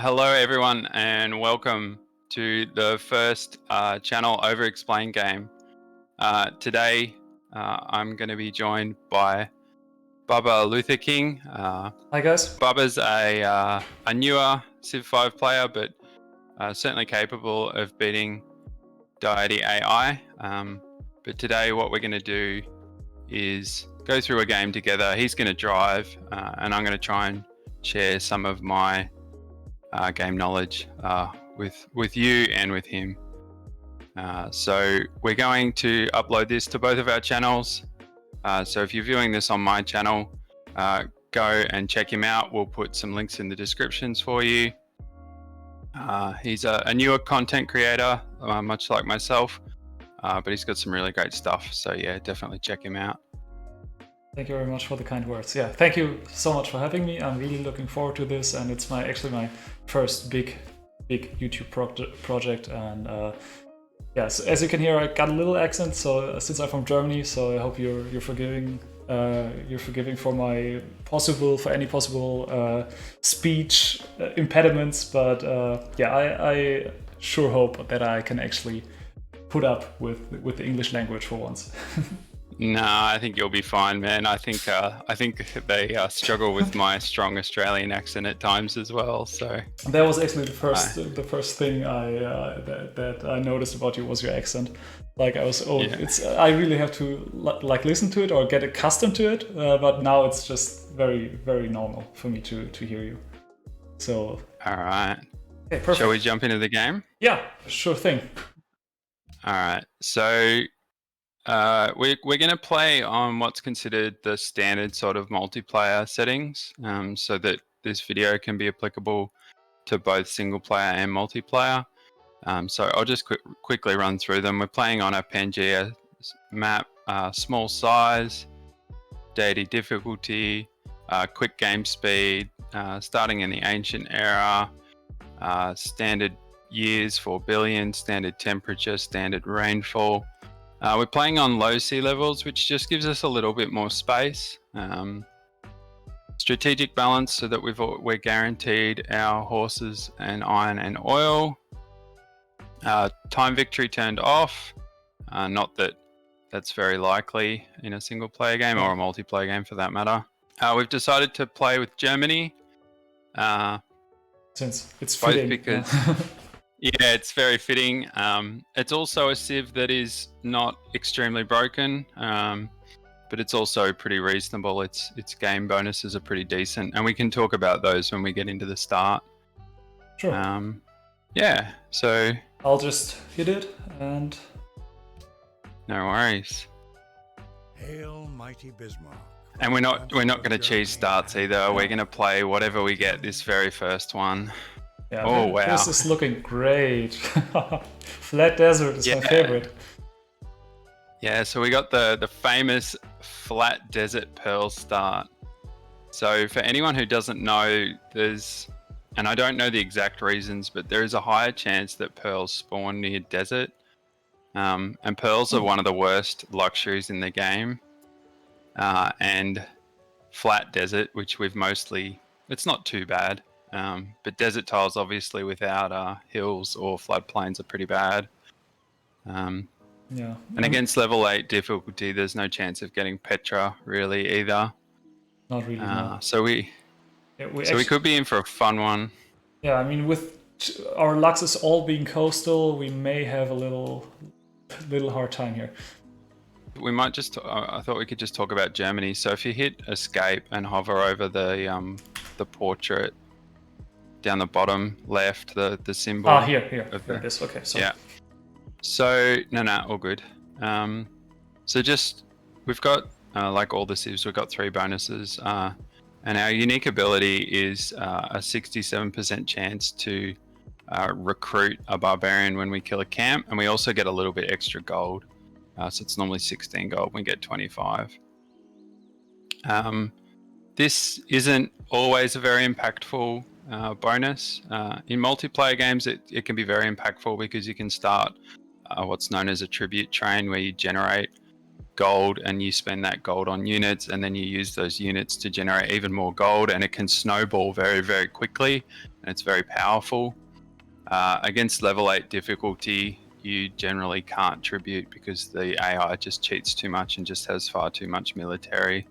Hello, everyone, and welcome to the first channel Overexplain game. Today, I'm going to be joined by Babalutherking. Hi guys. Baba's a newer Civ 5 player, but certainly capable of beating Deity AI. But today, what we're going to do is go through a game together. He's going to drive, and I'm going to try and share some of my game knowledge with you and with him. So we're going to upload this to both of our channels. So if you're viewing this on my channel, go and check him out. We'll put some links in the descriptions for you. He's a newer content creator, much like myself, but he's got some really great stuff. So yeah, definitely check him out. Thank you very much for the kind words. Yeah, thank you so much for having me. I'm really looking forward to this, and it's actually my first big YouTube project. And yes, as you can hear, I got a little accent. So since I'm from Germany, so I hope you're forgiving. You're forgiving for any possible speech impediments. But yeah, I sure hope that I can actually put up with the English language for once. No, I think you'll be fine, man. I think they struggle with my strong Australian accent at times as well. So that was actually the first thing that I noticed about you was your accent. Like I was, I really have to like listen to it or get accustomed to it. But now it's just very, very normal for me to hear you. So all right, okay, perfect. Shall we jump into the game? Yeah, sure thing. All right, so. We're going to play on what's considered the standard sort of multiplayer settings, so that this video can be applicable to both single player and multiplayer. So I'll just quickly run through them. We're playing on a Pangea map, small size, deity difficulty, quick game speed, starting in the ancient era, standard years 4 billion, standard temperature, standard rainfall. We're playing on low sea levels, which just gives us a little bit more space. Strategic balance, so that we're guaranteed our horses and iron and oil. Time victory turned off. Not that that's very likely in a single player game or a multiplayer game for that matter. We've decided to play with Germany. Since it's fitting. Because yeah, it's very fitting. It's also a Civ that is not extremely broken, but it's also pretty reasonable. Its game bonuses are pretty decent, and we can talk about those when we get into the start. Sure. Yeah, so I'll just hit it and no worries. Hail, mighty Bismarck. And we're not going to cheese starts either. We're going to play whatever we get this very first one. Yeah, oh wow! This is looking great. Flat desert is my favorite. Yeah, so we got the famous flat desert pearl start. So for anyone who doesn't know, and I don't know the exact reasons, but there is a higher chance that pearls spawn near desert. And pearls are one of the worst luxuries in the game. And flat desert, which it's not too bad. But desert tiles, obviously, without hills or floodplains, are pretty bad. Yeah. And against level 8 difficulty, there's no chance of getting Petra really either. Not really. No. So we could be in for a fun one. Yeah, I mean, with our Luxes all being coastal, we may have a little hard time here. We might I thought we could just talk about Germany. So if you hit escape and hover over the portrait down the bottom left, the symbol. Here it is. Okay, so yeah. So no, all good. So we've got like all the civs, we've got 3 bonuses, and our unique ability is a 67% chance to recruit a barbarian when we kill a camp, and we also get a little bit extra gold. So it's normally 16 gold, we get 25. This isn't always a very impactful bonus. In multiplayer games, it can be very impactful because you can start what's known as a tribute train, where you generate gold and you spend that gold on units, and then you use those units to generate even more gold, and it can snowball very, very quickly. and it's very powerful. Against level 8 difficulty, you generally can't tribute because the AI just cheats too much and just has far too much military.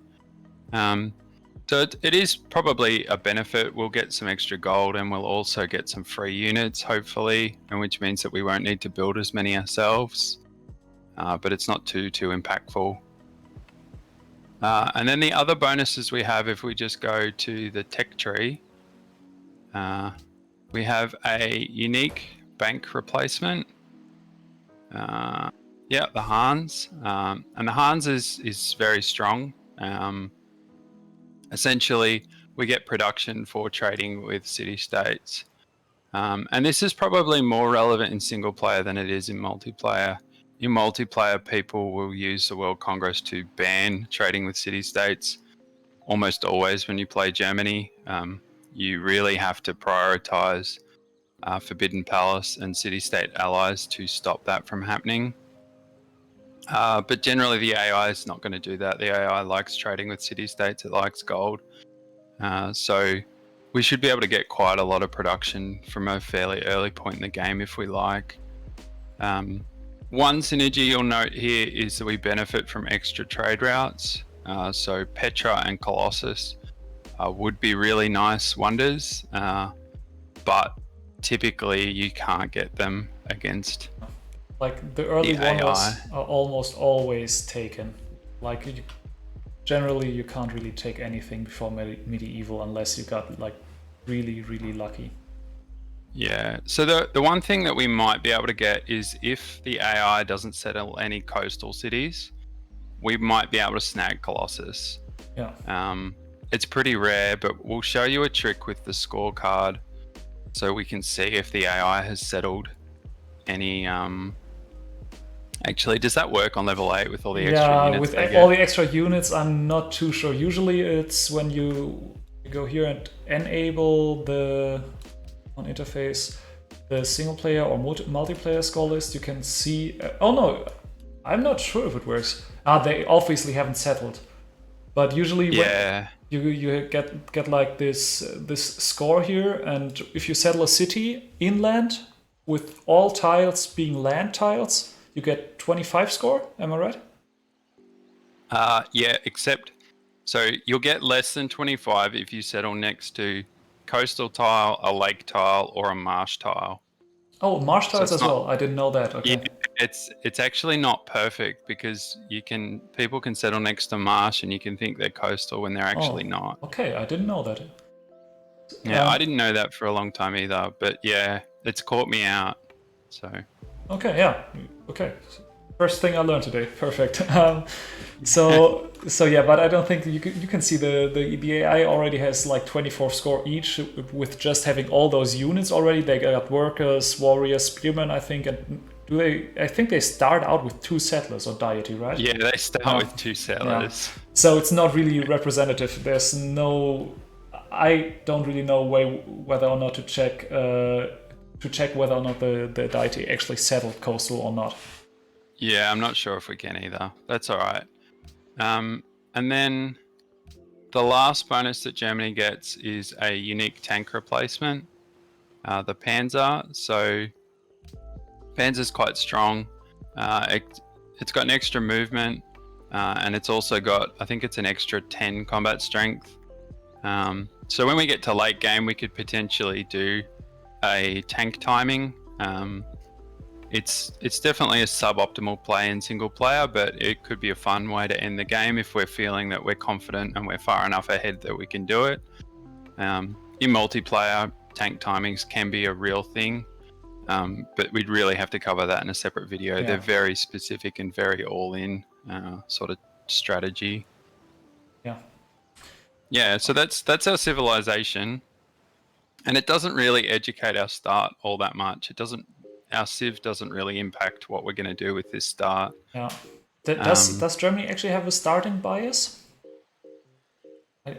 So it is probably a benefit. We'll get some extra gold, and we'll also get some free units, hopefully, and which means that we won't need to build as many ourselves. But it's not too impactful. And then the other bonuses we have, if we just go to the tech tree, we have a unique bank replacement. Yeah, the Hans. And the Hans is very strong. Essentially, we get production for trading with city-states. And this is probably more relevant in single player than it is in multiplayer. In multiplayer, people will use the World Congress to ban trading with city-states. Almost always when you play Germany, you really have to prioritize Forbidden Palace and city-state allies to stop that from happening. But generally the AI is not going to do that. The AI likes trading with city-states, it likes gold. So we should be able to get quite a lot of production from a fairly early point in the game if we like. One synergy you'll note here is that we benefit from extra trade routes. So Petra and Colossus would be really nice wonders, but typically you can't get them against like the early wonders are almost always taken. Like generally you can't really take anything before medieval unless you got like really lucky. Yeah, so the one thing that we might be able to get is if the AI doesn't settle any coastal cities, we might be able to snag Colossus. Yeah. It's pretty rare, but we'll show you a trick with the scorecard so we can see if the AI has settled any. Actually, does that work on level 8 with all the extra units? Yeah, with all the extra units, I'm not too sure. Usually it's when you go here and enable the on interface the single player or multiplayer score list, you can see. Oh no, I'm not sure if it works. They obviously haven't settled, but usually when you get like this score here, and if you settle a city inland with all tiles being land tiles, you get 25 score. Am I right? Yeah, except so you'll get less than 25 if you settle next to coastal tile, a lake tile, or a marsh tile. Oh, marsh tiles as well. I didn't know that. Okay. Yeah, it's actually not perfect because people can settle next to marsh and you can think they're coastal when they're actually not. Okay, I didn't know that. Yeah, I didn't know that for a long time either, but yeah, it's caught me out. So. Okay, yeah. Okay. First thing I learned today. Perfect. So yeah, but I don't think you can see the AI already has like 24 score each with just having all those units already. They got workers, warriors, spearmen, I think, and I think they start out with 2 settlers or deity, right? Yeah, they start with 2 settlers. Yeah. So it's not really representative. There's I don't really know whether or not to check whether or not the deity actually settled coastal or not. Yeah, I'm not sure if we can either. That's all right. And then the last bonus that Germany gets is a unique tank replacement, the Panzer. So Panzer's quite strong. It's got an extra movement, and it's also got, I think it's an extra 10 combat strength. So when we get to late game, we could potentially do a tank timing. It's definitely a suboptimal play in single player, but it could be a fun way to end the game if we're feeling that we're confident and we're far enough ahead that we can do it. In multiplayer, tank timings can be a real thing, but we'd really have to cover that in a separate video. Yeah. They're very specific and very all-in sort of strategy. Yeah, so that's our civilization, and it doesn't really educate our start all that much. Our civ doesn't really impact what we're going to do with this start. Yeah. Does Germany actually have a starting bias? Do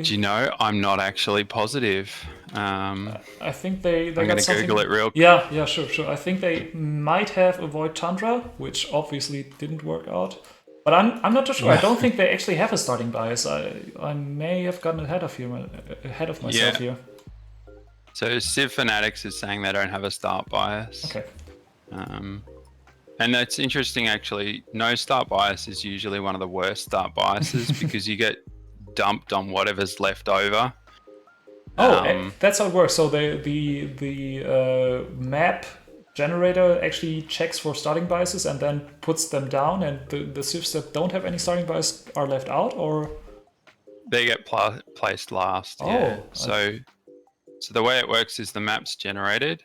you know? I'm not actually positive. I think they I'm going to Google it real quick. Yeah, sure. I think they might have Avoid Tundra, which obviously didn't work out. But I'm not too sure. I don't think they actually have a starting bias. I may have gotten ahead of myself here. So Civ Fanatics is saying they don't have a start bias. Okay. And that's interesting, actually. No start bias is usually one of the worst start biases because you get dumped on whatever's left over. That's how it works. So the map generator actually checks for starting biases and then puts them down, and the civs that don't have any starting bias are left out, or they get placed last. Yeah. So the way it works is the map's generated.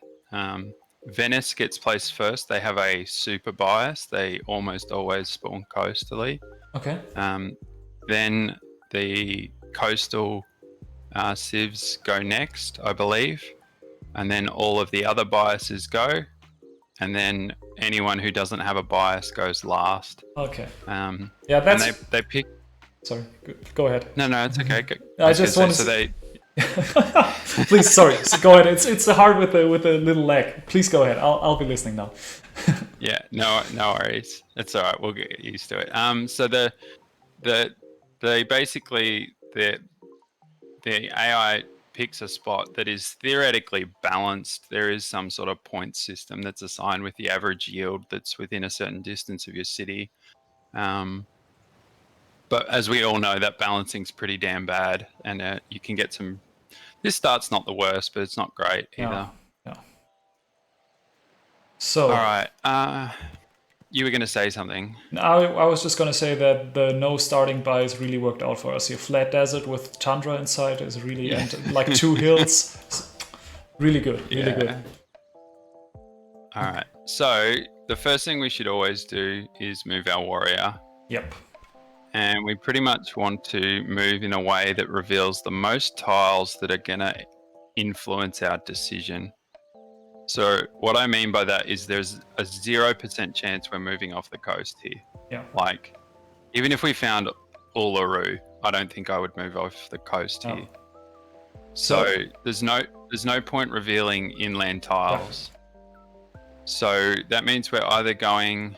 Venice gets placed first. They have a super bias. They almost always spawn coastally. Okay. Then the coastal civs go next, I believe, and then all of the other biases go, and then anyone who doesn't have a bias goes last. Okay. Yeah, that's. And they pick. Sorry, go ahead. No, it's okay. I just want to. So they. Please, sorry. So go ahead. It's hard with a little lag. Please go ahead. I'll be listening now. Yeah. No worries. It's all right. We'll get used to it. So they basically the AI picks a spot that is theoretically balanced. There is some sort of point system that's assigned with the average yield that's within a certain distance of your city. But as we all know, that balancing's pretty damn bad, and you can get some. This start's not the worst, but it's not great either. Yeah. So. All right. You were going to say something. I was just going to say that the no starting bias really worked out for us. Your flat desert with tundra inside is really, and like 2 hills, really good, really good. All right. So the first thing we should always do is move our warrior. Yep. And we pretty much want to move in a way that reveals the most tiles that are going to influence our decision. So what I mean by that is there's a 0% chance we're moving off the coast here. Yeah. Like, even if we found Uluru, I don't think I would move off the coast here. So there's no point revealing inland tiles. Yeah. So that means we're either going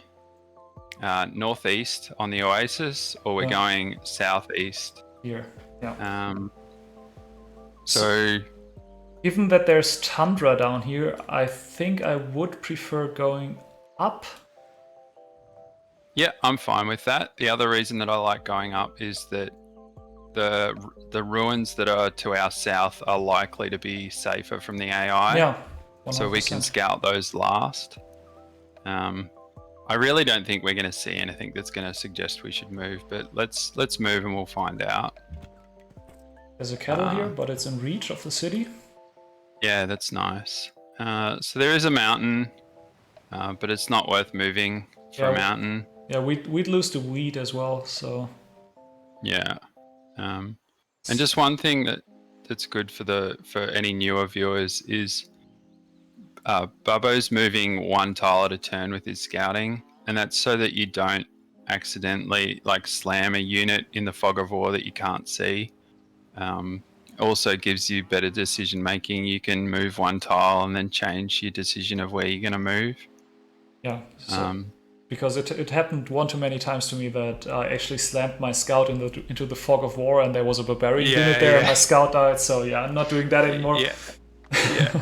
northeast on the oasis, or we're going southeast here. Yeah. So given that there's tundra down here, I think I would prefer going up. Yeah, I'm fine with that. The other reason that I like going up is that the ruins that are to our south are likely to be safer from the AI. Yeah. 100%. So we can scout those last. I really don't think we're going to see anything that's going to suggest we should move, but let's move and we'll find out. There's a kettle here, but it's in reach of the city. Yeah, that's nice. So there is a mountain, but it's not worth moving for a mountain. Yeah, we'd lose the wheat as well, so. Yeah. And just one thing that's good for any newer viewers is Bubbo's moving 1 tile at a turn with his scouting, and that's so that you don't accidentally slam a unit in the fog of war that you can't see. Also gives you better decision making. You can move 1 tile and then change your decision of where you're going to move. Yeah. So, because it happened one too many times to me that I actually slammed my scout into the fog of war, and there was a barbarian unit there, and my scout died. So yeah, I'm not doing that anymore.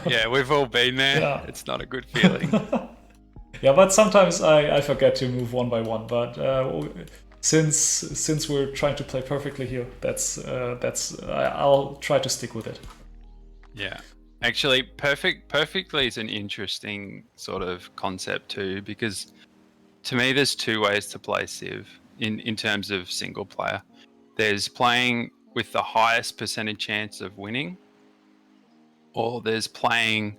Yeah, we've all been there. Yeah. It's not a good feeling. Yeah, but sometimes I forget to move 1 by 1. But since we're trying to play perfectly here, I'll try to stick with it. Yeah, actually, perfectly is an interesting sort of concept too, because to me, there's 2 ways to play Civ in terms of single player. There's playing with the highest percentage chance of winning, or there's playing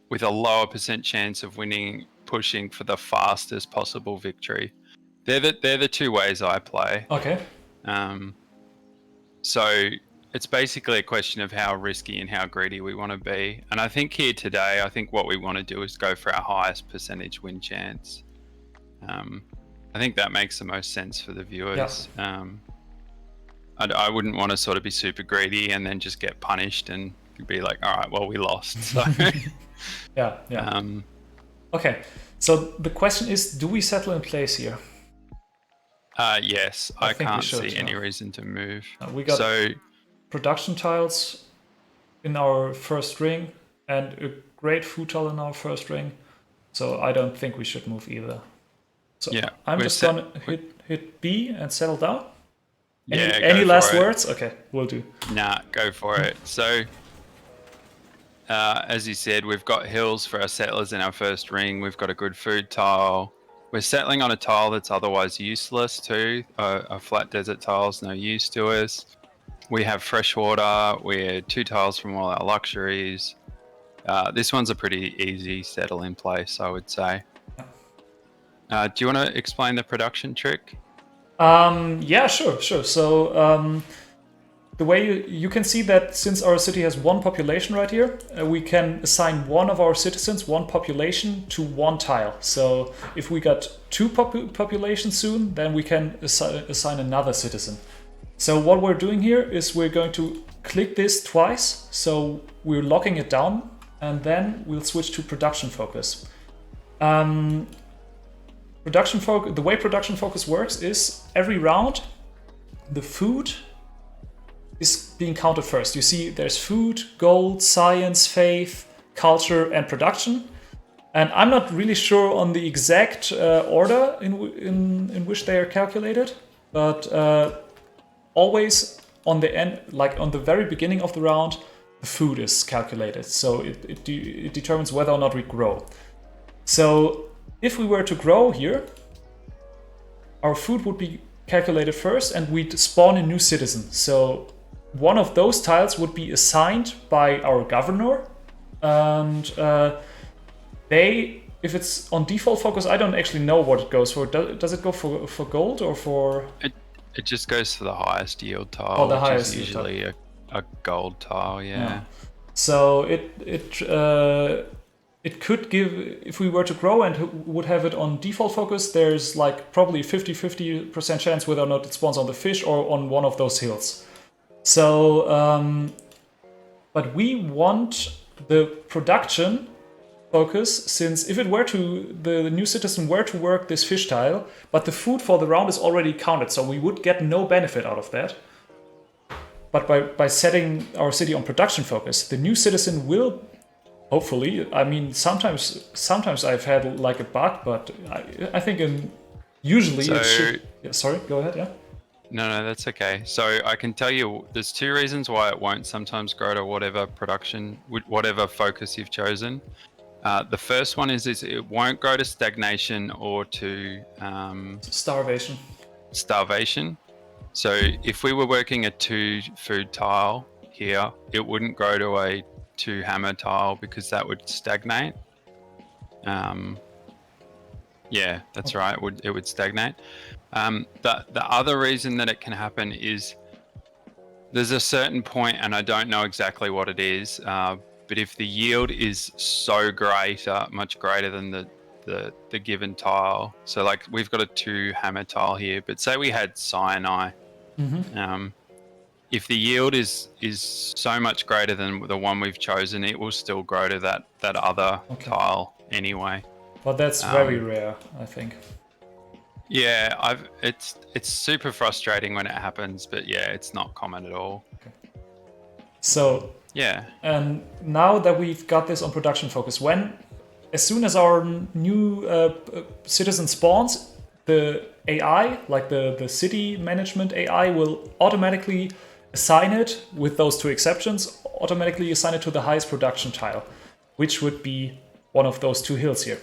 with a lower % chance of winning, pushing for the fastest possible victory. They're the 2 ways I play. Okay. So it's basically a question of how risky and how greedy we want to be. And I think here today, what what we want to do is go for our highest percentage win chance. I think that makes the most sense for the viewers. Yeah. I wouldn't want to sort of be super greedy and then just get punished and be like, all right, well, we lost. So. Yeah. Okay. So the question is, do we settle in place here? Yes. I can't see any reason to move. We got production tiles in our first ring and a great food tile in our first ring. So I don't think we should move either. So Yeah, I'm just gonna hit B and settle down. Any last words? Okay, we'll do. Nah, go for it. So, as you said, we've got hills for our settlers in our first ring. We've got a good food tile. We're settling on a tile that's otherwise useless too. A flat desert tile's no use to us. We have fresh water. We're 2 tiles from all our luxuries. This one's a pretty easy settle in place, I would say. Do you want to explain the production trick? Yeah, sure. So the way you can see that since our city has 1 population right here, we can assign one of our citizens, 1 population, to 1 tile. So if we got 2 populations soon, then we can assign another citizen. So what we're doing here is we're going to click this twice. So we're locking it down, and then we'll switch to production focus. The way production focus works is every round, the food is being counted first. You see there's food, gold, science, faith, culture, and production. And I'm not really sure on the exact order in which they are calculated, but always on the end, like on the very beginning of the round, the food is calculated. So it determines whether or not we grow. So if we were to grow here, our food would be calculated first and we'd spawn a new citizen. So one of those tiles would be assigned by our governor, and if it's on default focus, I don't actually know what it goes for. Does it go for gold or for? It just goes for the highest yield tile. Oh, the highest which is usually a gold tile. Yeah. So it could give, if we were to grow and would have it on default focus, there's like probably 50% chance whether or not it spawns on the fish or on one of those hills. So, but we want the production focus, since if it were to, the new citizen were to work this fish tile, but the food for the round is already counted, so we would get no benefit out of that. But by setting our city on production focus, the new citizen will, hopefully, I mean, sometimes I've had like a bug, but I think usually it should. Yeah, sorry, go ahead. Yeah. No, that's okay. So I can tell you, there's 2 reasons why it won't sometimes grow to whatever focus you've chosen. The first one is it won't go to stagnation or to starvation. So if we were working a 2 food tile here, it wouldn't grow to a 2 hammer tile because that would stagnate. Yeah, that's right. It would stagnate. The other reason that it can happen is there's a certain point, and I don't know exactly what it is, but if the yield is so great, much greater than the given tile, so like we've got a 2 hammer tile here, but say we had cyanide, if the yield is so much greater than the one we've chosen, it will still grow to that other tile anyway. But that's very rare, I think. Yeah, it's super frustrating when it happens, but yeah, it's not common at all. Okay. So yeah, and now that we've got this on production focus, as soon as our new citizen spawns, the AI, like the city management AI, will automatically assign it, with those 2 exceptions, automatically assign it to the highest production tile, which would be one of those 2 hills here.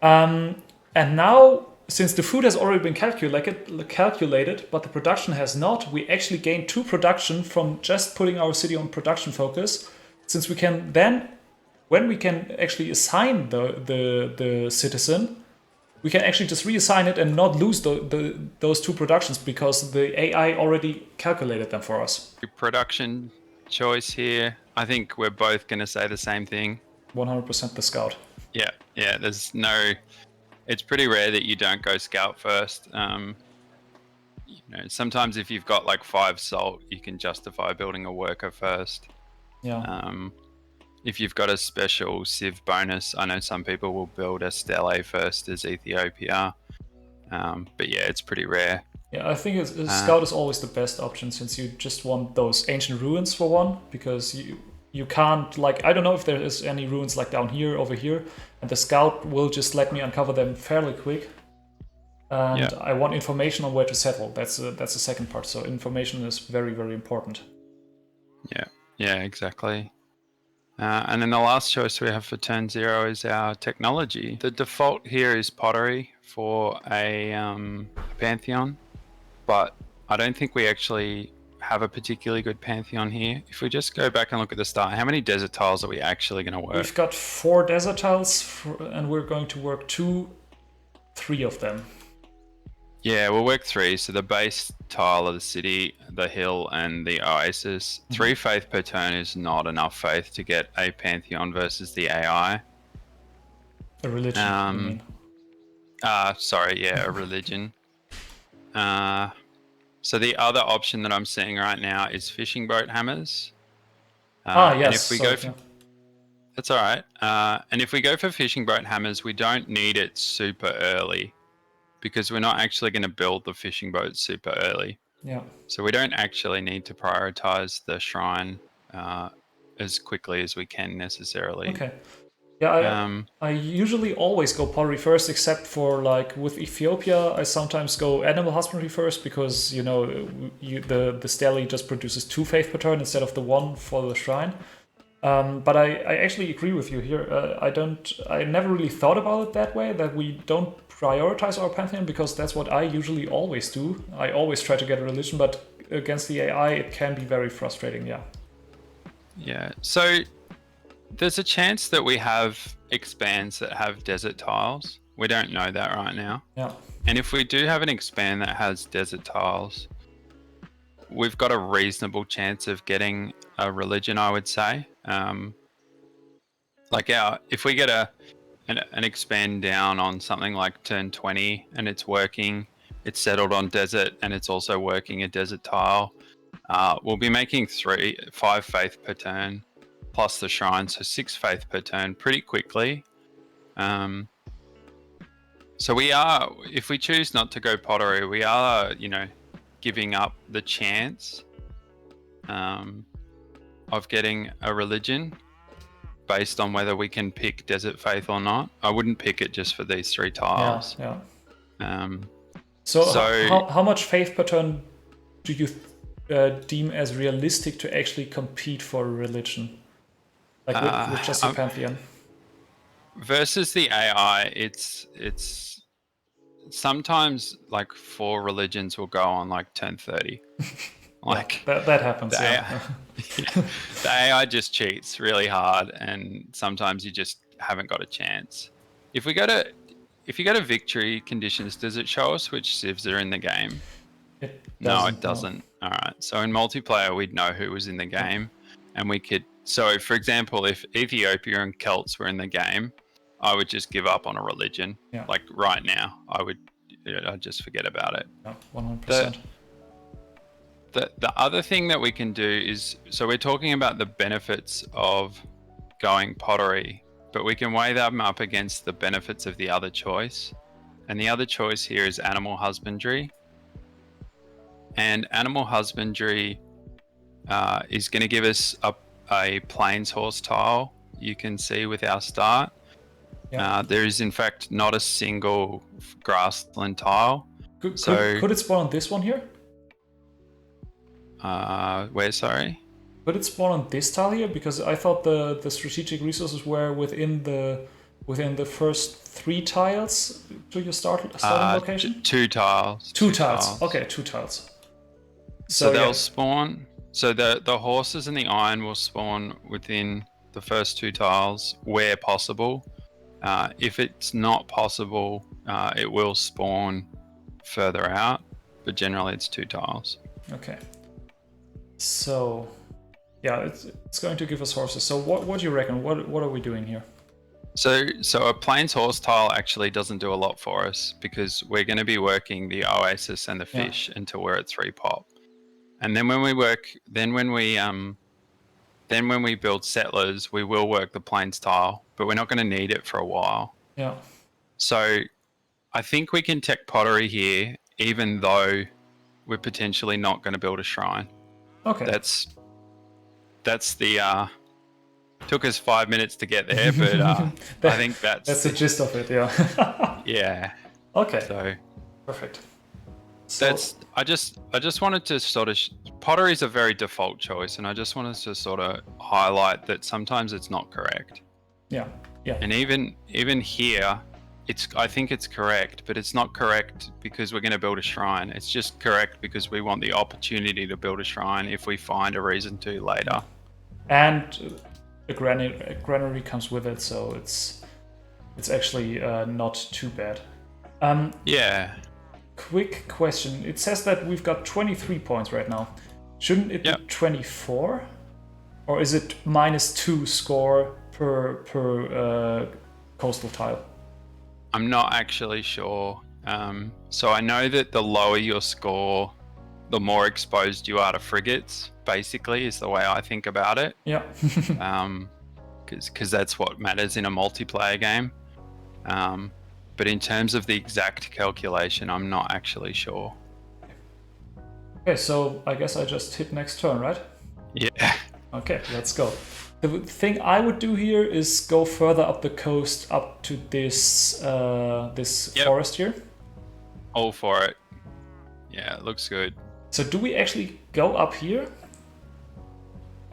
And now, since the food has already been calculated, but the production has not, we actually gain 2 production from just putting our city on production focus, since we can then, when we can actually assign the citizen, we can actually just reassign it and not lose those 2 productions because the AI already calculated them for us. Production choice here, I think we're both going to say the same thing. 100% the scout. Yeah, it's pretty rare that you don't go scout first. Sometimes if you've got like 5 salt, you can justify building a worker first. Yeah. If you've got a special civ bonus, I know some people will build a stele first as Ethiopia. But yeah, it's pretty rare. Yeah, I think scout is always the best option, since you just want those ancient ruins for one, because you can't, like, I don't know if there is any ruins like down here, over here, and the scout will just let me uncover them fairly quick. And I want information on where to settle. That's the second part. So information is very, very important. Yeah, exactly. And then the last choice we have for turn 0 is our technology. The default here is pottery for a pantheon, but I don't think we actually have a particularly good pantheon here. If we just go back and look at the start, how many desert tiles are we actually going to work? We've got 4 desert tiles, and we're going to work 3 of them. Yeah, we'll work 3. So the base tile of the city, the hill, and the oasis. 3 faith per turn is not enough faith to get a pantheon versus the AI. A religion, you mean? A religion. So the other option that I'm seeing right now is fishing boat hammers. Yes. And if we go for, that's all right. And if we go for fishing boat hammers, we don't need it super early because we're not actually going to build the fishing boat super early. Yeah. So we don't actually need to prioritize the shrine as quickly as we can necessarily. Okay. Yeah, I usually always go pottery first, except for like with Ethiopia, I sometimes go animal husbandry first because the stele just produces 2 faith per turn instead of the 1 for the shrine. But I actually agree with you here. I never really thought about it that way, that we don't prioritize our pantheon, because that's what I usually always do. I always try to get a religion, but against the AI, it can be very frustrating. Yeah. Yeah. So there's a chance that we have expands that have desert tiles. We don't know that right now. Yeah. And if we do have an expand that has desert tiles, we've got a reasonable chance of getting a religion, I would say. If we get an expand down on something like turn 20 and it's working, it's settled on desert and it's also working a desert tile, we'll be making 5 faith per turn plus the shrine, so 6 faith per turn pretty quickly. So we are, if we choose not to go pottery, we are, giving up the chance of getting a religion based on whether we can pick desert faith or not. I wouldn't pick it just for these 3 tiles. Yeah. So how much faith per turn do you deem as realistic to actually compete for a religion? Like with just your pantheon? Versus the AI, it's sometimes like 4 religions will go on like turn 30. Like that happens. The AI just cheats really hard, and sometimes you just haven't got a chance. If you go to victory conditions, does it show us which civs are in the game? No, it doesn't. No. All right. So in multiplayer, we'd know who was in the game, and we could. So, for example, if Ethiopia and Celts were in the game, I would just give up on a religion. Yeah. Like right now, I'd just forget about it. Yeah, 100%. The other thing that we can do is, so we're talking about the benefits of going pottery, but we can weigh them up against the benefits of the other choice. And the other choice here is animal husbandry. And animal husbandry is going to give us a plains horse tile, you can see with our start. Yeah. There is in fact not a single grassland tile. Could it spawn on this one here? Where, sorry? Could it spawn on this tile here? Because I thought the strategic resources were within the first 3 tiles to your starting location? 2 tiles. 2 tiles. Okay, 2 tiles. So they'll spawn. So the horses and the iron will spawn within the first 2 tiles where possible. If it's not possible, it will spawn further out, but generally it's 2 tiles. Okay. So, yeah, it's going to give us horses. So what do you reckon? What are we doing here? So a plains horse tile actually doesn't do a lot for us because we're going to be working the oasis and the fish until we're at 3 pop. And then when we build settlers, we will work the plains tile, but we're not going to need it for a while. Yeah. So I think we can tech pottery here, even though we're potentially not going to build a shrine. Okay. That's the took us 5 minutes to get there, but I think that's the gist of it. Yeah. yeah. Okay. So perfect. So, I just wanted to sort of pottery is a very default choice, and I just wanted to sort of highlight that sometimes it's not correct. Yeah. Yeah. And even here, I think it's correct, but it's not correct because we're going to build a shrine. It's just correct because we want the opportunity to build a shrine if we find a reason to later. And a granary comes with it, so it's actually not too bad. Yeah. Quick question. It says that we've got 23 points right now. Shouldn't it be 24? Or is it -2 score per coastal tile? I'm not actually sure. So I know that the lower your score, the more exposed you are to frigates, basically, is the way I think about it. Yeah. Because that's what matters in a multiplayer game. But in terms of the exact calculation, I'm not actually sure. Okay, so I guess I just hit next turn, right? Yeah. Okay, let's go. The thing I would do here is go further up the coast, up to this forest here. All for it. Yeah, it looks good. So do we actually go up here?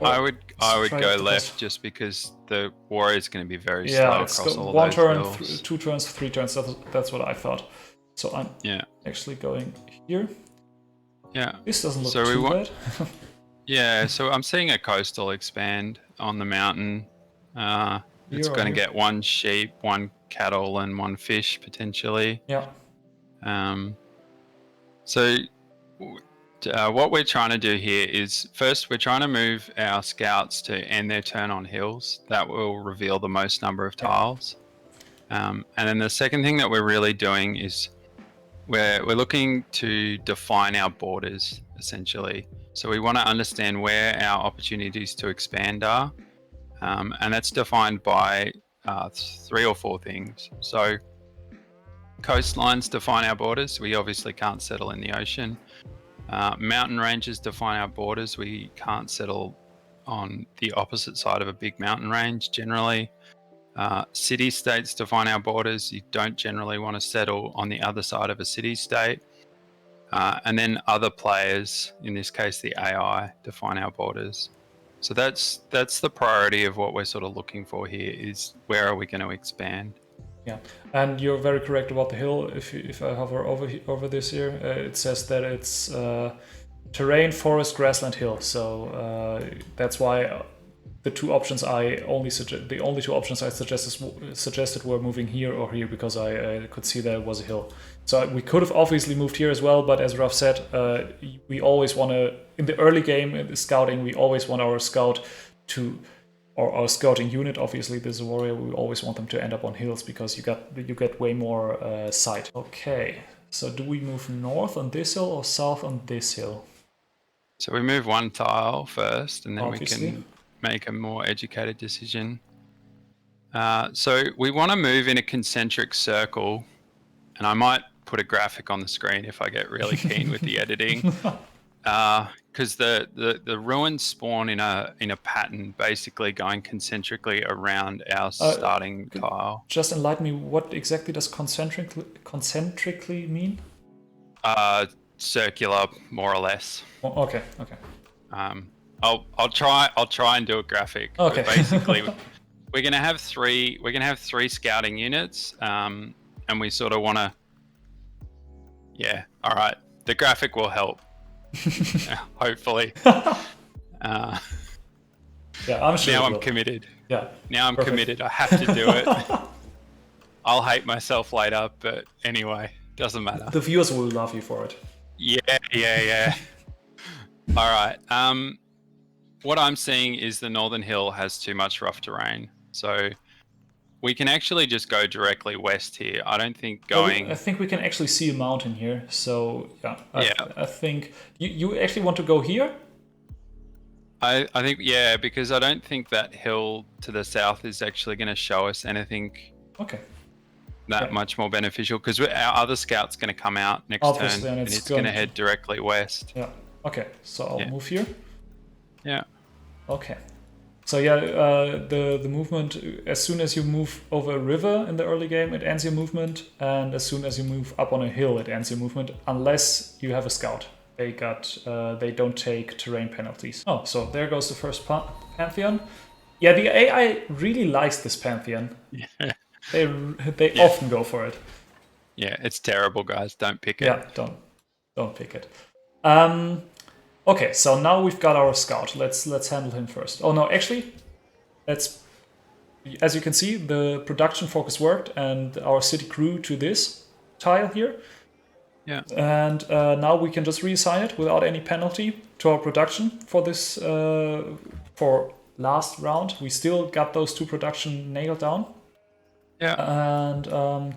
I would go left just because the warrior is going to be very slow across all one those turn, hills. 2 turns, 3 turns. That's what I thought. So I'm actually going here. Yeah. This doesn't look too bad. Yeah, so I'm seeing a coastal expand on the mountain. It's going to get 1 sheep, 1 cattle, and 1 fish potentially. Yeah. So what we're trying to do here is first we're trying to move our scouts to end their turn on hills. That will reveal the most number of tiles. And then the second thing that we're really doing is we're looking to define our borders essentially. So we want to understand where our opportunities to expand are, and that's defined by 3 or 4 things. So coastlines define our borders. We obviously can't settle in the ocean. Mountain ranges define our borders. We can't settle on the opposite side of a big mountain range generally. City-states define our borders. You don't generally want to settle on the other side of a city-state. And then other players, in this case the AI, define our borders. So that's the priority of what we're sort of looking for here is where are we going to expand. Yeah, and you're very correct about the hill. If I hover over this here, it says that it's terrain, forest, grassland, hill. So that's why the two options the only two options I suggested were moving here or here because I could see that it was a hill. So we could have obviously moved here as well, but as Rough said, we always want to in the early game in the scouting we always want our scout to. Or our scouting unit, obviously, this is a warrior. We always want them to end up on hills because you get way more sight. Okay, so do we move north on this hill or south on this hill? So we move 1 tile first, and then obviously. We can make a more educated decision. So we want to move in a concentric circle, and I might put a graphic on the screen if I get really keen with the editing. Because the ruins spawn in a pattern, basically going concentrically around our starting tile. Just enlighten me. What exactly does concentrically mean? Circular, more or less. Oh, okay. I'll try and do a graphic. Okay. But basically, we're gonna have 3 scouting units, and we sort of want to. Yeah. All right. The graphic will help. Hopefully. Yeah, I'm sure. Now I'm committed. Yeah. Now I'm committed. I have to do it. I'll hate myself later, but anyway, doesn't matter. The viewers will love you for it. Yeah. All right. What I'm seeing is the Northern Hill has too much rough terrain, so we can actually just go directly west here. I don't think going... I think we can actually see a mountain here. So, I think... You actually want to go here? I think, yeah, because I don't think that hill to the south is actually going to show us anything much more beneficial. Because our other scout's going to come out next turn and it's going to head directly west. Yeah. Okay, so I'll move here. Yeah. Okay. So yeah, the movement, as soon as you move over a river in the early game, it ends your movement, and as soon as you move up on a hill, it ends your movement, unless you have a scout. They don't take terrain penalties. Oh, so there goes the first Pantheon. Yeah, the AI really likes this Pantheon. Yeah. They often go for it. Yeah, it's terrible, guys. Don't pick it. Yeah, don't pick it. Okay, so now we've got our scout. Let's handle him first. Oh no, actually, as you can see, the production focus worked, and our city grew to this tile here. Yeah. And now we can just reassign it without any penalty to our production for this for last round. We still got those 2 production nailed down. Yeah. And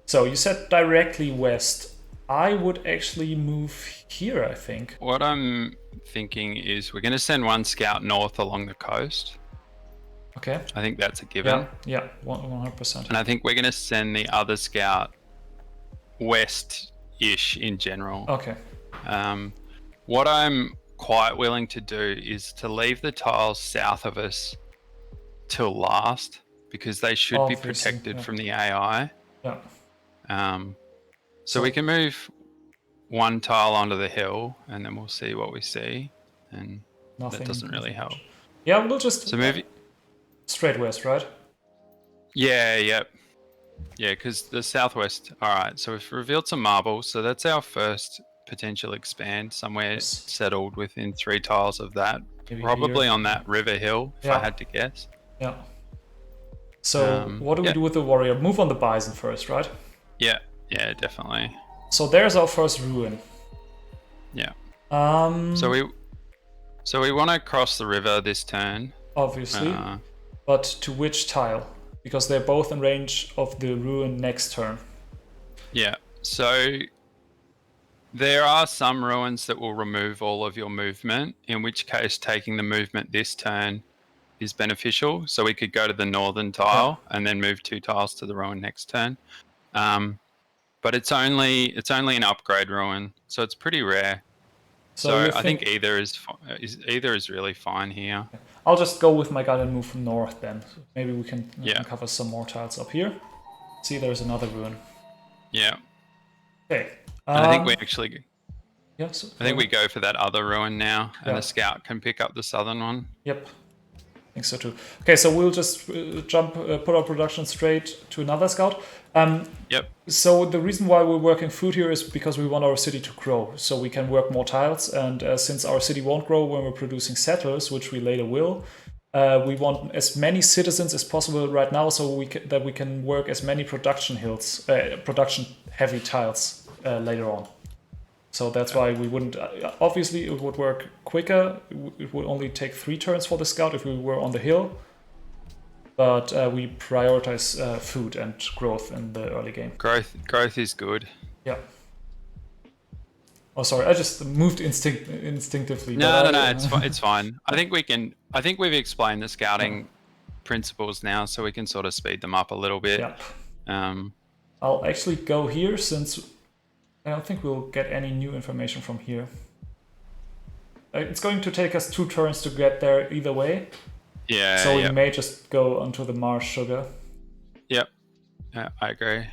so you said directly west. I would actually move here, I think. What I'm thinking is we're going to send 1 scout north along the coast. Okay. I think that's a given. Yeah, 100%. And I think we're going to send the other scout west-ish in general. Okay. What I'm quite willing to do is to leave the tiles south of us till last, because they should be protected from the AI. Yeah. So we can move 1 tile onto the hill, and then we'll see what we see, and that doesn't really help. Yeah, we'll just move straight west, right? Yeah, because the southwest. All right, so we've revealed some marbles, so that's our first potential expand, somewhere settled within 3 tiles of that. Maybe probably here. on that river hill, if I had to guess. Yeah. So what do we do with the warrior? Move on the bison first, right? Yeah, definitely. So there's our first ruin. Yeah. So we want to cross the river this turn. Obviously. But to which tile? Because they're both in range of the ruin next turn. Yeah. So there are some ruins that will remove all of your movement, in which case taking the movement this turn is beneficial. So we could go to the northern tile and then move 2 tiles to the ruin next turn. But it's only an upgrade ruin, so it's pretty rare. So I think either is really fine here. I'll just go with my gut and move north then. So maybe we can cover some more tiles up here. See, there's another ruin. Yeah. Okay. And I think we actually. Yes. I think we go for that other ruin now, and the scout can pick up the southern one. Yep. I think so too. Okay, so we'll just put our production straight to another scout. Yep. So the reason why we're working food here is because we want our city to grow, so we can work more tiles. And since our city won't grow when we're producing settlers, which we later will, we want as many citizens as possible right now, so that we can work as many production hills, production heavy tiles later on. So that's why we wouldn't. Obviously, it would work quicker. It would only take 3 turns for the scout if we were on the hill. But we prioritize food and growth in the early game. Growth is good. Yeah. Oh, sorry. I just moved instinctively. No. It's fine. I think we've explained the scouting principles now, so we can sort of speed them up a little bit. Yeah. I'll actually go here since I don't think we'll get any new information from here. It's going to take us 2 turns to get there either way. Yeah. So we may just go onto the Mars sugar. Yep. I agree.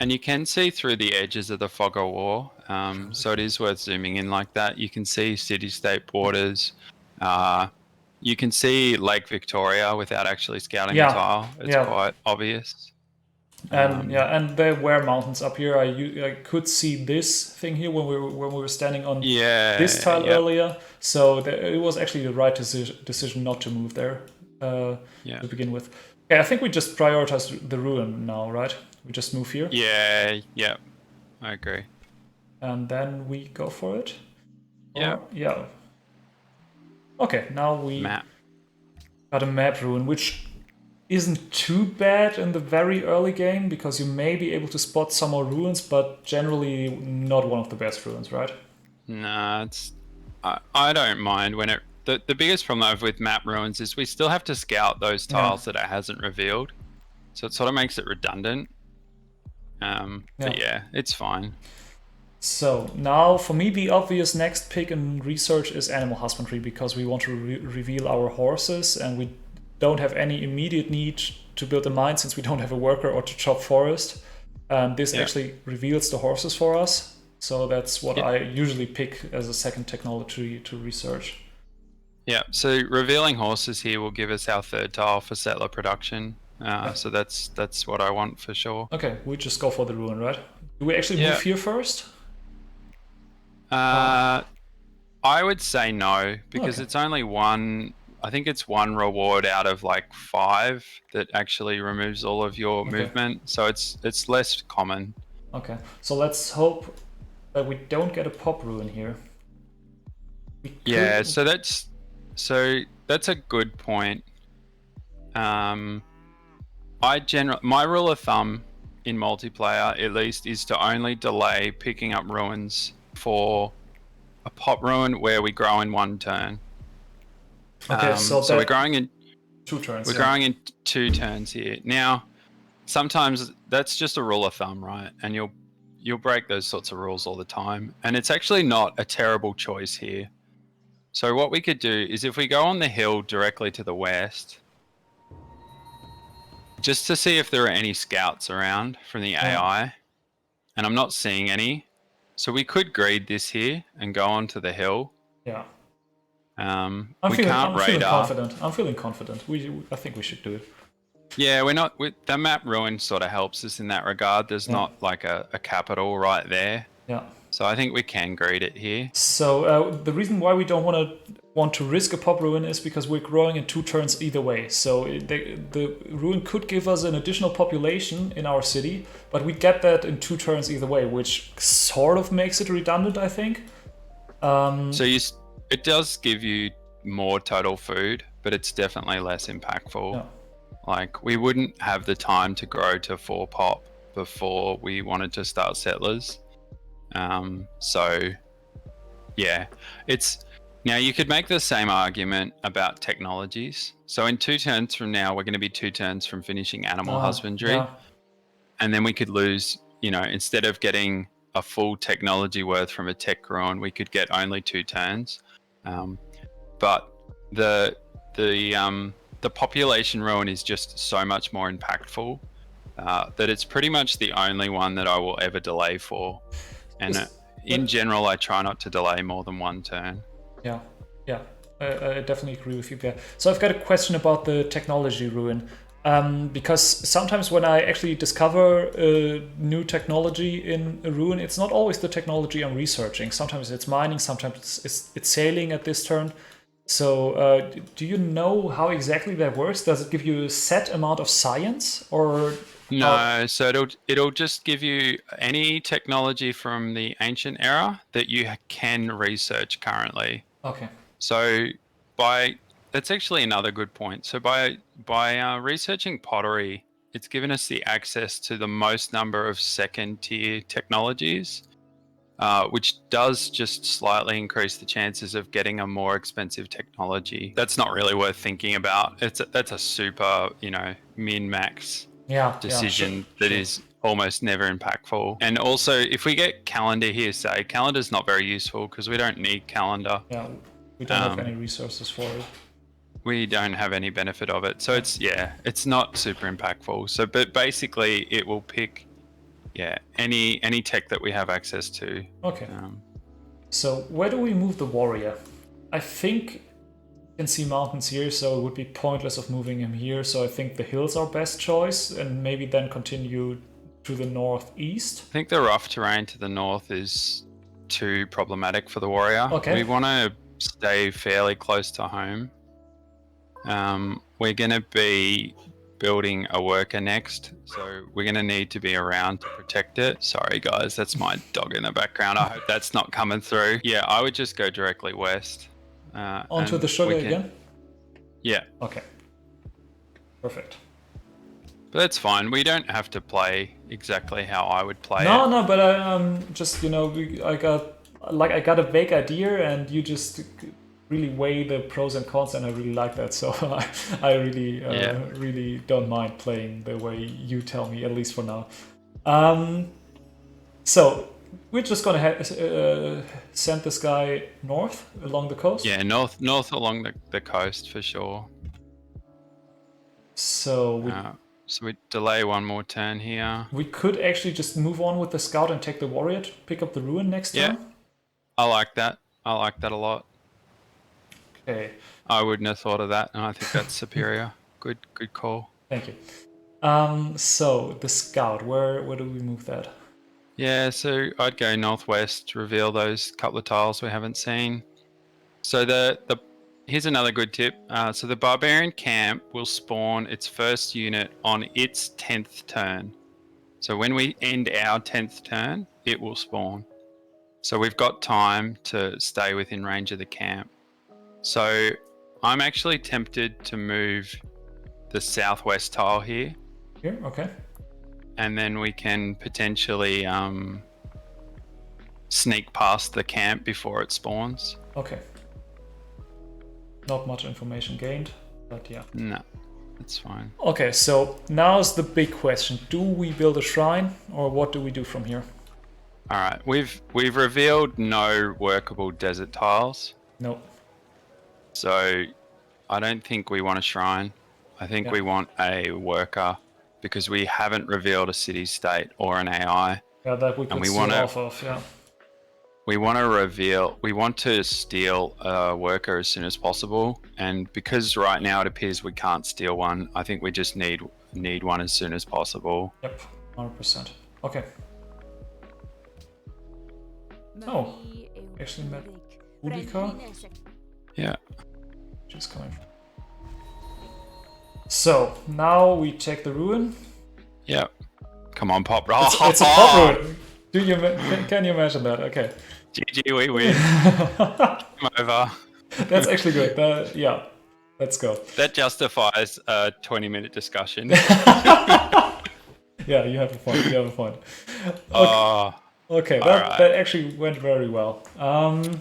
And you can see through the edges of the fog of war. So it is worth zooming in like that. You can see city-state borders. You can see Lake Victoria without actually scouting the tile. It's quite obvious. And and there were mountains up here. I could see this thing here when we were standing on this tile earlier. So it was actually the right decision not to move there to begin with. Okay, I think we just prioritize the ruin now, right? We just move here. Yeah, I agree. And then we go for it. Yeah. Okay, now we got a map ruin, which isn't too bad in the very early game because you may be able to spot some more ruins, but generally not one of the best ruins, right? Nah, I don't mind when it. The biggest problem I have with map ruins is we still have to scout those tiles that it hasn't revealed, so it sort of makes it redundant. But yeah, it's fine. So now for me the obvious next pick in research is animal husbandry, because we want to reveal our horses and we don't have any immediate need to build a mine since we don't have a worker or to chop forest. This actually reveals the horses for us. So that's what I usually pick as a second technology to research. Yeah, so revealing horses here will give us our third tile for settler production. So that's what I want for sure. Okay, we just go for the ruin, right? Do we actually move here first? I would say no, because it's only one. I think it's one reward out of like 5 that actually removes all of your movement, so it's less common. Okay, so let's hope that we don't get a pop ruin here. Yeah, so that's a good point. My rule of thumb in multiplayer, at least, is to only delay picking up ruins for a pop ruin where we grow in 1 turn. Okay, so we're growing in 2 turns. We're growing in 2 turns here. Now, sometimes that's just a rule of thumb, right? And you'll break those sorts of rules all the time. And it's actually not a terrible choice here. So what we could do is if we go on the hill directly to the west, just to see if there are any scouts around from the AI, and I'm not seeing any. So we could greed this here and go onto the hill. Yeah. I'm feeling confident. I think we should do it. Yeah, the map ruin sort of helps us in that regard. There's not like a capital right there. Yeah. So I think we can greed it here. So the reason why we don't want to risk a pop ruin is because we're growing in 2 turns either way. So the ruin could give us an additional population in our city, but we get that in 2 turns either way, which sort of makes it redundant, I think. It does give you more total food, but it's definitely less impactful. Yeah. Like, we wouldn't have the time to grow to 4 pop before we wanted to start settlers. So, yeah. Now, you could make the same argument about technologies. So in 2 turns from now, we're going to be 2 turns from finishing animal husbandry. Yeah. And then we could lose, instead of getting a full technology worth from a tech ruin, we could get only 2 turns. But the population ruin is just so much more impactful that it's pretty much the only one that I will ever delay for. And in general, I try not to delay more than 1 turn. Yeah, I definitely agree with you there. So I've got a question about the technology ruin. Because sometimes when I actually discover a new technology in a ruin, it's not always the technology I'm researching. Sometimes it's mining, sometimes it's sailing at this turn. So do you know how exactly that works? Does it give you a set amount of science, or? No, so it'll just give you any technology from the ancient era that you can research currently. Okay. So that's actually another good point. So by researching pottery, it's given us the access to the most number of 2nd-tier technologies, which does just slightly increase the chances of getting a more expensive technology. That's not really worth thinking about. That's a super, min-max decision that is almost never impactful. And also, if we get calendar here, say, calendar's not very useful because we don't need calendar. Yeah, we don't have any resources for it. We don't have any benefit of it. So it's not super impactful. So, but basically it will pick, any tech that we have access to. Okay. So where do we move the warrior? I think you can see mountains here, so it would be pointless of moving him here. So I think the hills are best choice, and maybe then continue to the northeast. I think the rough terrain to the north is too problematic for the warrior. Okay. We want to stay fairly close to home. We're going to be building a worker next, so we're going to need to be around to protect it. Sorry guys, that's my dog in the background. I hope that's not coming through. Yeah, I would just go directly west. Onto the sugar again? Yeah. Okay. Perfect. But that's fine. We don't have to play exactly how I would play it. No, but I just, I got a vague idea, and you just really weigh the pros and cons, and I really like that. So I really don't mind playing the way you tell me, at least for now. So we're just gonna send this guy north along the coast. Yeah, north along the coast for sure. So we delay one more turn here. we could actually just move on with the scout and take the warrior to pick up the ruin next turn. I like that. I like that a lot. Okay. I wouldn't have thought of that, and I think that's superior. Good call. Thank you. So the scout, where do we move that? Yeah, so I'd go northwest, reveal those couple of tiles we haven't seen. So here's another good tip. So the barbarian camp will spawn its first unit on its 10th turn. So when we end our 10th turn, it will spawn. So we've got time to stay within range of the camp. So I'm actually tempted to move the southwest tile here. Here, okay. And then we can potentially sneak past the camp before it spawns. Okay. Not much information gained, but yeah. No, that's fine. Okay, so now's the big question. Do we build a shrine, or what do we do from here? All right, we've revealed no workable desert tiles. No. So I don't think we want a shrine. I think we want a worker, because we haven't revealed a city state or an AI. Yeah, that we could steal off of, yeah. We want to steal a worker as soon as possible, and because right now it appears we can't steal one, I think we just need one as soon as possible. Yep, 100%. Okay. Oh, actually met Udika. Yeah. She's coming. So now we take the ruin. Yeah. Come on, pop. It's a pop ruin. Can you imagine that? Okay. GG, we win. Game over. That's actually good. Yeah, let's go. That justifies a 20-minute discussion. Yeah, you have a point. Okay. Okay, that actually went very well.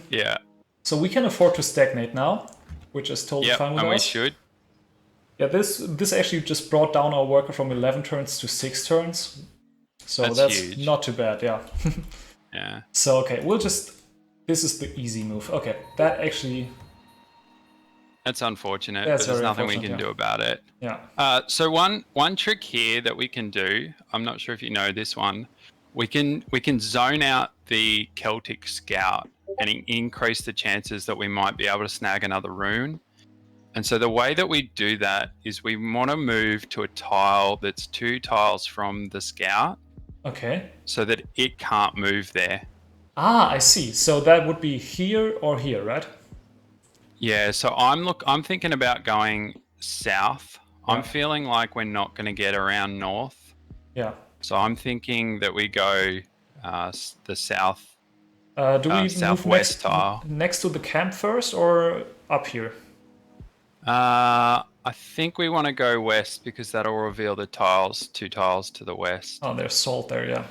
Yeah. So we can afford to stagnate now, which is totally fine with us. And we should. Yeah, this actually just brought down our worker from 11 turns to 6 turns. So that's huge. Not too bad, yeah. Yeah. So, okay, this is the easy move. Okay, that actually... That's unfortunate, That's but there's nothing we unfortunate, can do about it. Yeah. So one trick here that we can do, I'm not sure if you know this one, we can zone out the Celtic Scout and increase the chances that we might be able to snag another rune. And so the way that we do that is we want to move to a tile that's 2 tiles from the Scout. Okay. So that it can't move there. Ah, I see. So that would be here or here, right? Yeah, so I'm thinking about going south. Yeah. I'm feeling like we're not going to get around north. Yeah. So I'm thinking that we go the south. Do we southwest tile next to the camp first or up here? I think we want to go west because that'll reveal the 2 tiles to the west. Oh, there's salt there. Yeah,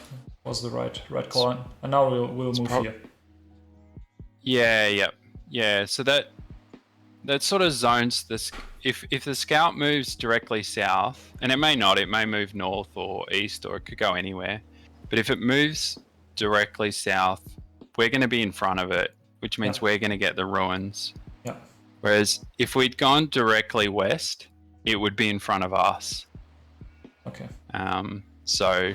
was the right call. And now we'll move here. Yeah. So that sort of zones this. If the scout moves directly south, and it may not, it may move north or east, or it could go anywhere. But if it moves directly south, we're going to be in front of it, which means we're going to get the ruins. Yeah. Whereas if we'd gone directly west, it would be in front of us. Okay. So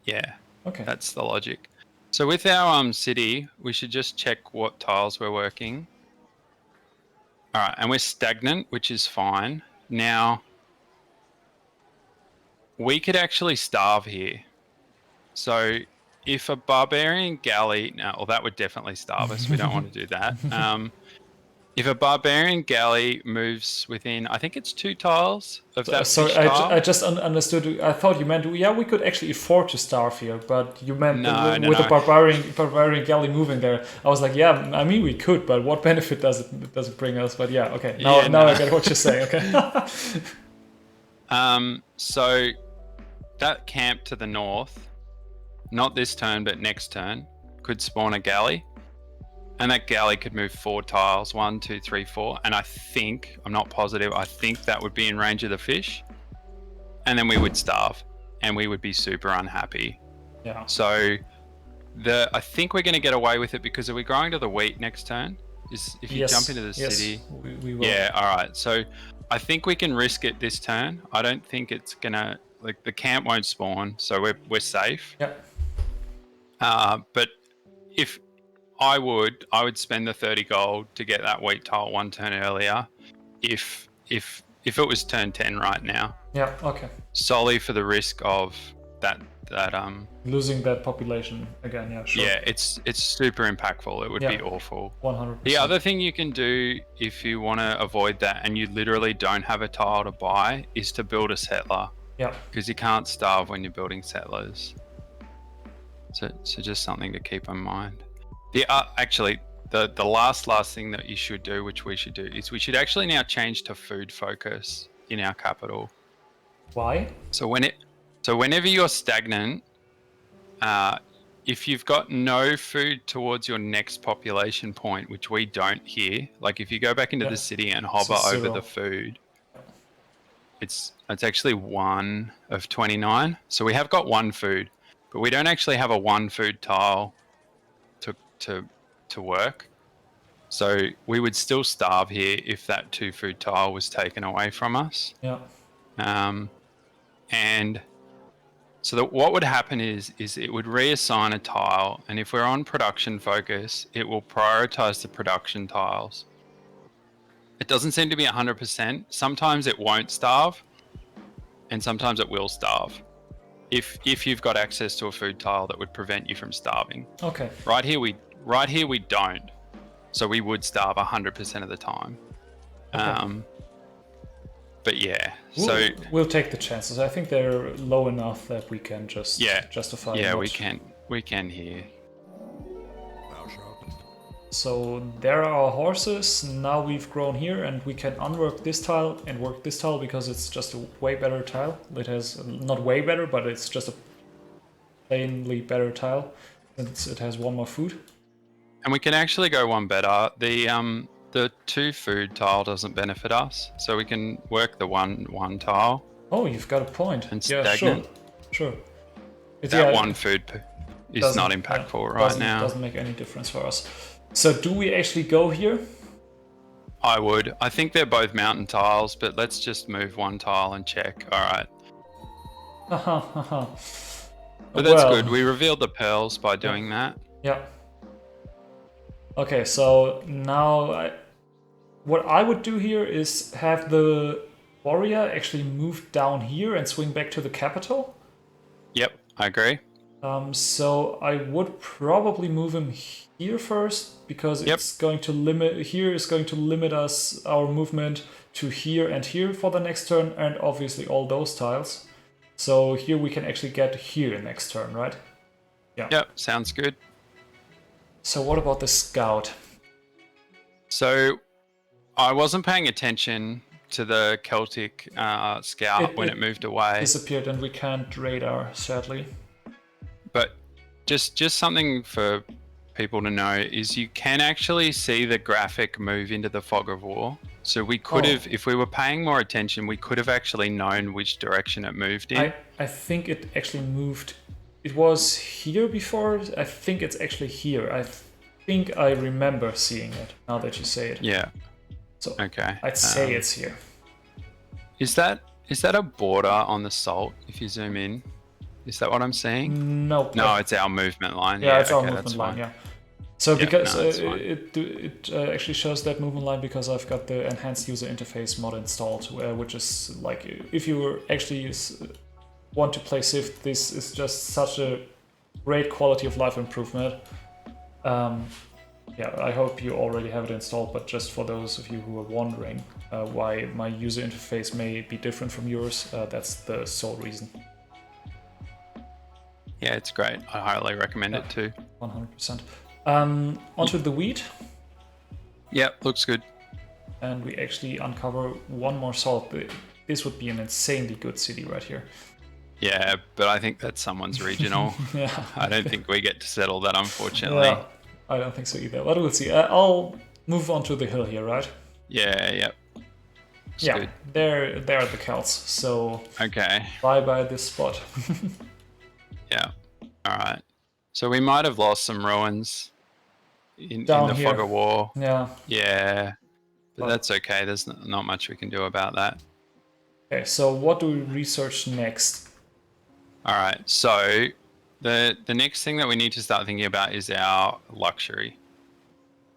yeah. Okay. That's the logic. So with our city, we should just check what tiles we're working. All right, and we're stagnant, which is fine. Now, we could actually starve here. So if a barbarian galley, that would definitely starve us. We don't want to do that. If a barbarian galley moves within, I think it's 2 tiles of that. Sorry, I just understood. I thought you meant, yeah, we could actually afford to starve here, but you meant with a barbarian galley moving there. I was like, yeah, I mean we could, but what benefit does it bring us? But yeah, okay. Now I get what you're saying. Okay. So that camp to the north, not this turn but next turn, could spawn a galley. And that galley could move 4 tiles, 1, 2, 3, 4. And I'm not positive, I think that would be in range of the fish. And then we would starve and we would be super unhappy. Yeah. So I think we're going to get away with it because are we growing to the wheat next turn? If you jump into the city, we will. yeah, all right. So I think we can risk it this turn. I don't think it's gonna like the camp won't spawn, so we're safe. Yeah. But if I would spend the 30 gold to get that wheat tile one turn earlier, if it was turn 10 right now. Yeah. Okay. Solely for the risk of that losing that population again. Yeah. Sure. Yeah, it's super impactful. It would be awful. 100%. The other thing you can do if you want to avoid that and you literally don't have a tile to buy is to build a settler. Yeah. Because you can't starve when you're building settlers. So just something to keep in mind. Actually, the last thing that you should do, which we should do, is we should actually now change to food focus in our capital. Why? So whenever you're stagnant, if you've got no food towards your next population point, which we don't here, like if you go back into the city and hover over the food, it's actually 1 of 29. So we have got 1 food, but we don't actually have a 1 food tile to work. So we would still starve here if that 2 food tile was taken away from us. Yeah. And so what would happen is it would reassign a tile, and if we're on production focus, it will prioritize the production tiles. It doesn't seem to be 100%. Sometimes it won't starve, and sometimes it will starve. If you've got access to a food tile that would prevent you from starving. Okay. Right here we don't. So we would starve 100% of the time. Okay. But yeah, we'll take the chances. I think they're low enough that we can just justify. Yeah, we can here. So there are our horses. Now we've grown here, and we can unwork this tile and work this tile because it's just a way better tile. It has not way better, but it's just a plainly better tile. It has 1 more food. And we can actually go one better. The 2 food tile doesn't benefit us, so we can work the one tile. Oh, you've got a point. And stagnant. Sure. That 1 food is not impactful right now. Doesn't make any difference for us. So do we actually go here? I would. I think they're both mountain tiles, but let's just move 1 tile and check. All right. But that's good. We revealed the pearls by doing that. Yeah. Okay, so now what I would do here is have the warrior actually move down here and swing back to the capital. Yep, I agree. So I would probably move him here first because it's going to limit our movement to here and here for the next turn, and obviously all those tiles. So here we can actually get here next turn, right? Yeah. Yep, sounds good. So what about the scout? So I wasn't paying attention to the Celtic scout when it moved away. Disappeared, and we can't radar, sadly. But just something for people to know is you can actually see the graphic move into the fog of war. So we could have, if we were paying more attention, we could have actually known which direction it moved in. I think it actually moved. It was here before. I think it's actually here. I think I remember seeing it now that you say it. Yeah. So okay. I'd say it's here. Is that a border on the salt if you zoom in? Is that what I'm seeing? No. No, it's our movement line. Yeah, it's our movement line, yeah. So because it actually shows that movement line because I've got the enhanced user interface mod installed, which is like if you actually want to play Civ, this is just such a great quality of life improvement. Yeah, I hope you already have it installed, but just for those of you who are wondering why my user interface may be different from yours, that's the sole reason. Yeah, it's great. I highly recommend it too. 100%. Onto the wheat. Yep, looks good. And we actually uncover 1 more salt. This would be an insanely good city right here. Yeah, but I think that's someone's regional. Yeah. I don't think we get to settle that, unfortunately. Yeah, I don't think so either. But we'll see. I'll move on to the hill here, right? Yeah, yep. Yeah, good. There are the Celts. So okay. bye this spot. Yeah. All right. So we might have lost some ruins in Down the here. fog of war. Yeah. Yeah. But that's okay. There's not much we can do about that. Okay, so what do we research next? All right. So the next thing that we need to start thinking about is our luxury.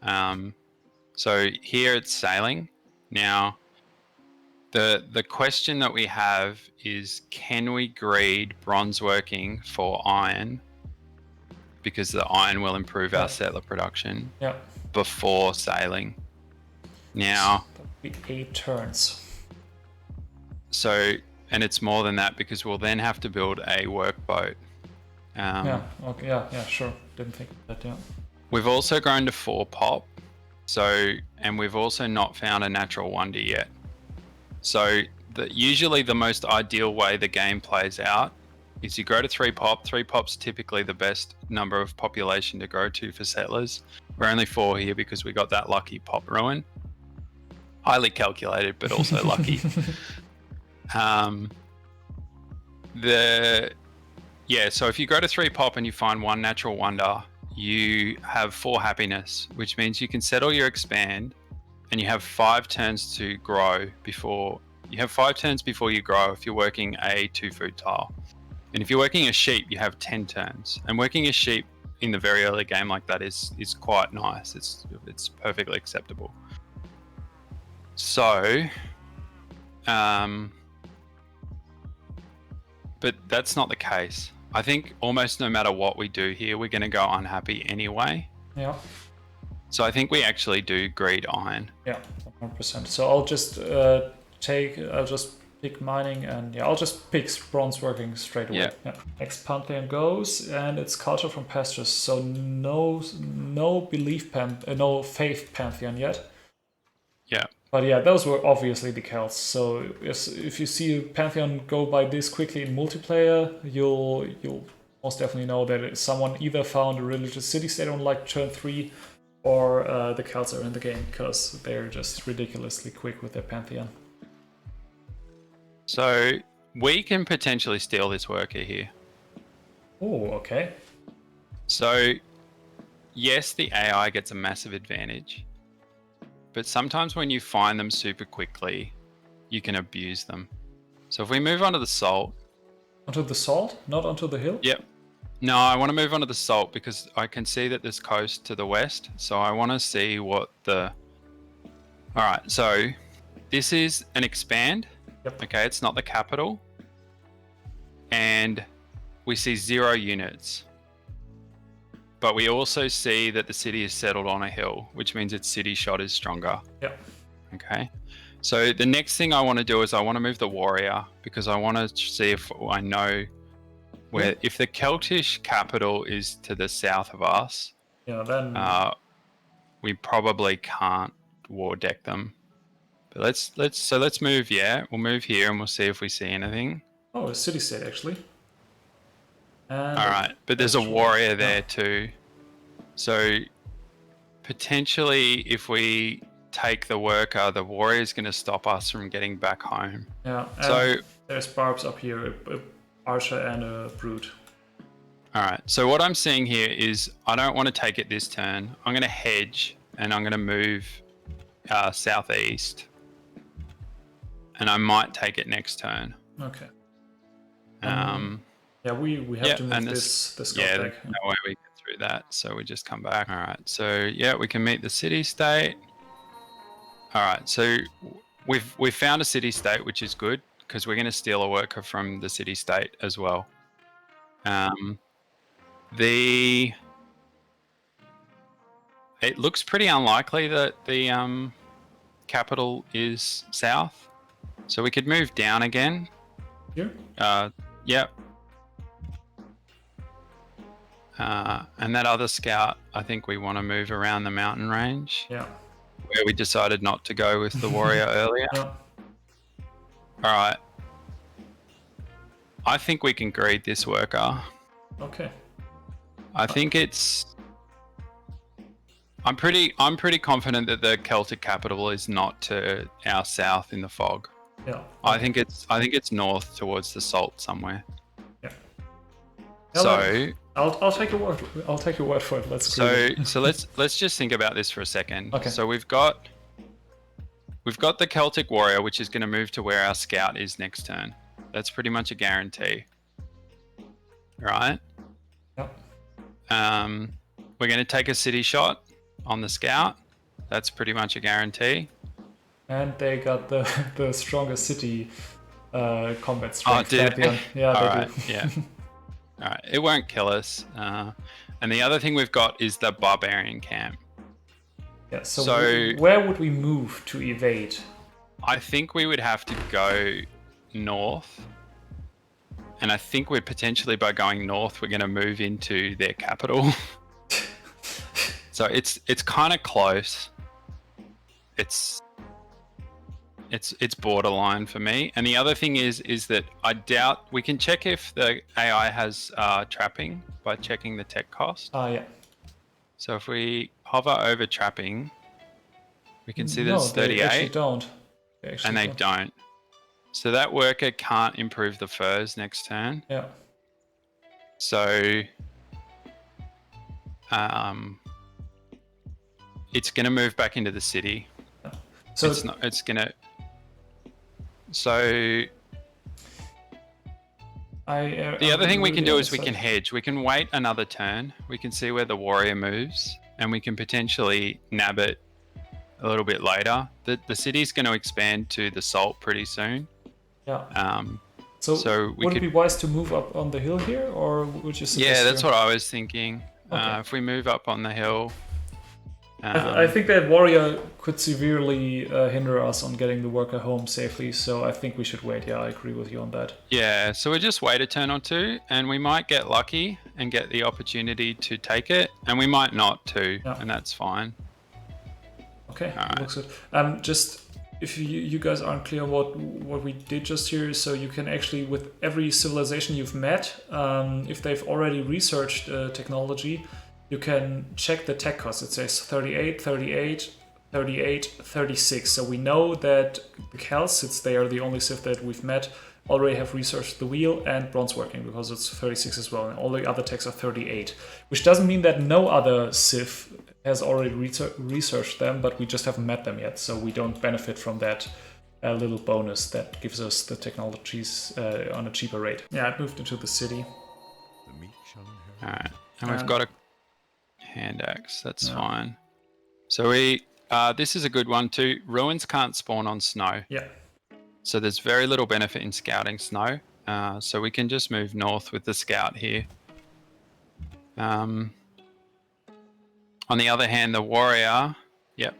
So here it's sailing. Now, the question that we have is, can we greed bronze working for iron? Because the iron will improve our settler production before sailing. Now, that'll be 8 turns. So, and it's more than that because we'll then have to build a workboat. Okay, yeah, sure. Didn't think of that, yeah. We've also grown to 4 pop. So, and we've also not found a natural wonder yet. So, usually the most ideal way the game plays out is you grow to 3 pop. 3 pop's typically the best number of population to grow to for settlers. We're only 4 here because we got that lucky pop ruin. Highly calculated, but also lucky. So if you go to 3 pop and you find 1 natural wonder, you have 4 happiness, which means you can settle your expand, and you have 5 turns to grow before you grow if you're working a 2 food tile. And if you're working a sheep, you have 10 turns. And working a sheep in the very early game like that is quite nice. It's perfectly acceptable. So, but that's not the case. I think almost no matter what we do here, we're going to go unhappy anyway. Yeah. So I think we actually do greed iron. Yeah, 100%. So I'll just pick mining, and yeah, I'll just pick bronze working straight away. Yeah. Next pantheon goes, and it's culture from pastures. So no faith pantheon yet. Yeah. But yeah, those were obviously the Celts. So if you see a pantheon go by this quickly in multiplayer, you'll most definitely know that someone either found a religious city-state on like turn 3, or the Celts are in the game because they're just ridiculously quick with their pantheon. So we can potentially steal this worker here. Oh, okay. So yes, the AI gets a massive advantage. But sometimes when you find them super quickly, you can abuse them. So if we move onto the salt. Onto the salt? Not onto the hill? Yep. No, I want to move onto the salt because I can see that there's coast to the west. So I want to see what the... Alright, so this is an expand. Yep. Okay, it's not the capital. And we see 0 units. But we also see that the city is settled on a hill, which means its city shot is stronger. Yeah. Okay. So the next thing I want to do is I want to move the warrior because I want to see if I know where, if the Celtish capital is to the south of us, then we probably can't war deck them. But let's move. Yeah, we'll move here and we'll see if we see anything. Oh, a city state actually. And all right, but there's a warrior there too. So potentially, if we take the worker, the warrior is going to stop us from getting back home. Yeah. So there's barbs up here, a archer and a brute. All right. So what I'm seeing here is I don't want to take it this turn. I'm going to hedge and I'm going to move southeast, and I might take it next turn. Okay. Yeah, we have to move this back. There's no way we get through that, so we just come back. All right, so yeah, we can meet the city-state. All right, so we've found a city-state, which is good because we're going to steal a worker from the city-state as well. It looks pretty unlikely that the capital is south, so we could move down again. Here? Yep. And that other scout, I think we want to move around the mountain range. Yeah. Where we decided not to go with the warrior earlier. Yeah. All right. I think we can greed this worker. Okay. I think I'm pretty confident that the Celtic capital is not to our south in the fog. Yeah. I think it's north towards the salt somewhere. Yeah. So I'll take your word. I'll take your word for it. Let's do it. so let's just think about this for a second. Okay. So we've got the Celtic warrior, which is going to move to where our scout is next turn. That's pretty much a guarantee, right? Yep. We're going to take a city shot on the scout. That's pretty much a guarantee. And they got the strongest city combat strength. Oh, did they? Yeah, All they right, do. yeah. All right, it won't kill us. And the other thing we've got is the barbarian camp. Yeah. So where would we move to evade? I think we would have to go north. And I think we're potentially, by going north, we're going to move into their capital. So it's kind of close. It's borderline for me. And the other thing is that I doubt we can check if the AI has trapping by checking the tech cost. Yeah. So if we hover over trapping, we can see that it's 38. They actually don't. They don't. So that worker can't improve the furs next turn. Yeah. So it's going to move back into the city. Yeah. So it's going to. So the other thing we can do is we can hedge. We can wait another turn. We can see where the warrior moves, and we can potentially nab it a little bit later. The city's going to expand to the salt pretty soon. Yeah. So would it be wise to move up on the hill here, or would you suggest? Yeah, that's what I was thinking. Okay. If we move up on the hill. I think that warrior could severely hinder us on getting the worker home safely, so I think we should wait. Yeah, I agree with you on that. Yeah, so we just wait a turn or two, and we might get lucky and get the opportunity to take it, and we might not too, and that's fine. Okay, looks good. Just if you guys aren't clear what we did just here, so you can actually, with every civilization you've met, if they've already researched technology, you can check the tech cost. It says 38, 38, 38, 36. So we know that the Celts, they are the only Civ that we've met, already have researched the wheel and bronze working, because it's 36 as well, and all the other techs are 38. Which doesn't mean that no other Civ has already researched them, but we just haven't met them yet, so we don't benefit from that little bonus that gives us the technologies on a cheaper rate. Yeah, it moved into the city. Alright, and we've got a hand axe, that's fine. So this is a good one too. Ruins can't spawn on snow. Yeah. So there's very little benefit in scouting snow. So we can just move north with the scout here. On the other hand, the warrior. Yep.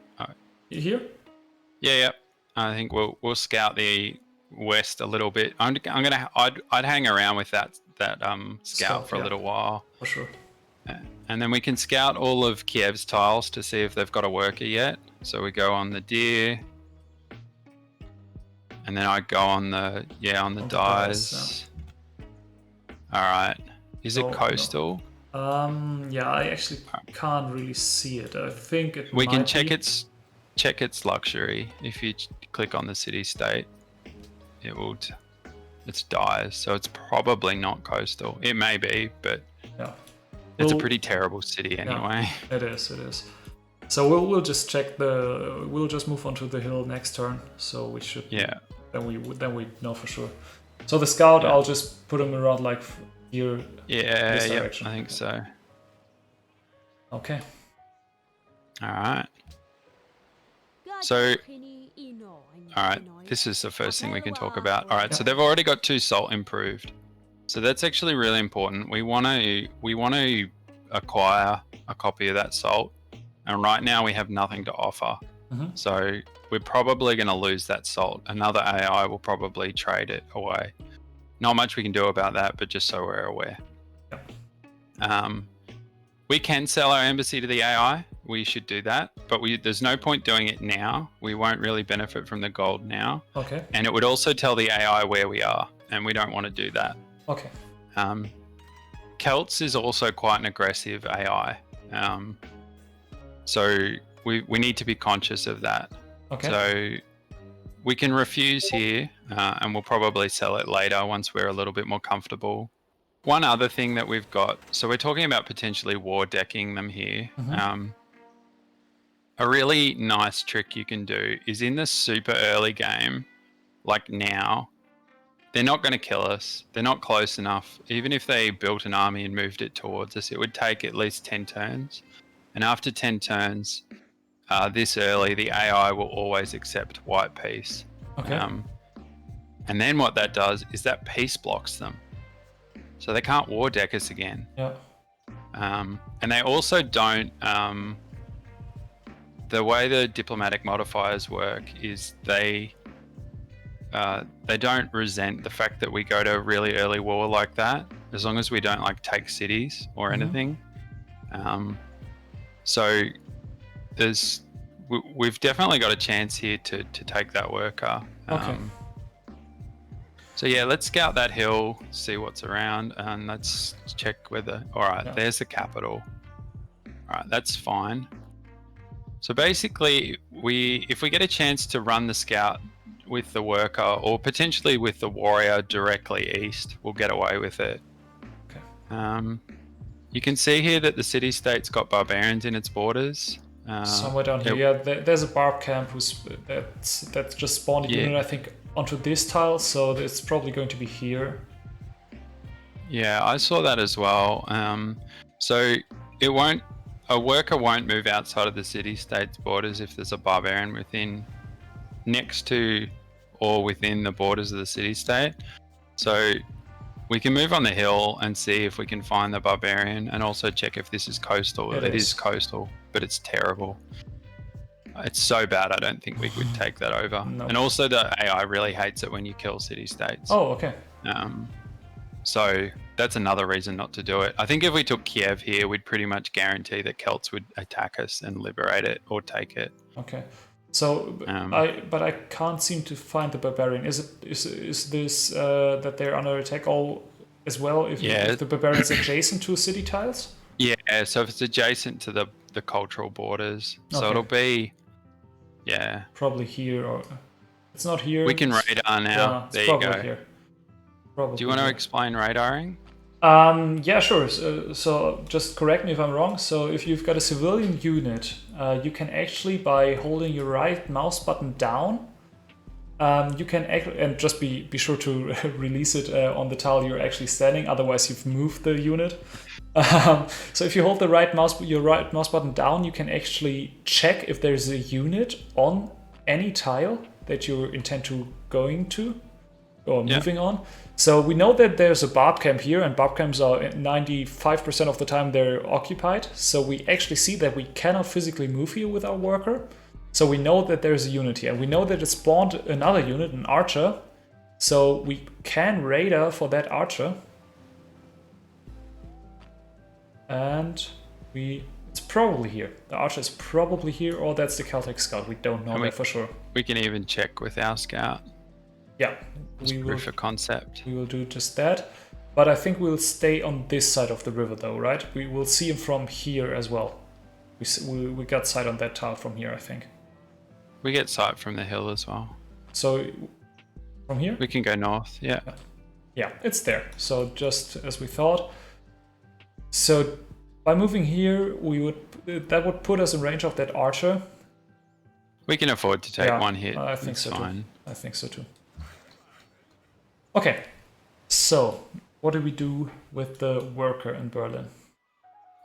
You here? Yeah. Yep. I think we'll scout the west a little bit. I'd hang around with that scout for a little while. For sure. And then we can scout all of Kiev's tiles to see if they've got a worker yet. So we go on the deer. And then I go on the dyes. All right. Is it coastal? No. Yeah, I actually can't really see it. I think it we might can check be... its luxury. If you click on the city state, it's dyes, so it's probably not coastal. It may be, but it's a pretty terrible city anyway. Yeah, it is. So we'll just check we'll just move on to the hill next turn. So we should. Yeah. Then we know for sure. So the scout, I'll just put him around like here. Yeah. This Yeah. direction. I think so. Okay. All right. So. All right. This is the first thing we can talk about. All right. So they've already got 2 salt improved. So that's actually really important. We want to acquire a copy of that salt, and right now we have nothing to offer. Mm-hmm. So we're probably going to lose that salt. Another AI will probably trade it away. Not much we can do about that, but just so we're aware. Yep. We can sell our embassy to the AI. We should do that, but there's no point doing it now. We won't really benefit from the gold now. Okay. And it would also tell the AI where we are, and we don't want to do that. Okay. Celts is also quite an aggressive AI. So we need to be conscious of that. Okay. So we can refuse here, and we'll probably sell it later once we're a little bit more comfortable. one other thing that we've got, so we're talking about potentially war decking them here. A really nice trick you can do is in the super early game, like now, they're not going to kill us. They're not close enough. Even if they built an army and moved it towards us, it would take at least 10 turns. And after 10 turns, this early, the AI will always accept white peace. Okay. And then what that does is that peace blocks them. So they can't war deck us again. Yeah. And they also don't... the way the diplomatic modifiers work is they don't resent the fact that we go to a really early war like that, as long as we don't like take cities or anything. So we've definitely got a chance here to take that worker. Okay. So yeah, let's scout that hill, see what's around, and let's check whether... All right, there's the capital. All right, that's fine. So basically, if we get a chance to run the scout with the worker, or potentially with the warrior directly east, we'll get away with it. Okay. You can see here that the city-state's got barbarians in its borders. Somewhere down here, yeah. There's a barb camp that's just spawned a unit, I think, onto this tile, so it's probably going to be here. Yeah, I saw that as well. So a worker won't move outside of the city-state's borders if there's a barbarian next to or within the borders of the city-state. So we can move on the hill and see if we can find the barbarian, and also check if this is coastal. It is coastal, but it's terrible. It's so bad, I don't think we could take that over. No. And also the AI really hates it when you kill city-states. Oh, okay. So that's another reason not to do it. I think if we took Kiev here, we'd pretty much guarantee that Celts would attack us and liberate it or take it. Okay. So, but I can't seem to find the barbarian. Is this that they're under attack all as well? If the barbarian is adjacent to city tiles? Yeah. So if it's adjacent to the cultural borders, so it'll be, probably here, or it's not here. We can radar now. Yeah, there you go. Here. Probably. Do you want to explain radaring? Yeah, sure. So just correct me if I'm wrong. So if you've got a civilian unit, you can actually, by holding your right mouse button down, you can and just be sure to release it on the tile you're actually standing. Otherwise, you've moved the unit. So if you hold your right mouse button down, you can actually check if there's a unit on any tile that you intend to going to or moving on. So we know that there's a barb camp here, and barb camps are 95% of the time they're occupied. So we actually see that we cannot physically move here with our worker. So we know that there's a unit here. We know that it spawned another unit, an archer. So we can radar for that archer. And it's probably here. The archer is probably here, or that's the Celtic scout. We don't know that for sure. We can even check with our scout. Yeah, proof of concept. We will do just that, but I think we'll stay on this side of the river, though, right? We will see him from here as well. We got sight on that tile from here, I think. We get sight from the hill as well. So from here we can go north. Yeah, it's there. So just as we thought. So by moving here, that would put us in range of that archer. We can afford to take one hit. I think so too. I think so too. Okay, so what do we do with the worker in Berlin?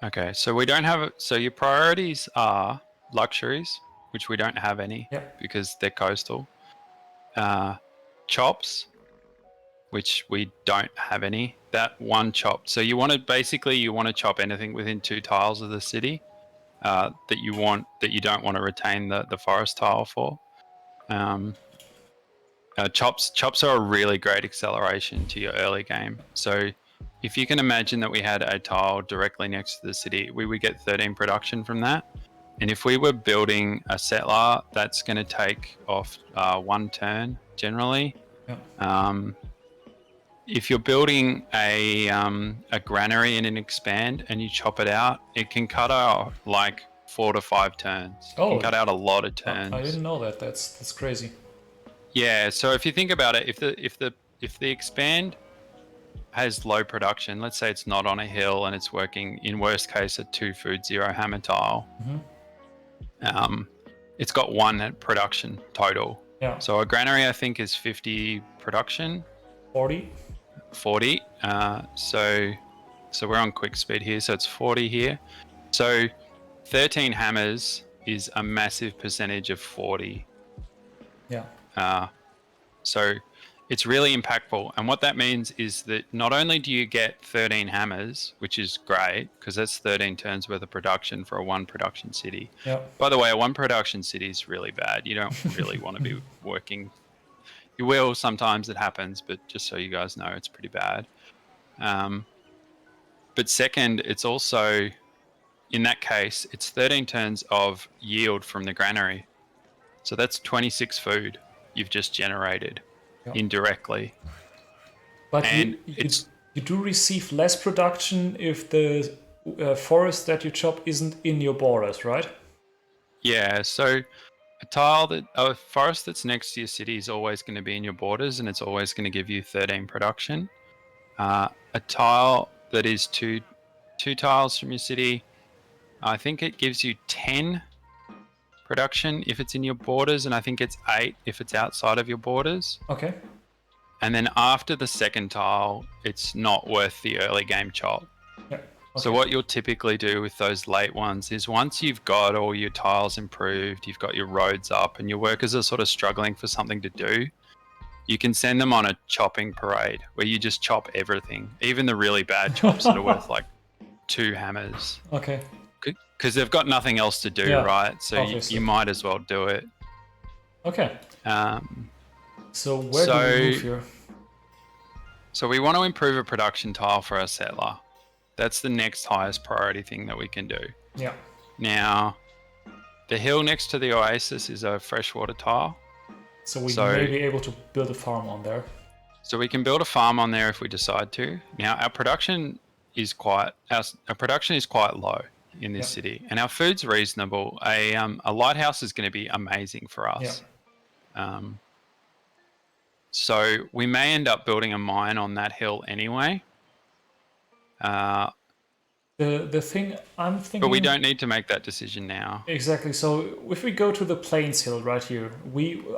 Okay, so we don't have... So your priorities are luxuries, which we don't have any because they're coastal. Chops, which we don't have any. That one chop. So you want to chop anything within 2 tiles of the city that you don't want to retain the forest tile for. Chops are a really great acceleration to your early game. So if you can imagine that we had a tile directly next to the city, we would get 13 production from that. And if we were building a settler, that's going to take off 1 turn generally. If you're building a granary in an expand and you chop it out, it can cut out like 4 to 5 turns. It can cut out a lot of turns. I didn't know that. That's crazy. Yeah, so if you think about it, if the expand has low production, let's say it's not on a hill and it's working in worst case a 2 food 0 hammer tile, it's got 1 production total. Yeah. So a granary I think is 50 production. 40. So we're on quick speed here, so it's 40 here. So 13 hammers is a massive percentage of 40. Yeah. So it's really impactful. And what that means is that not only do you get 13 hammers, which is great, because that's 13 turns worth of production for a 1 production city. Yeah. By the way, a 1 production city is really bad. You don't really want to be working. You will, sometimes it happens, but just so you guys know, it's pretty bad. But second, it's also, in that case, it's 13 turns of yield from the granary. So that's 26 food you've just generated indirectly. But you do receive less production if the forest that you chop isn't in your borders, right? Yeah, so a forest that's next to your city is always going to be in your borders, and it's always going to give you 13 production. A tile that is two tiles from your city, I think it gives you 10 production if it's in your borders, and I think it's 8 if it's outside of your borders. Okay. And then after the second tile, it's not worth the early game chop. Yeah. Okay. So what you'll typically do with those late ones is once you've got all your tiles improved, you've got your roads up, and your workers are sort of struggling for something to do, you can send them on a chopping parade where you just chop everything, even the really bad chops that are worth like 2 hammers. Okay. Because they've got nothing else to do, right? So you might as well do it. Okay. So where do we move here? So we want to improve a production tile for our settler. That's the next highest priority thing that we can do. Yeah. Now, the hill next to the oasis is a freshwater tile. So we may be able to build a farm on there. So we can build a farm on there if we decide to. Now, our production is quite low in this city, and our food's reasonable. A lighthouse is going to be amazing for us. Yeah. So we may end up building a mine on that hill anyway. The thing I'm thinking... But we don't need to make that decision now. Exactly. So if we go to the Plains Hill right here,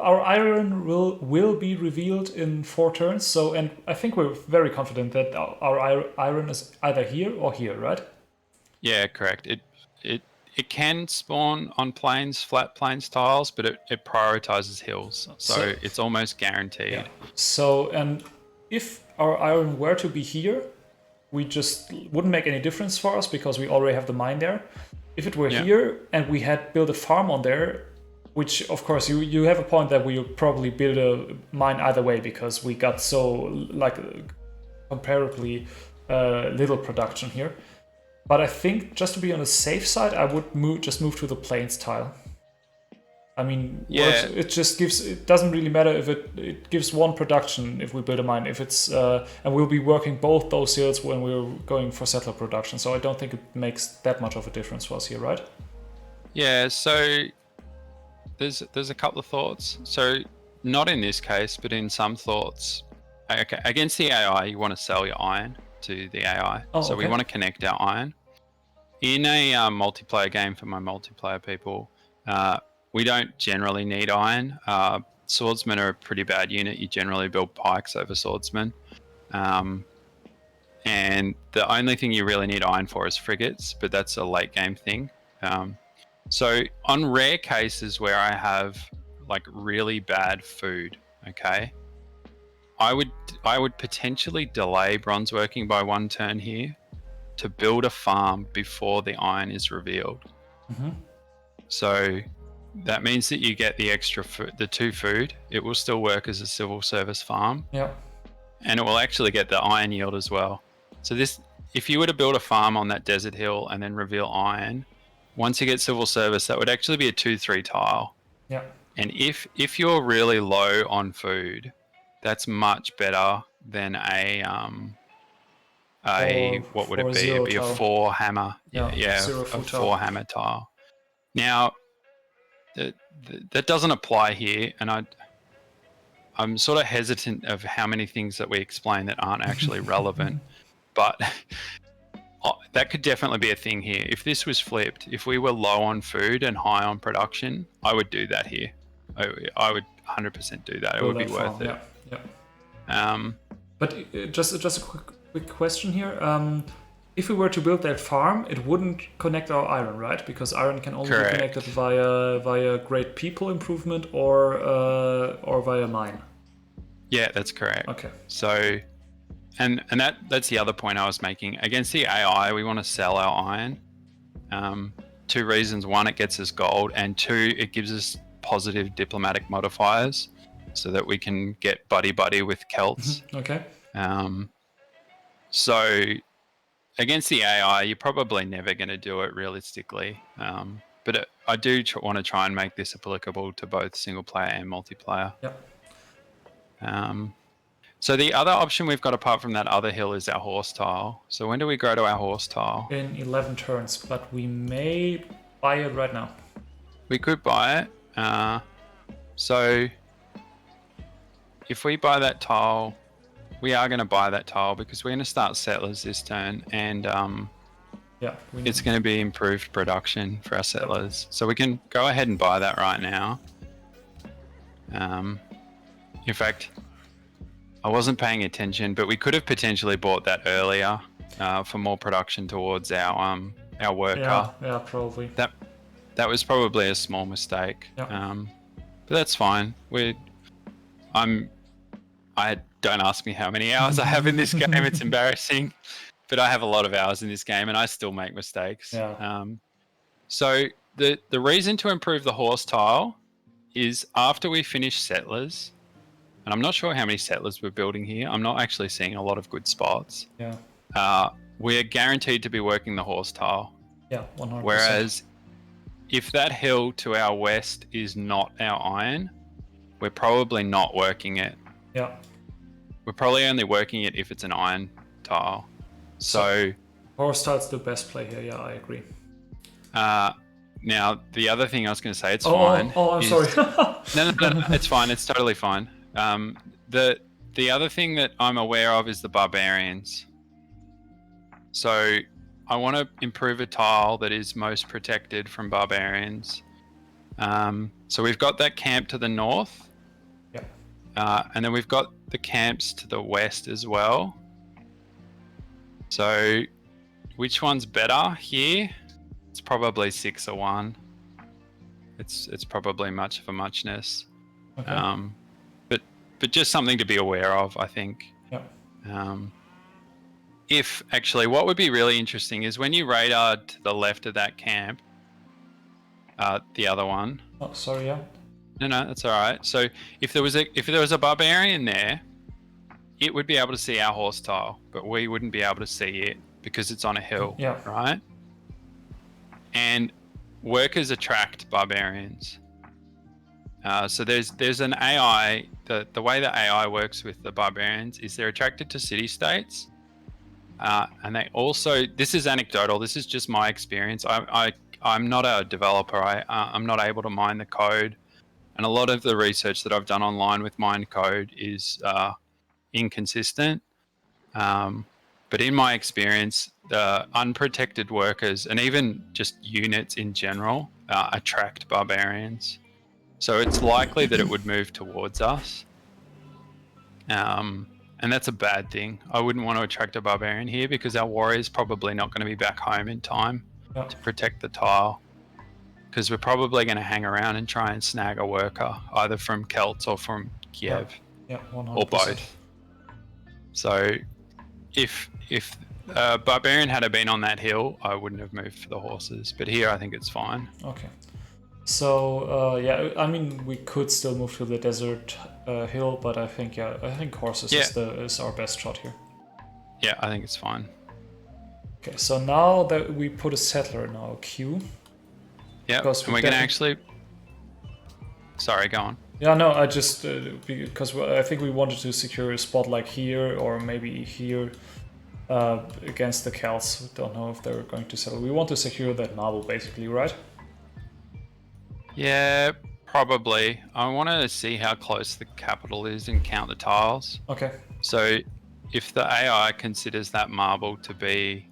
our iron will be revealed in 4 turns. So, and I think we're very confident that our iron is either here or here, right? Yeah, correct. It can spawn on plains, flat plains tiles, but it prioritizes hills. So it's almost guaranteed. Yeah. So, and if our iron were to be here, we just wouldn't make any difference for us because we already have the mine there. If it were here and we had built a farm on there, which of course you have a point that we would probably build a mine either way because we got so comparably little production here. But I think just to be on the safe side, I would just move to the plains tile. I mean, it just gives. It doesn't really matter if it gives 1 production if we build a mine. If it's and we'll be working both those hills when we're going for settler production. So I don't think it makes that much of a difference for us here, right? Yeah. So there's a couple of thoughts. So not in this case, but in some thoughts. Okay, against the AI, you want to sell your iron to the AI. So we want to connect our iron. In a multiplayer game for my multiplayer people, we don't generally need iron. Swordsmen are a pretty bad unit. You generally build pikes over swordsmen. And the only thing you really need iron for is frigates, but that's a late game thing. So on rare cases where I have like really bad food, okay, I would potentially delay bronze working by 1 turn here to build a farm before the iron is revealed. Mm-hmm. So that means that you get the extra the 2 food. It will still work as a civil service farm. Yeah. And it will actually get the iron yield as well. So if you were to build a farm on that desert hill and then reveal iron, once you get civil service, that would actually be a 2-3 tile. Yeah. And if you're really low on food, that's much better than what would it be? It'd be a 4 hammer. Yeah, a 4 hammer tile. Now, that doesn't apply here, and I'm sort of hesitant of how many things that we explain that aren't actually relevant, but that could definitely be a thing here. If this was flipped, if we were low on food and high on production, I would do that here. I would 100% do that. It would be worth it. Yeah. But just a quick question here. If we were to build that farm, it wouldn't connect our iron, right? Because iron can only be connected via great people improvement or via mine. Yeah, that's correct. Okay. So, and that's the other point I was making. Against the AI, we want to sell our iron. 2 reasons: 1, it gets us gold, and 2, it gives us positive diplomatic modifiers, so that we can get buddy with Celts. Okay. So against the AI, you're probably never going to do it realistically. But I do want to try and make this applicable to both single player and multiplayer. Yep. So the other option we've got apart from that other hill is our horse tile. So when do we grow to our horse tile? In 11 turns, but we may buy it right now. We could buy it. So if we buy that tile, we are going to buy that tile because we're going to start settlers this turn, and it's going to be improved production for our settlers. So we can go ahead and buy that right now. In fact, I wasn't paying attention, but we could have potentially bought that earlier for more production towards our worker. Yeah, probably. That was probably a small mistake. Yeah. But that's fine. Don't ask me how many hours I have in this game. It's embarrassing, but I have a lot of hours in this game, and I still make mistakes. Yeah. So the reason to improve the horse tile is after we finish settlers, and I'm not sure how many settlers we're building here. I'm not actually seeing a lot of good spots. Yeah. We're guaranteed to be working the horse tile. Yeah, 100%. Whereas if that hill to our west is not our iron, we're probably not working it. Yeah. We're probably only working it if it's an iron tile. So horse tile's the best play here. Yeah, I agree. Now the other thing I was going to say, it's fine. I'm sorry. No, it's fine. It's totally fine. The other thing that I'm aware of is the barbarians. So I want to improve a tile that is most protected from barbarians. So we've got that camp to the north. And then we've got the camps to the west as well. So which one's better here? It's probably 6 or 1. It's probably much of a muchness. Okay. But just something to be aware of, I think. Yeah. If actually, what would be really interesting is when you radar to the left of that camp, the other one. Oh, sorry, yeah. No, that's all right. So if there was a barbarian there, it would be able to see our horse tile, but we wouldn't be able to see it because it's on a hill. Yeah. Right. And workers attract barbarians. So there's an AI. The way the AI works with the barbarians is they're attracted to city states, and they also. This is anecdotal. This is just my experience. I'm not a developer. I'm not able to mine the code. And a lot of the research that I've done online with mined code is inconsistent. But in my experience, the unprotected workers and even just units in general attract barbarians. So it's likely that it would move towards us. And that's a bad thing. I wouldn't want to attract a barbarian here because our warrior's probably not going to be back home in time to protect the tile. Because we're probably going to hang around and try and snag a worker, either from Celts or from Kiev, 100%. or both. So, if barbarian had been on that hill, I wouldn't have moved for the horses. But here, I think it's fine. Okay. So I mean, we could still move to the desert hill, but I think horses is our best shot here. Yeah, I think it's fine. Okay, so now that we put a settler in our queue. Yeah, and we're going to actually... Sorry, go on. Yeah, no, I just... because I think we wanted to secure a spot like here, or maybe here, against the Celts. We don't know if they're going to settle. We want to secure that marble, basically, right? Yeah, Probably. I want to see how close the capital is and count the tiles. Okay. So if the AI considers that marble to be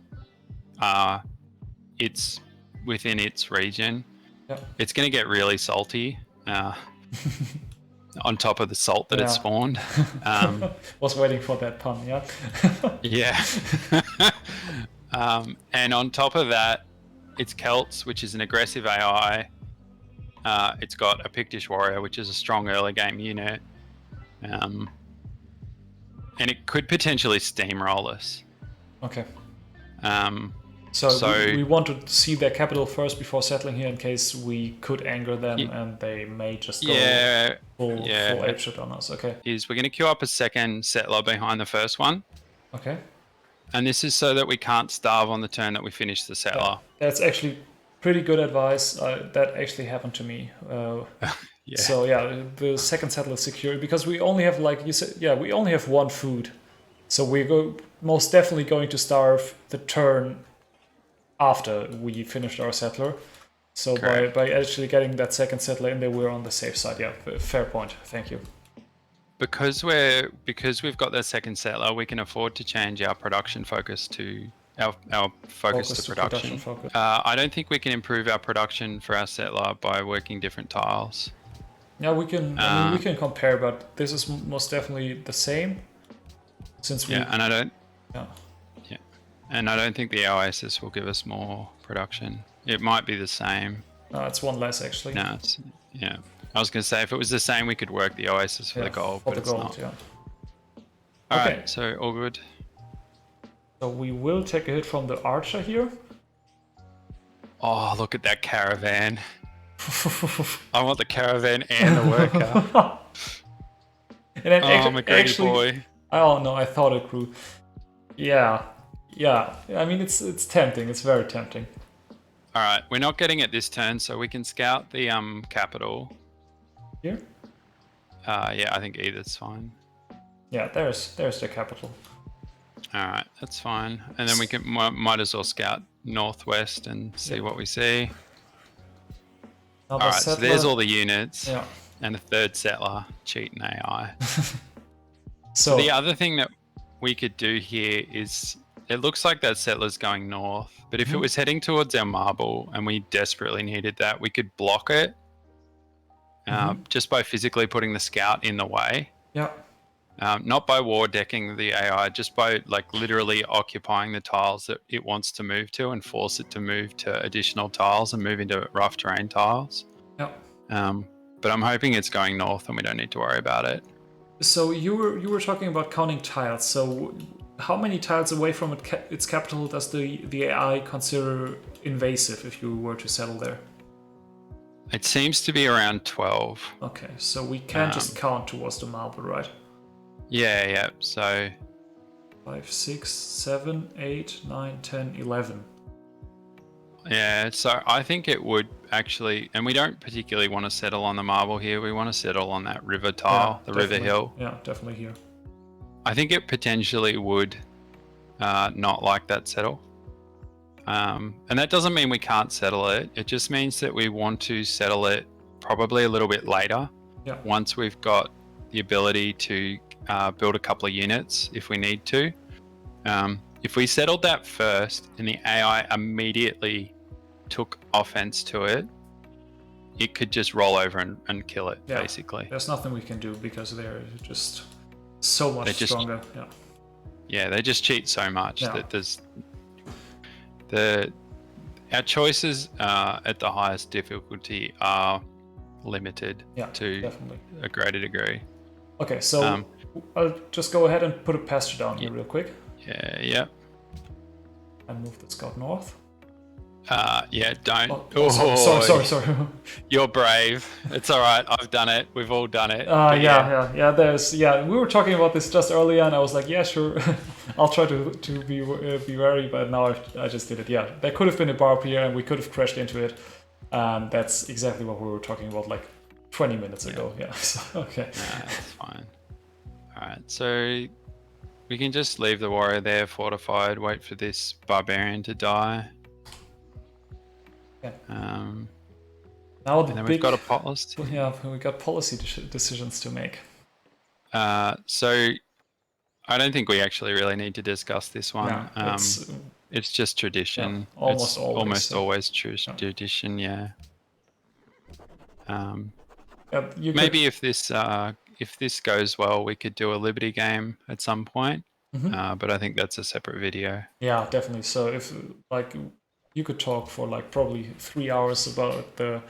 it's within its region, it's going to get really salty on top of the salt that it spawned. Was waiting for that pun, yeah. Yeah. And on top of that, it's Celts, which is an aggressive AI. It's got a Pictish warrior, which is a strong early game unit. And it could potentially steamroll us. Okay. So we want to see their capital first before settling here in case we could anger them and they may just go full apeshit on us. Okay. We're going to queue up a second settler behind the first one. Okay. And this is so that we can't starve on the turn that we finish the settler. That's actually pretty good advice. That actually happened to me. So yeah, the second settler is secure because we only have, like you said, we only have one food. So we're most definitely going to starve the turn after we finished our settler. So by actually getting that second settler in there, we're on the safe side. Yeah, fair point. Thank you. Because we've got that second settler, we can afford to change our production focus to our focus to production. I don't think we can improve our production for our settler by working different tiles. Yeah, we can. I mean, we can compare, but this is most definitely the same. Since we and I don't. Yeah, and I don't think the OASIS will give us more production. It might be the same. No, it's one less actually. No, I was going to say if it was the same, we could work the OASIS for the gold, but it's not. Yeah. All right, so all good. So we will take a hit from the archer here. Oh, look at that caravan. I want the caravan and the worker. And then I'm a greedy boy. Oh no, I thought it grew. Yeah. I mean, it's tempting. It's very tempting. All right, we're not getting it this turn, so we can scout the capital. Here? Yeah, I think either's fine. Yeah, there's the capital. All right, that's fine. And then we can might as well scout northwest and see what we see. All right, so there's all the units. Yeah. And a third settler, cheating AI. So the other thing that we could do here is, it looks like that settler's going north, but if it was heading towards our marble and we desperately needed that, we could block it just by physically putting the scout in the way. Yeah. Not by war decking the AI, just by like literally occupying the tiles that it wants to move to and force it to move to additional tiles and move into rough terrain tiles. Yeah. But I'm hoping it's going north and we don't need to worry about it. So you were talking about counting tiles. So how many tiles away from its capital does the AI consider invasive if you were to settle there? It seems to be around 12. Okay, so we can just count towards the marble, right? Yeah. So 5, 6, 7, 8, 9, 10, 11. Yeah, so I think it would actually, and we don't particularly want to settle on the marble here. We want to settle on that river tile, the river hill. Yeah, definitely here. I think it potentially would not like that settle. And that doesn't mean we can't settle it. It just means that we want to settle it probably a little bit later. Yeah. Once we've got the ability to build a couple of units if we need to. If we settled that first and the AI immediately took offense to it, it could just roll over and kill it, basically. There's nothing we can do because they're just so much stronger. Yeah, they just cheat so much that there's our choices at the highest difficulty are limited to a greater degree. Okay, so I'll just go ahead and put a pasture down here real quick. Yeah. And move the scout north. Don't. Sorry. You're brave. It's all right. I've done it. We've all done it. We were talking about this just earlier, and I was like, yeah, sure. I'll try to be wary, but now I just did it. Yeah, there could have been a barb here, and we could have crashed into it. That's exactly what we were talking about like 20 minutes ago. Yeah. So, okay. That's fine. All right. So we can just leave the warrior there fortified, wait for this barbarian to die. Yeah. Now the And then big, we've got a policy. yeah, we got policy decisions to make. So I don't think we actually really need to discuss this one. Yeah, it's just tradition. Yeah, It's almost always tradition. Yeah. Maybe if this goes well, we could do a Liberty game at some point. But I think that's a separate video. Yeah, definitely. So if like you could talk for like probably 3 hours about the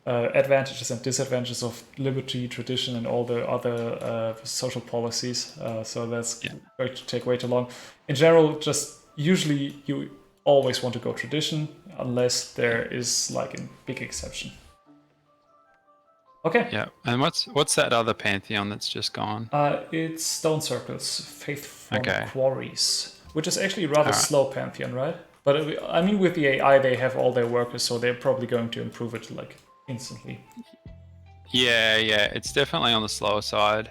advantages and disadvantages of liberty, tradition, and all the other social policies. So that's going to take way too long. In general, just usually you always want to go tradition unless there is like a big exception. Okay. Yeah, and what's that other pantheon that's just gone? It's Stone Circles, Faith from Quarries, which is actually a rather slow pantheon, right? But I mean, with the AI, they have all their workers, so they're probably going to improve it like instantly. Yeah, it's definitely on the slower side.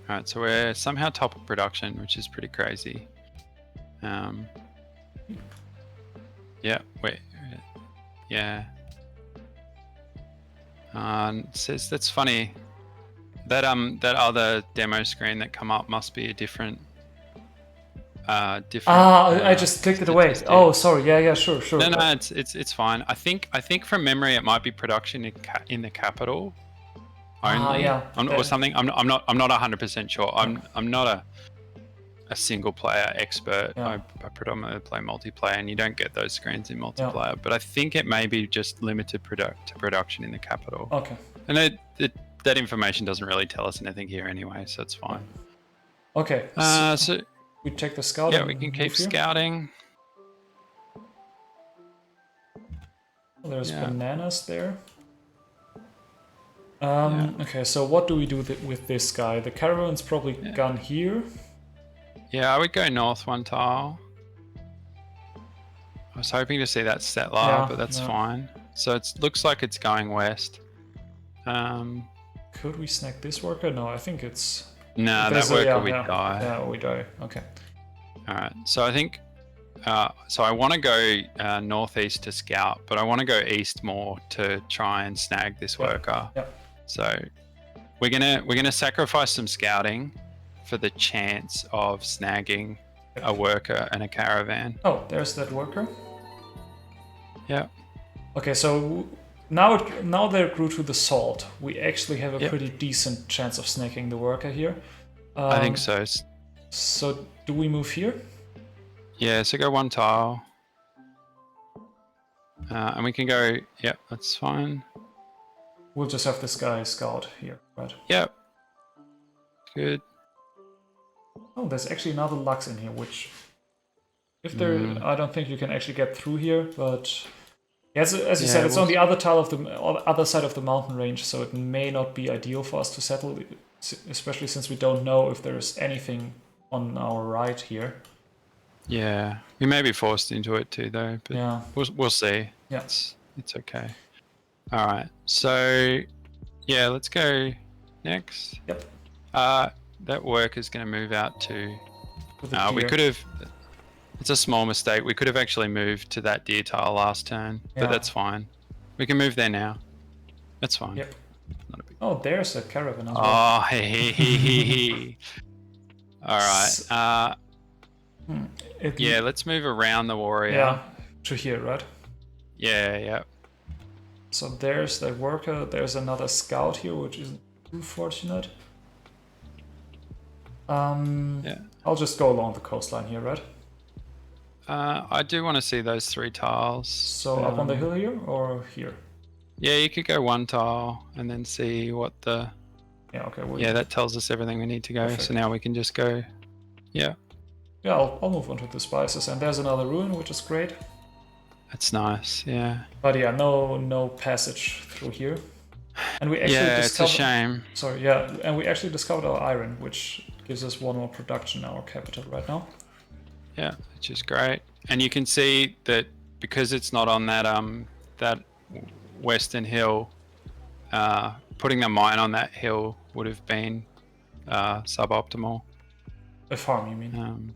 All right, so we're somehow top of production, which is pretty crazy. Yeah, wait, yeah. Says that's funny. That other demo screen that come up must be a different. I just clicked it away. Oh, sorry. Yeah, sure. No, it's fine. I think from memory it might be production in the capital only, or something. I'm not 100% sure. I'm not a single player expert. I predominantly play multiplayer, and you don't get those screens in multiplayer. But I think it may be just limited to production in the capital. Okay. And that information doesn't really tell us anything here anyway, so it's fine. Okay. So we take the scout. Yeah, we can keep scouting. There's bananas there. Okay, so what do we do with this guy? The caravan's probably gone here. Yeah, I would go north one tile. I was hoping to see that settler, but that's fine. So it looks like it's going west. Could we snag this worker? No, I think it's... No, that worker would die. Yeah, we die. Okay. Alright, so I think... so I want to go northeast to scout, but I want to go east more to try and snag this worker. Yep. So we're gonna sacrifice some scouting for the chance of snagging a worker and a caravan. Oh, there's that worker. Yeah. Okay, so now they grew to the salt. We actually have a pretty decent chance of snagging the worker here. I think so. So do we move here? Yeah, so go one tile. And we can go, that's fine. We'll just have this guy scout here, right? Yep. Good. Oh, there's actually another Lux in here, which... If there... I don't think you can actually get through here, but... As you said, it's on the other other side of the mountain range, so it may not be ideal for us to settle, especially since we don't know if there's anything on our right here. Yeah, we may be forced into it too, though. But we'll see. Yeah, it's okay. All right, so let's go next. Yep. That work is going to move out to. We could have. It's a small mistake. We could have actually moved to that deer tile last turn, but that's fine. We can move there now. That's fine. Yep. Not a big... Oh, there's a caravan as well. Oh, hey. All right. Let's move around the warrior. Yeah, to here, right? Yeah. So there's that worker. There's another scout here, which isn't too fortunate. I'll just go along the coastline here, right? I do want to see those 3 tiles. So up on the hill here or here? Yeah, you could go 1 tile and then see what the... Yeah, okay. that tells us everything we need to go. Perfect. So now we can just go... Yeah, I'll move on to the spices. And there's another ruin, which is great. That's nice, yeah. But no passage through here. And we actually it's a shame. Sorry, and we actually discovered our iron, which gives us 1 more production in our capital right now. Yeah, which is great. And you can see that because it's not on that western hill, putting the mine on that hill would have been suboptimal. The farm, you mean?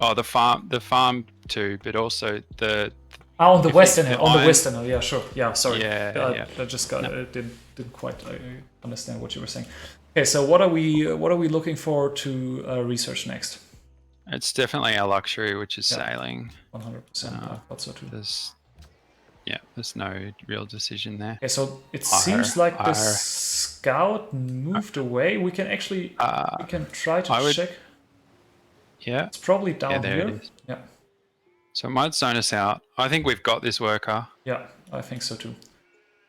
The farm too, but also the On the western hill. On the western hill. Yeah, sure. Yeah, sorry. Yeah. I just got didn't quite understand what you were saying. Okay, so what are we looking for to research next? It's definitely our luxury, which is sailing. 100%. I thought so too. There's no real decision there. Okay, so it seems like the scout moved away. We can actually we can try to check. Yeah. It's probably down there here. It is. Yeah. So it might zone us out. I think we've got this worker. Yeah, I think so too.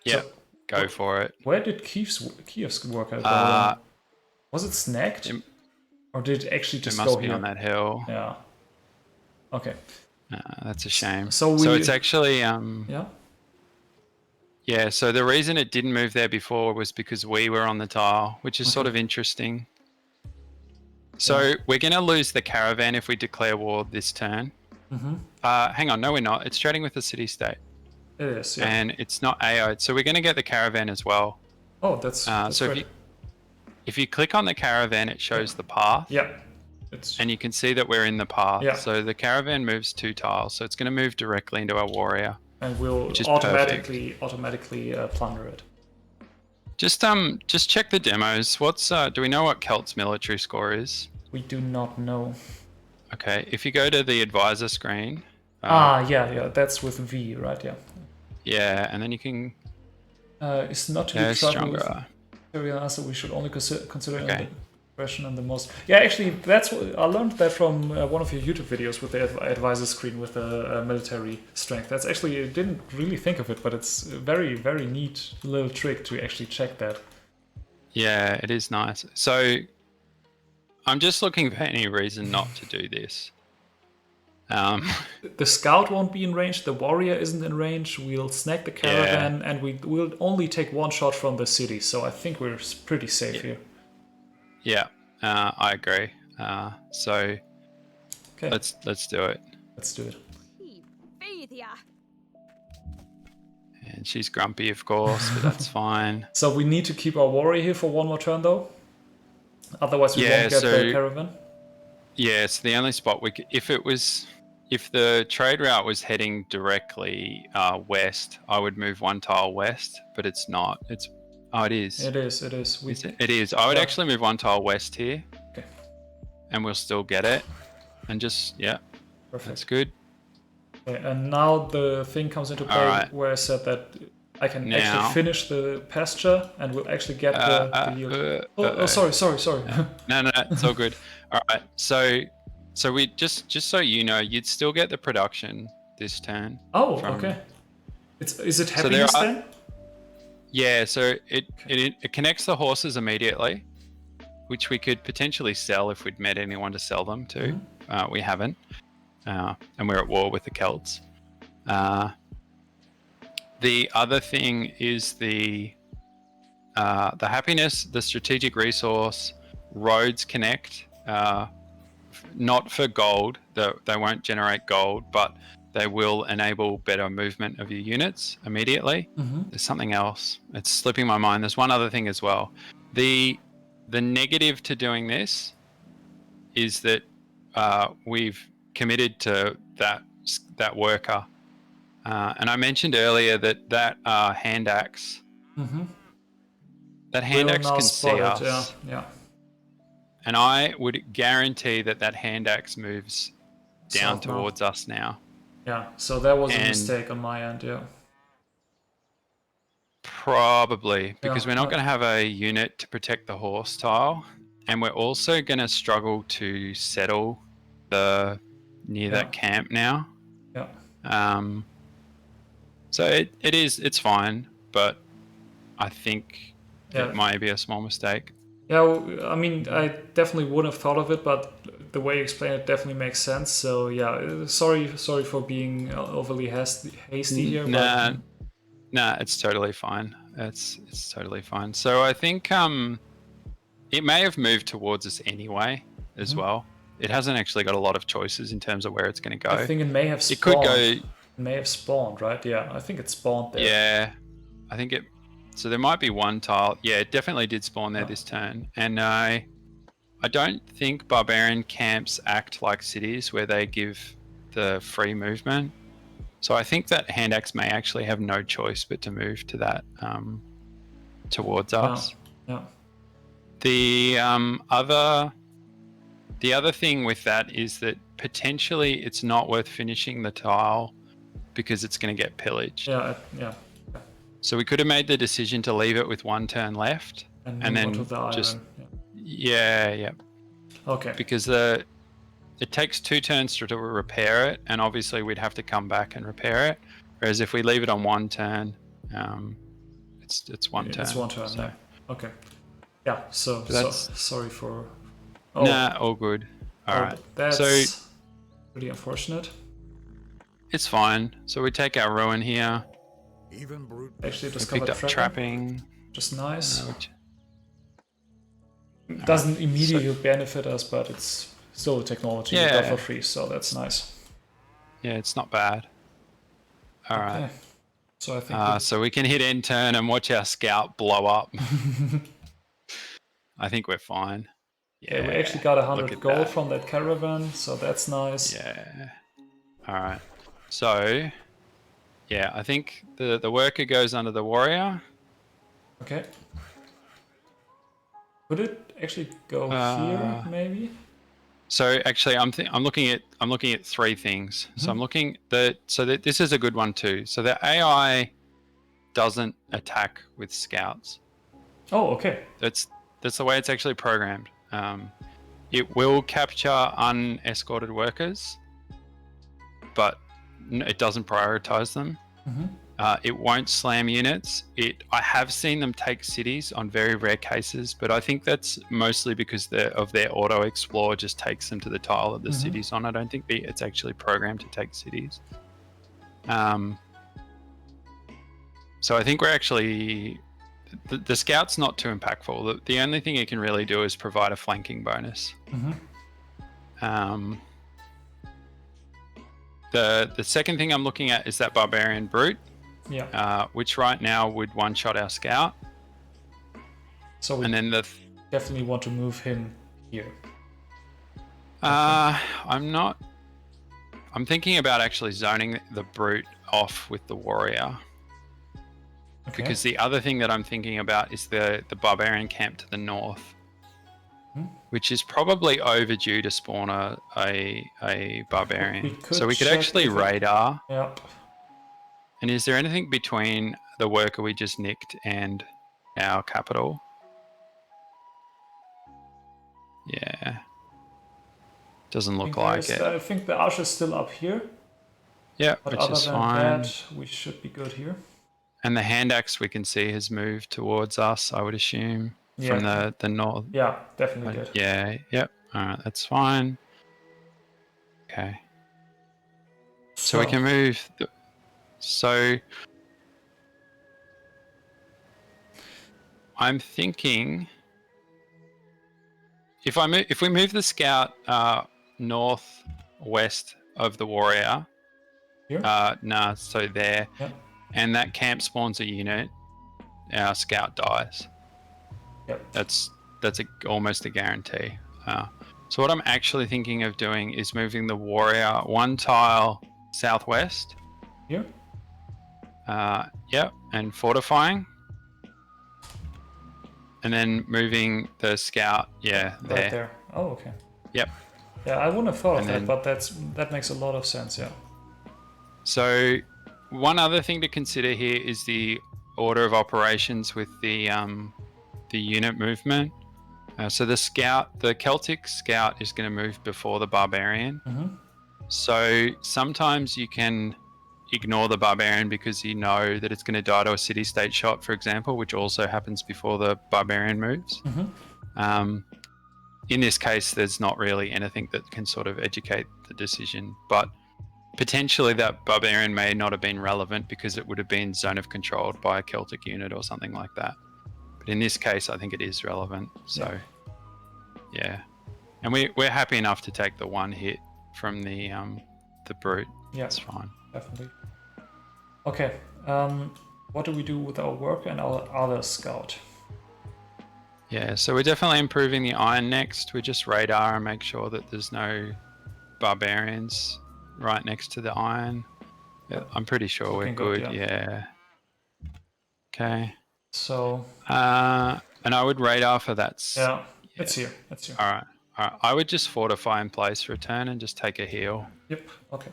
Yeah, so, go for it. Where did Kiev's worker go? Was it snagged? Or did it actually just go here? It must be on that hill. Yeah. Okay. That's a shame. So it's actually Yeah, so the reason it didn't move there before was because we were on the tile, which is sort of interesting. So we're going to lose the caravan if we declare war this turn. Hang on, no we're not. It's trading with the city-state. It is, yeah. And it's not AO'd, so we're going to get the caravan as well. Oh, that's so great. if you click on the caravan, it shows the path. Yeah. And you can see that we're in the path. Yeah. So the caravan moves 2 tiles, so it's going to move directly into our warrior. And we'll automatically plunder it. Just check the demos. Do we know what Celt's military score is? We do not know. Okay, if you go to the advisor screen. Yeah, that's with V, right? Yeah. Yeah, and then you can. It's not to be stronger. So we should only consider the question and the most. Yeah, actually, that's what I learned that from one of your YouTube videos with the advisor screen with the military strength. That's actually, I didn't really think of it, but it's a very, very neat little trick to actually check that. Yeah, it is nice. So I'm just looking for any reason not to do this. The scout won't be in range, the warrior isn't in range, we'll snag the caravan, and we'll only take 1 shot from the city, so I think we're pretty safe here. Yeah, I agree. So let's do it. Let's do it. And she's grumpy, of course, but that's fine. So we need to keep our warrior here for 1 more turn, though? Otherwise we won't get the caravan? Yeah, so the only spot if the trade route was heading directly west, I would move 1 tile west, but it's not. It is. It is. It is. I would actually move 1 tile west here. Okay. And we'll still get it. And just, perfect. That's good. Okay, and now the thing comes into play where I said that I can actually finish the pasture and we'll actually get the yield. Sorry. No, it's all good. All right, so we just so you know, you'd still get the production this turn. Oh, okay. Is it happiness then? Yeah, so it connects the horses immediately, which we could potentially sell if we'd met anyone to sell them to. We haven't, and we're at war with the Celts. The other thing is the happiness, the strategic resource, roads connect. Not for gold, they won't generate gold, but they will enable better movement of your units immediately. There's something else. It's slipping my mind. There's one other thing as well. The negative to doing this is that we've committed to that worker. And I mentioned earlier that hand axe. That hand axe can see us. Yeah. And I would guarantee that hand axe moves down towards us now. Yeah, so that was a mistake on my end, yeah. Probably, because we're not going to have a unit to protect the horse tile. And we're also going to struggle to settle near that camp now. Yeah. So it's fine, but I think it might be a small mistake. Yeah, well, I mean, I definitely wouldn't have thought of it, but the way you explain it definitely makes sense. So yeah, sorry for being overly hasty here. Nah, it's totally fine. It's totally fine. So I think it may have moved towards us anyway as well. It hasn't actually got a lot of choices in terms of where it's going to go. I think it may have spawned. It could go. It may have spawned, right? Yeah, I think it spawned there. Yeah, I think it. So there might be 1 tile. Yeah, it definitely did spawn there this turn. And I don't think barbarian camps act like cities where they give the free movement. So I think that hand axe may actually have no choice but to move to that towards us. Yeah. The other thing with that is that potentially it's not worth finishing the tile because it's going to get pillaged. Yeah. So we could have made the decision to leave it with 1 turn left, And then onto the iron. just Yeah. Okay. Because it takes 2 turns to repair it, and obviously we'd have to come back and repair it. Whereas if we leave it on 1 turn, it's 1 turn. It's 1 turn. So. Yeah. Okay. Yeah. So sorry for. Oh. Nah, all good. All right. That's pretty unfortunate. It's fine. So we take our ruin here. Even brute. Actually, just picked up trapping. Just nice. Doesn't immediately benefit us, but it's still a technology we got for free, so that's nice. Yeah, it's not bad. All right. So I think. So we can hit end turn and watch our scout blow up. I think we're fine. Yeah, we actually got 100 gold from that caravan, so that's nice. Yeah. All right. So, yeah, I think the worker goes under the warrior. Okay. Could it actually go here, maybe? So actually, I'm looking at 3 things. Mm-hmm. So I'm looking that this is a good one too. So the AI doesn't attack with scouts. Oh, okay. That's the way it's actually programmed. It will capture unescorted workers, but it doesn't prioritize them. Mm-hmm. It won't slam units. I have seen them take cities on very rare cases, but I think that's mostly because of their auto explore just takes them to the tile that the city's on. I don't think it's actually programmed to take cities. So I think we're actually the scout's not too impactful. The only thing it can really do is provide a flanking bonus. Mm-hmm. The second thing I'm looking at is that barbarian brute. Yeah. Which right now would one-shot our scout. So we definitely want to move him here. I'm thinking about actually zoning the brute off with the warrior. Okay. Because the other thing that I'm thinking about is the barbarian camp to the north, which is probably overdue to spawn a barbarian. We could actually radar. Yep. And is there anything between the worker we just nicked and our capital? Yeah. Doesn't look like it. I think the arch is still up here. Yeah, but which is fine. That, we should be good here. And the hand axe we can see has moved towards us, I would assume, from the north. Yeah, definitely did. Yeah, yep. All right, that's fine. Okay. So we can move... So I'm thinking if we move the scout northwest of the warrior, so there, and that camp spawns a unit, our scout dies. Yep. That's almost a guarantee. So what I'm actually thinking of doing is moving the warrior 1 tile southwest. Here. And fortifying, and then moving the scout. Yeah, right there. Oh, okay. Yep. Yeah, I wouldn't have thought of that, but that makes a lot of sense. Yeah. So, one other thing to consider here is the order of operations with the unit movement. So the Celtic scout is going to move before the barbarian. Mm-hmm. So sometimes you can ignore the barbarian because you know that it's going to die to a city-state shot, for example, which also happens before the barbarian moves. Mm-hmm. In this case, there's not really anything that can sort of educate the decision, but potentially that barbarian may not have been relevant because it would have been zone of controlled by a Celtic unit or something like that. But in this case, I think it is relevant. So, yeah. And we're happy enough to take the 1 hit from the brute. Yeah, that's fine. Definitely. Okay, what do we do with our work and our other scout? Yeah, so we're definitely improving the iron next. We just radar and make sure that there's no barbarians right next to the iron. Yeah, I'm pretty sure we're good. Yeah. Okay. So. And I would radar for that. Yeah, it's here. It's here. All right. I would just fortify in place for a turn and just take a heal. Yep. Okay.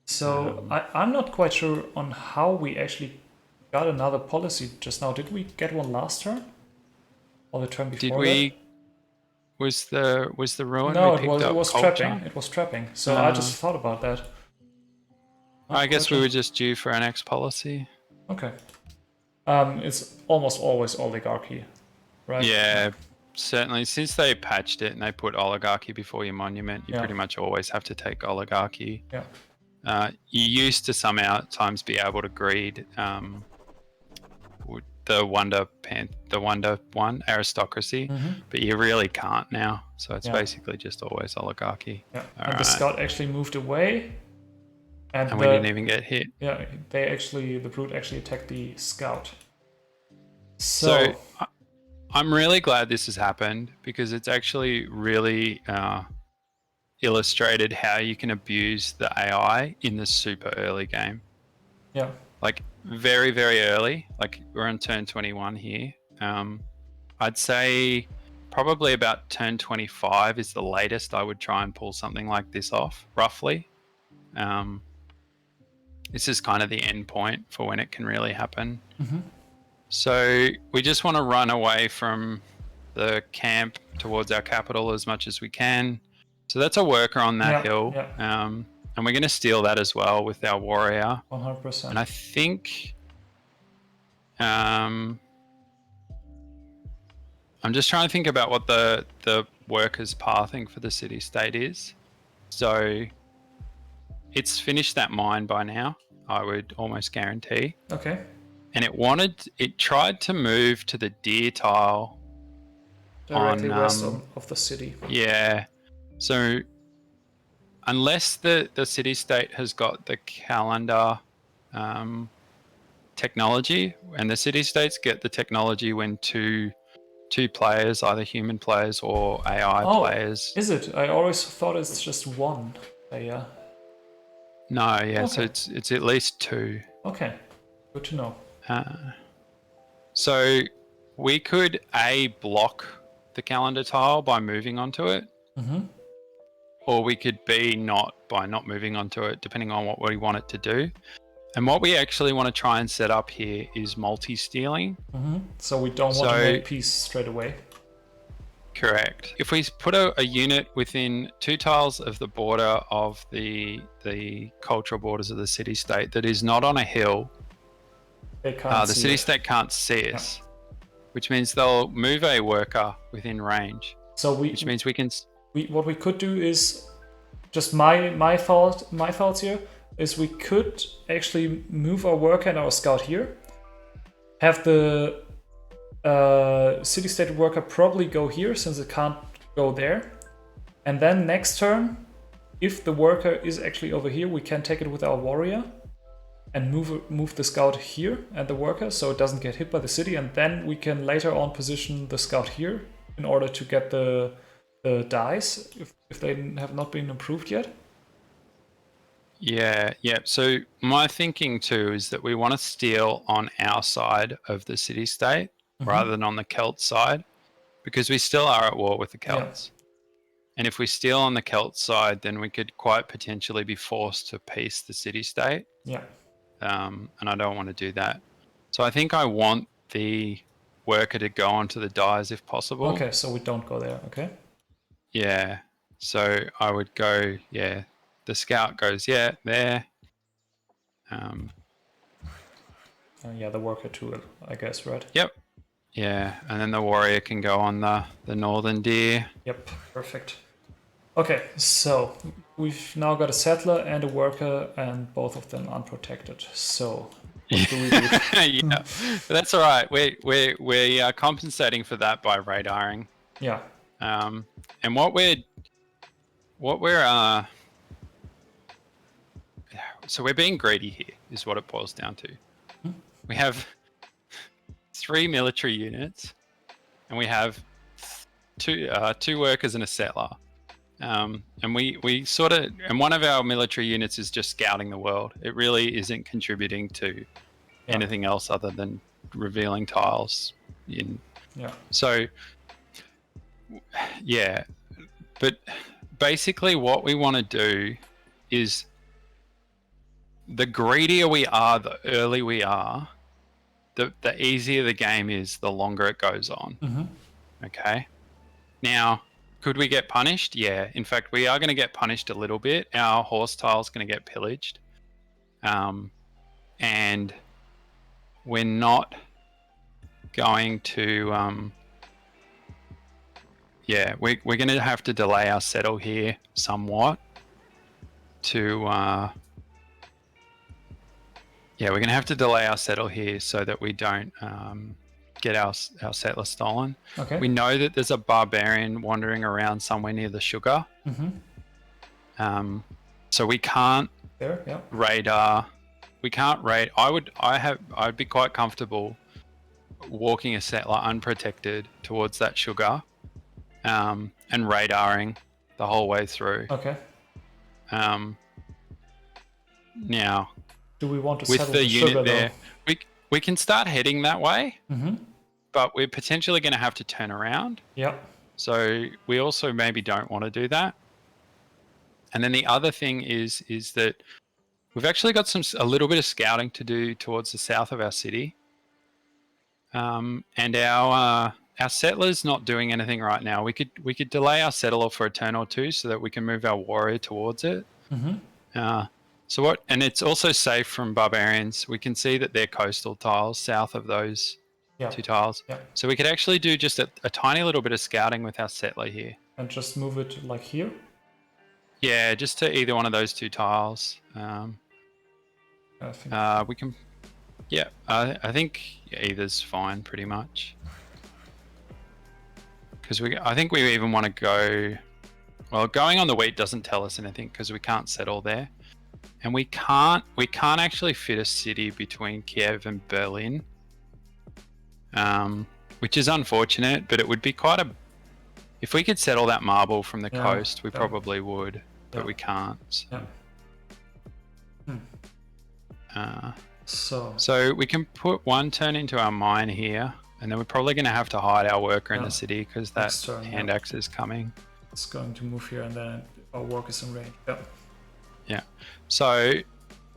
So I'm not quite sure on how we actually got another policy just now. Did we get one last turn? Or the turn before? Did we? Was the ruin? No, we picked it was culture? trapping. It was trapping. So I just thought about that. I guess we were just due for an X policy. Okay. It's almost always oligarchy, right? Yeah, certainly. Since they patched it and they put oligarchy before your monument, you pretty much always have to take oligarchy. Yeah. You used to sometimes be able to greed the Wonder one aristocracy, but you really can't now. So it's basically just always oligarchy. Yeah. And the scout actually moved away. And we didn't even get hit. Yeah, the brute actually attacked the scout. So I'm really glad this has happened because it's actually really illustrated how you can abuse the AI in the super early game. Yeah. Like very, very early. Like we're on turn 21 here. I'd say probably about turn 25 is the latest I would try and pull something like this off, roughly. This is kind of the end point for when it can really happen. So we just want to run away from the camp towards our capital as much as we can. So that's a worker on that hill. And we're going to steal that as well with our warrior. 100%. And I think... I'm just trying to think about what the workers' pathing for the city-state is. So... it's finished that mine by now, I would almost guarantee. Okay. And it tried to move to the deer tile. Directly west of the city. Yeah. So unless the city-state has got the calendar technology, and the city-states get the technology when two players, either human players or AI players. Is it? I always thought it's just one player. No, yeah, so it's at least two. Okay, good to know. So we could block the calendar tile by moving onto it, or we could not by not moving onto it, depending on what we want it to do. And what we actually want to try and set up here is multi-stealing. So we don't want to make peace straight away. Correct. If we put a unit within 2 tiles of the border of the cultural borders of the city-state that is not on a hill, the city-state can't see us, which means they'll move a worker within range. So which means we can. What we could do is just my thoughts here is we could actually move our worker and our scout here, have the city-state worker probably go here since it can't go there, and then next turn, if the worker is actually over here, we can take it with our warrior and move the scout here and the worker so it doesn't get hit by the city, and then we can later on position the scout here in order to get the dice if they have not been improved yet. Yeah. So my thinking too is that we want to steal on our side of the city-state rather than on the Celt side, because we still are at war with the Celts. And if we steal on the Celt side, then we could quite potentially be forced to peace the city-state. And I don't want to do that. So I think I want the worker to go onto the dies if possible. Okay, so we don't go there, okay? Yeah. So I would go, the scout goes, there. The worker too, I guess, right? Yep. Yeah, and then the warrior can go on the northern deer. Yep, perfect. Okay, so we've now got a settler and a worker, and both of them unprotected. So what do we do? But that's all right. We are compensating for that by radaring. Yeah. And what we're so we're being greedy here, is what it boils down to. We have 3 military units, and we have two workers and a settler. And we sort of, and one of our military units is just scouting the world. It really isn't contributing to anything else other than revealing tiles. So, yeah. But basically what we want to do is, the greedier we are, the early we are, the easier the game is, the longer it goes on. Okay. Now, could we get punished? Yeah. In fact, we are going to get punished a little bit. Our horse tile is going to get pillaged. And we're not going to... we're going to have to delay our settle here somewhat to... we're going to have to delay our settle here so that we don't get our settler stolen. Okay. We know that there's a barbarian wandering around somewhere near the sugar. So we can't radar. We can't raid. I'd be quite comfortable walking a settler unprotected towards that sugar, and radaring the whole way through. Okay. Now, do we want to with settle the unit sugar, there, we can start heading that way, Mm-hmm. but we're potentially going to have to turn around. Yep. So we also maybe don't want to do that. And then the other thing is that we've actually got a little bit of scouting to do towards the south of our city. And our settler's not doing anything right now. We could delay our settler for a turn or two so that we can move our warrior towards it. Mm-hmm. And it's also safe from barbarians. We can see that they're coastal tiles south of those two tiles. Yep. So we could actually do just a tiny little bit of scouting with our settler here. And just move it like here? Yeah, just to either one of those two tiles. I think. We can... Yeah, I think either's fine pretty much. Because I think we even want to go... Well, going on the wheat doesn't tell us anything because we can't settle there. And we can't actually fit a city between Kiev and Berlin. Which is unfortunate, but it would be quite a... If we could settle that marble from the coast, we probably would, but we can't. So. So we can put one turn into our mine here, and then we're probably going to have to hide our worker in the city because that hand axe is coming. It's going to move here, and then our work is in range. Yeah. So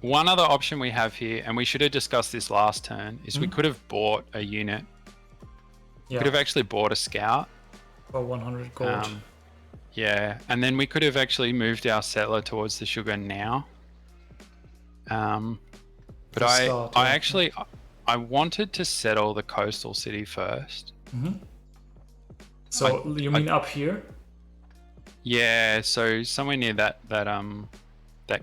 one other option we have here, and we should have discussed this last turn, is we could have bought a unit. We could have actually bought a scout. For 100 gold. Yeah, and then we could have actually moved our settler towards the sugar now. But I wanted to settle the coastal city first. Mm-hmm. So you mean up here? Yeah, so somewhere near that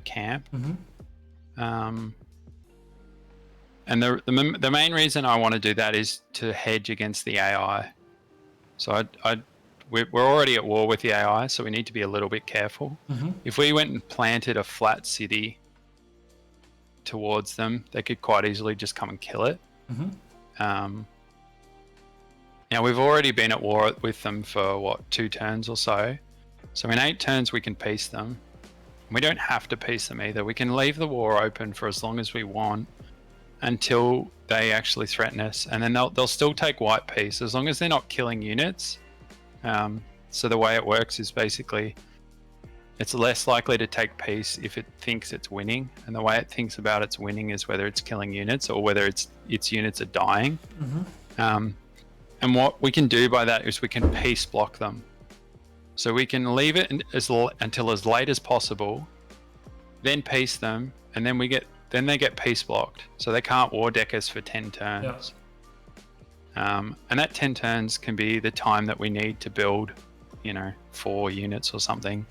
camp. Mm-hmm. And the main reason I want to do that is to hedge against the AI. So we're already at war with the AI, so we need to be a little bit careful. Mm-hmm. If we went and planted a flat city towards them, they could quite easily just come and kill it. Mm-hmm. Now we've already been at war with them for 2 turns or so. So in 8 turns we can peace them. We don't have to peace them either. We can leave the war open for as long as we want until they actually threaten us, and then they'll still take white peace as long as they're not killing units. So the way it works is basically it's less likely to take peace if it thinks it's winning, and the way it thinks about its winning is whether it's killing units or whether its units are dying. Mm-hmm. And what we can do by that is we can peace block them. So we can leave it until as late as possible, then peace them, and then they get peace blocked, so they can't war deck us for 10 turns. And that 10 turns can be the time that we need to build, 4 units or something.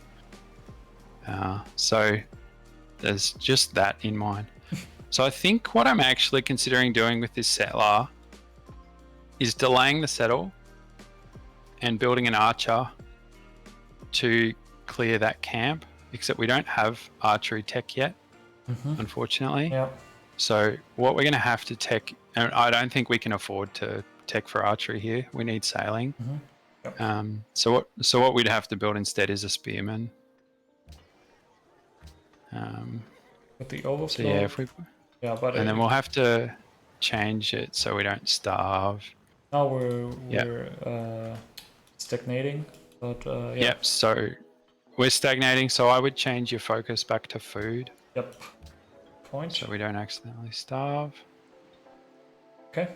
So there's just that in mind. So I think what I'm actually considering doing with this settler is delaying the settle and building an archer to clear that camp, except we don't have archery tech yet, unfortunately. So what we're going to have to tech, and I don't think we can afford to tech for archery here. We need sailing. Yep. So what we'd have to build instead is a spearman. With the overflow. So yeah, if we but then we'll have to change it so we don't starve. now we're stagnating, but yeah. Yep. So we're stagnating. So I would change your focus back to food. Yep. Point. So we don't accidentally starve. Okay.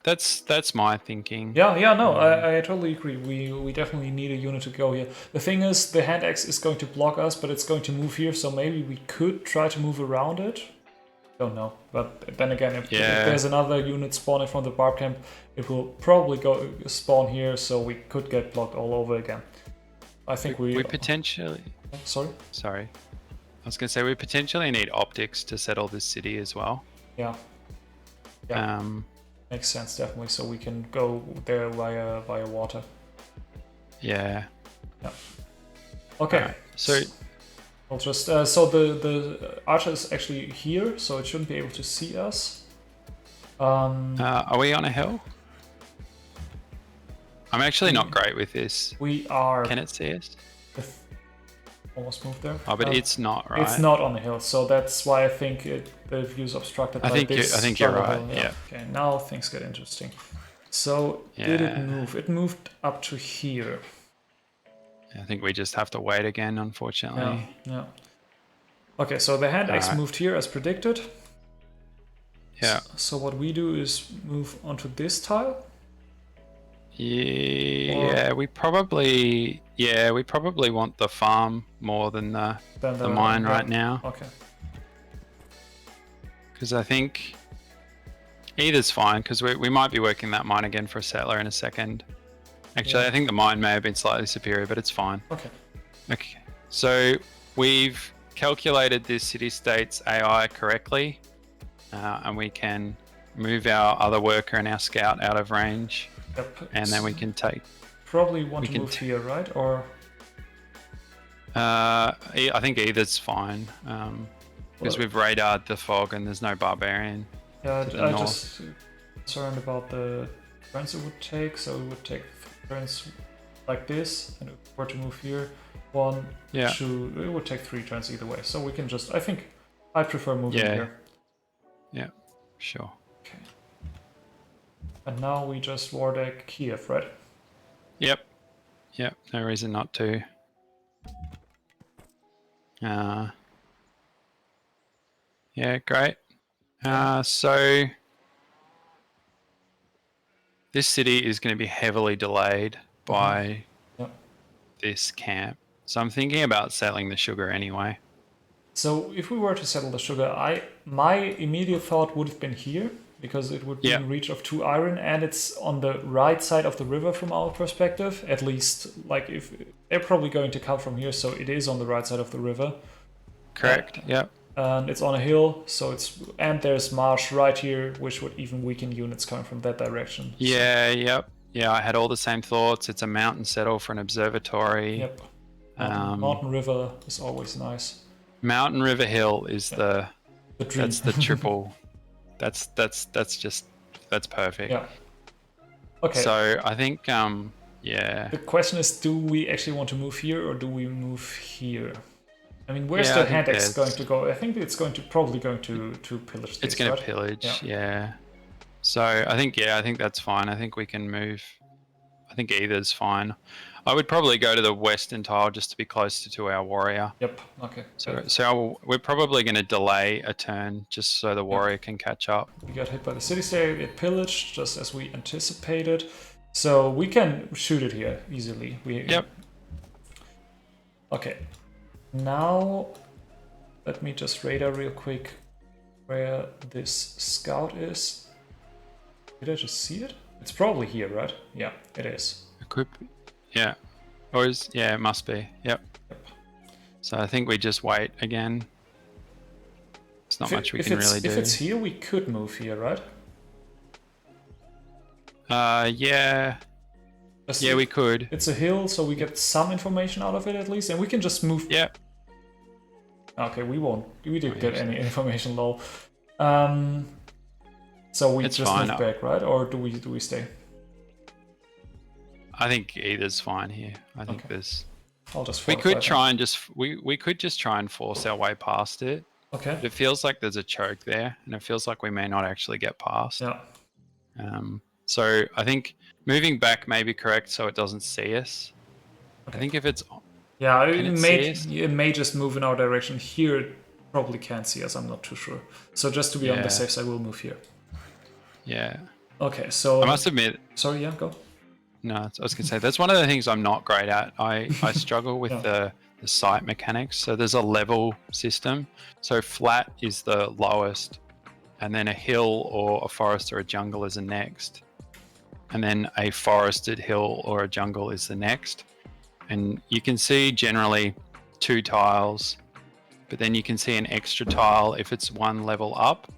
That's my thinking. Yeah, no, I totally agree. We definitely need a unit to go here. The thing is, the hand axe is going to block us, but it's going to move here, so maybe we could try to move around it. Don't know, but then again, if there's another unit spawning from the barb camp, it will probably go spawn here, so we could get blocked all over again. I think we potentially. Sorry. I was gonna say we potentially need optics to settle this city as well. Yeah. Makes sense, definitely. So we can go there via water. Yeah. Okay. Right. So I'll just so the archer is actually here, so it shouldn't be able to see us. are we on a hill? I'm actually not great with this. We are. Can it see us? Almost moved there. Oh, but it's not, right? It's not on the hill, so that's why I think the view's obstructed by this. I think you're right. Yeah. Okay, now things get interesting. So did it move? It moved up to here. I think we just have to wait again, unfortunately. Yeah. Okay, so the hand axe moved here as predicted. Yeah. So what we do is move onto this tile. Yeah, we probably want the farm more than the mine right now. Okay. Because I think either's fine, because we might be working that mine again for a settler in a second. Actually, I think the mine may have been slightly superior, but it's fine. Okay. So we've calculated this city-state's AI correctly, and we can move our other worker and our scout out of range. Yep. And then we can take. Probably want to move here, right? Or. I think either's fine, because we've radared the fog and there's no barbarian. Yeah, I'm just concerned about the turns it would take. So it would take turns like this, and if we were to move here, 1, 2, it would take 3 turns either way. So we can just. I think I prefer moving here. Yeah, sure. Okay. And now we just war deck Kiev, right? Yep. No reason not to. Yeah, great. So this city is going to be heavily delayed by this camp. So I'm thinking about settling the sugar anyway. So if we were to settle the sugar, my immediate thought would have been here, because it would be in reach of 2 iron, and it's on the right side of the river from our perspective. At least, like, if they're probably going to come from here, so it is on the right side of the river. Correct. Yep. And it's on a hill, so there's marsh right here, which would even weaken units coming from that direction. Yeah. Yep. Yeah, I had all the same thoughts. It's a mountain settle for an observatory. Yep. Mountain River is always nice. Mountain River Hill is the dream. That's the triple. That's perfect. Yeah. Okay. So I think the question is, do we actually want to move here, or do we move here? I mean, where's the hand axe going to go? I think it's probably going to pillage this. It's going to pillage, yeah. So I think that's fine. I think we can move. I think either's fine. I would probably go to the western tile just to be closer to our warrior. Yep. Okay. So we're probably going to delay a turn just so the warrior can catch up. We got hit by the city state. It pillaged just as we anticipated. So we can shoot it here easily. Yep. Okay. Now, let me just radar real quick where this scout is. Did I just see it? It's probably here, right? Yeah, it is. Equip. Yeah. Or it must be. Yep. So I think we just wait again. There's not much we can really do. If it's here, we could move here, right? Yeah. Yeah, we could. It's a hill, so we get some information out of it at least, and we can just move. Yeah. Okay, we won't. We didn't get any information, lol. So we just move back, right? Or do we stay? I think either's fine here. I think Okay. there's. I'll just We fortify could try and just we could just try and force our way past it. Okay. But it feels like there's a choke there, and it feels like we may not actually get past. Yeah. So I think moving back may be correct, so it doesn't see us. Okay. I think if it's Yeah, Can it see us? it may just move in our direction. Here it probably can't see us, I'm not too sure. So just to be on the Yeah. safe side, we'll move here. yeah. Okay, so I must admit, sorry, yeah, go. no, I was gonna say that's one of the things I'm not great at. I struggle with Yeah. the site mechanics. So there's a level system. So flat is the lowest, and then a hill or a forest or a jungle is the next, and then a forested hill or a jungle is the next. And you can see generally 2 tiles, but then you can see an extra tile if it's 1 level up.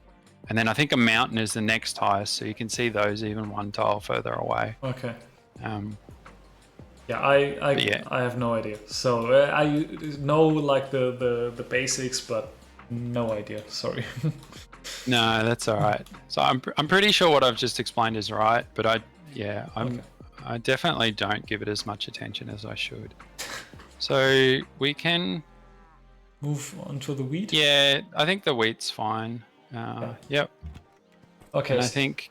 And then I think a mountain is the next highest, so you can see those even 1 tile further away. Okay. Yeah, I have no idea. So I know like the basics, but no idea. Sorry. no, that's all right. So I'm pretty sure what I've just explained is right, but I definitely don't give it as much attention as I should. So we can Move on to the wheat. Yeah, I think the wheat's fine. Yep. Okay. And I think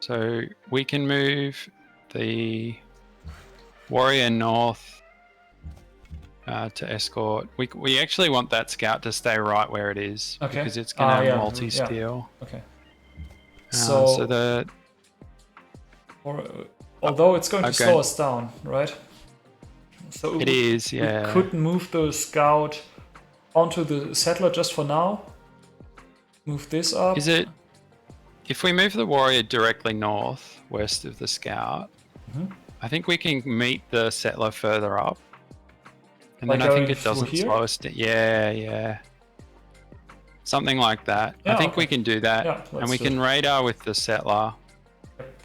so. We can move the warrior north to escort. We actually want that scout to stay right where it is because it's going to multi-steal. Okay. So the although it's going to slow us down, right? So it is, yeah. We could move the scout onto the settler just for now. Move this up. Is it? If we move the warrior directly north, west of the scout, I think we can meet the settler further up. And like then I think it doesn't slow us down. Yeah. Something like that. Yeah, I think we can do that. Yeah, and we can radar with the settler. Yep.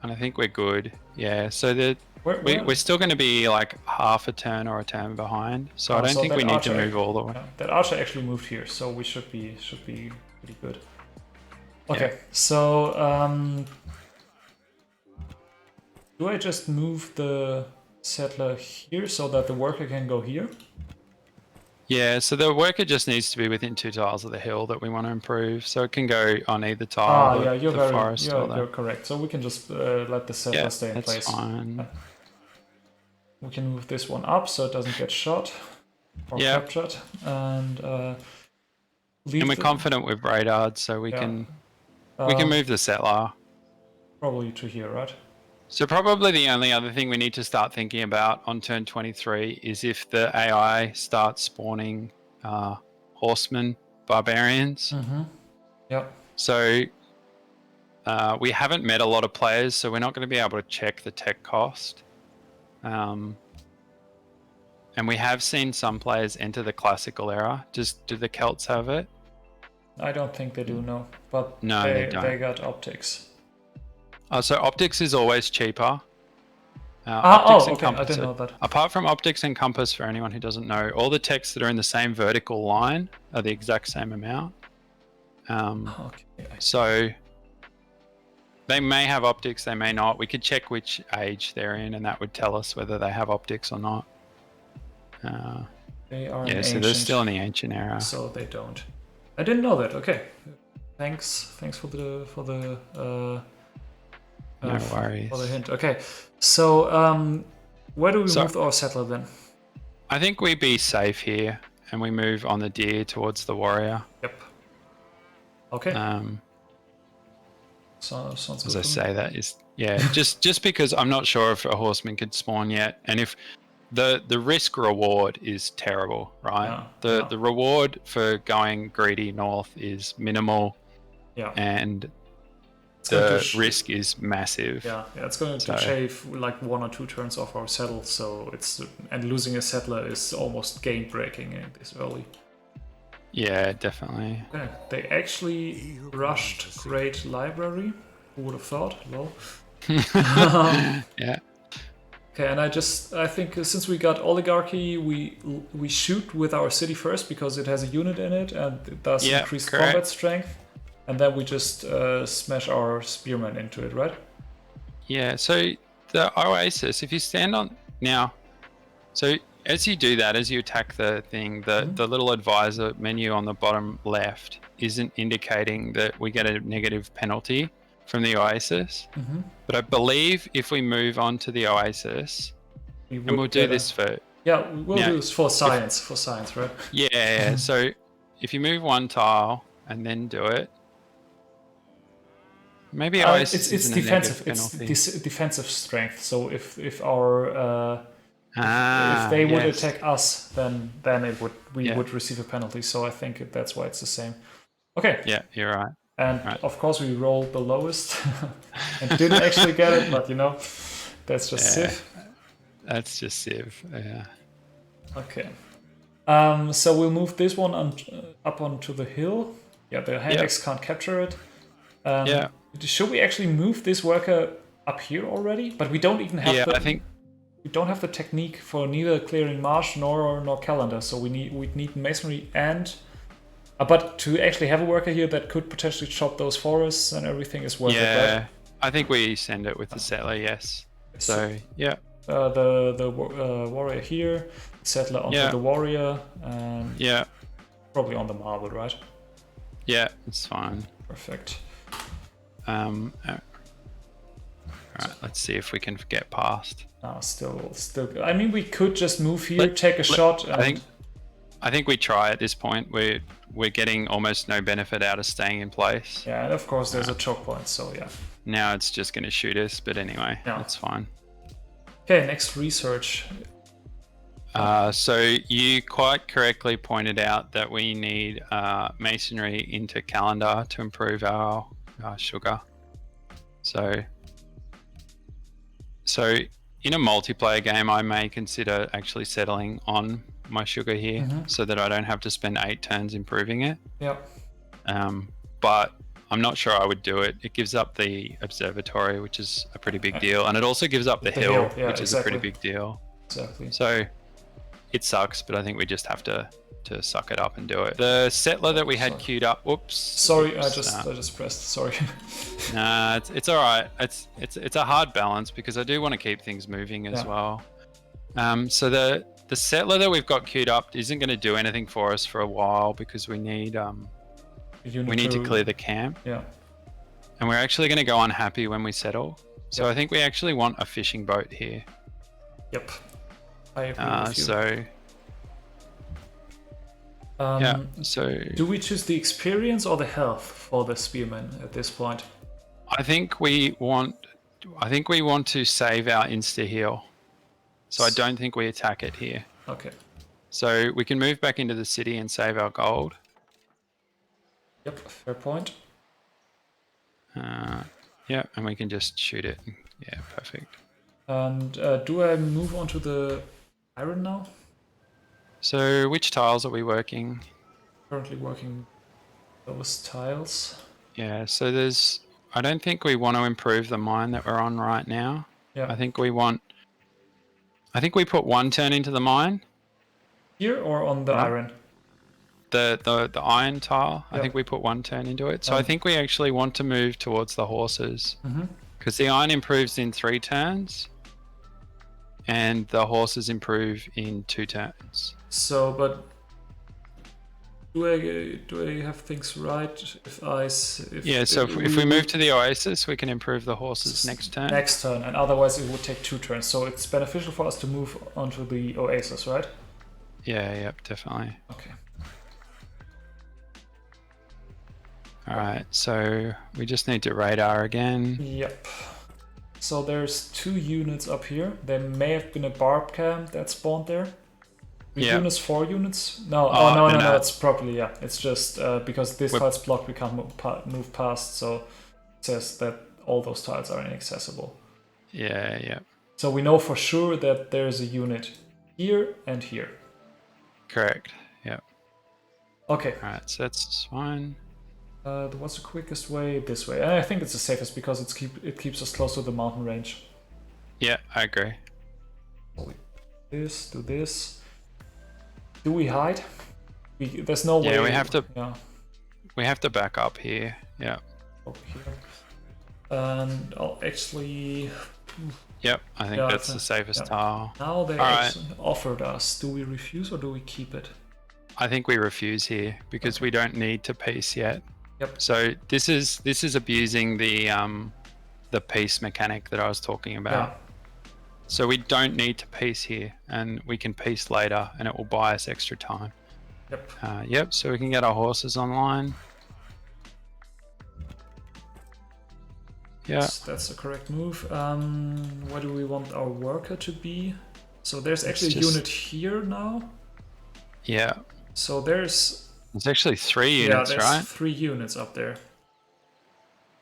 And I think we're good. Yeah, so we're still going to be like half a turn or a turn behind. So I don't think we need to move all the way. Yeah, that archer actually moved here, so we should be pretty good. Okay, so do I just move the settler here so that the worker can go here? Yeah, so the worker just needs to be within 2 tiles of the hill that we want to improve. So it can go on either tile. Yeah, you're you're correct. So we can just let the settler stay in place. That's fine. We can move this one up so it doesn't get shot or captured. And we're confident with radar, so we can move the settler. Probably to here, right? So probably the only other thing we need to start thinking about on turn 23 is if the AI starts spawning horsemen, barbarians. Yep. So we haven't met a lot of players, so we're not going to be able to check the tech cost. And we have seen some players enter the classical era. Do the Celts have it? I don't think they do, no. But no, they don't. They got optics. So optics is always cheaper. Okay, compass, I didn't know that. Apart from optics and compass, for anyone who doesn't know, all the texts that are in the same vertical line are the exact same amount. So they may have optics, they may not. We could check which age they're in, and that would tell us whether they have optics or not. They are so they're still in the ancient era. So they don't. I didn't know that. Okay, thanks for the no worries. For the hint. Okay, so where do we move our settler then? I think we be safe here, and we move on the deer towards the warrior. Yep. Okay. Sounds good. As I say, that is just because I'm not sure if a horseman could spawn yet, and if the risk reward is terrible, right? The reward for going greedy north is minimal, and the risk is massive. Yeah, it's going to shave like 1 or 2 turns off our settle. So and losing a settler is almost game breaking this early. Yeah, definitely. Okay, they actually rushed Great Library. Who would have thought? Lol. Yeah. Okay, and I think since we got oligarchy, we shoot with our city first because it has a unit in it and it does increased combat strength. And then we just smash our spearmen into it, right? Yeah, so the Oasis, if you stand on now, so as you do that, as you attack the thing, the little advisor menu on the bottom left isn't indicating that we get a negative penalty from the Oasis. But I believe if we move on to the Oasis, and we'll do this for... Yeah, we'll do this for science, right? Yeah, so if you move one tile and then do it, maybe Oasis it's isn't defensive. a negative penalty. It's defensive strength. So if our if they would attack us, then we would receive a penalty. So I think that's why it's the same. Okay. Yeah, you're right. And of course we rolled the lowest and didn't actually get it, but that's just Civ. That's just Civ. Yeah. Okay. So we'll move this one up onto the hill. Yeah, the hand-axe can't capture it. Should we actually move this worker up here already? But we don't even have we don't have the technique for neither clearing marsh nor calendar. So we'd need masonry and but to actually have a worker here that could potentially chop those forests and everything is worth it, right? Yeah, I think we send it with the settler, yes. So, yeah. The warrior here, settler onto the warrior, and probably on the marble, right? Yeah, it's fine. Perfect. All right, let's see if we can get past. Still. I mean, we could just move here, take a shot. And... I think we try at this point. We're getting almost no benefit out of staying in place. Yeah, and of course there's a choke point, so yeah. Now it's just going to shoot us, but anyway, that's fine. Okay, next research. So you quite correctly pointed out that we need masonry into calendar to improve our sugar. So in a multiplayer game, I may consider actually settling on my sugar here so that I don't have to spend 8 turns improving it. Yeah. But I'm not sure I would do it. It gives up the observatory, which is a pretty big deal, and it also gives up the hill, which is a pretty big deal. Exactly. So it sucks, but I think we just have to suck it up and do it. The settler that we had queued up. Whoops. Sorry, I just pressed. Sorry. Nah, it's all right. It's a hard balance because I do want to keep things moving as well. So the settler that we've got queued up isn't going to do anything for us for a while because we need to clear the camp. Yeah. And we're actually going to go unhappy when we settle. So I think we actually want a fishing boat here. Yep. I agree with you. So do we choose the experience or the health for the spearman at this point? I think we want to save our insta heal. So I don't think we attack it here. Okay. So we can move back into the city and save our gold. Yep, fair point. Yeah, and we can just shoot it. Yeah, perfect. And do I move on to the iron now? So which tiles are we working? Currently working those tiles. Yeah, so I don't think we want to improve the mine that we're on right now. Yeah. I think we put 1 turn into the mine. Here or on the iron? The iron tile, I think we put 1 turn into it. So I think we actually want to move towards the horses. Because the iron improves in 3 turns. And the horses improve in 2 turns. So, but do I have things right? If we move to the oasis, we can improve the horses next turn. Next turn, and otherwise it would take 2 turns. So it's beneficial for us to move onto the oasis, right? Yeah, yep, definitely. Okay. All right, so we just need to radar again. Yep. So there's 2 units up here. There may have been a barb camp that spawned there. 3 units, 4 units? No, no, it's properly, it's just because this tile's blocked, we can't move past, so it says that all those tiles are inaccessible. Yeah. So we know for sure that there's a unit here and here. Correct, yeah. Okay. Alright, so that's fine. What's the quickest way? This way. And I think it's the safest because it keeps us close to the mountain range. Yeah, I agree. Do this. Do we hide? There's no way. Yeah, we have to. Yeah. We have to back up here. Yeah. Over here. And I'll actually... Yep, I think Yeah, that's the safest tile. Now they Alright. offered us. Do we refuse or do we keep it? I think we refuse here because we don't need to piece yet. Yep. So this is abusing the piece mechanic that I was talking about. Yeah. So we don't need to piece here, and we can piece later, and it will buy us extra time. Yep. Yep. So we can get our horses online. Yeah. That's the correct move. Where do we want our worker to be? So there's actually a unit here now. Yeah. So there's actually 3 units, there's right? 3 units up there.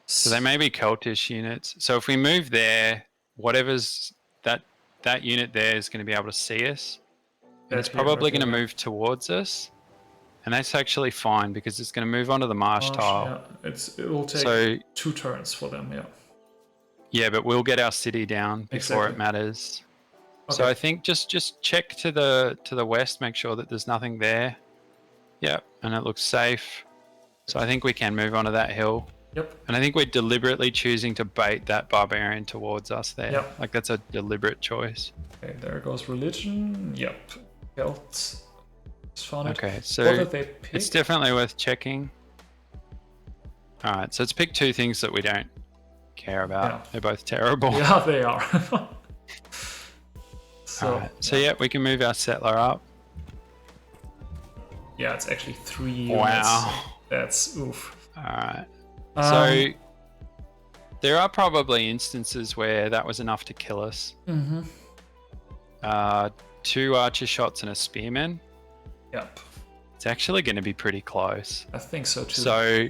So they may be cultish units. So if we move there, whatever's that unit there is going to be able to see us. And it's probably going to move towards us. And that's actually fine because it's going to move onto the marsh tile. Yeah, it will take 2 turns for them, Yeah, but we'll get our city down before it matters. Okay. So I think just check to the west, make sure that there's nothing there. Yep, and it looks safe. So I think we can move onto that hill. Yep. And I think we're deliberately choosing to bait that barbarian towards us there. Yep. Like that's a deliberate choice. Okay, there goes religion. Yep. Celts. Okay, so it's definitely worth checking. All right, so let's pick 2 things that we don't care about. Yeah. They're both terrible. Yeah, they are. So yeah, we can move our settler up. Yeah, it's actually 3 units. Wow. That's oof. All right. So there are probably instances where that was enough to kill us. 2 archer shots and a spearman. Yep. It's actually going to be pretty close. I think so too. So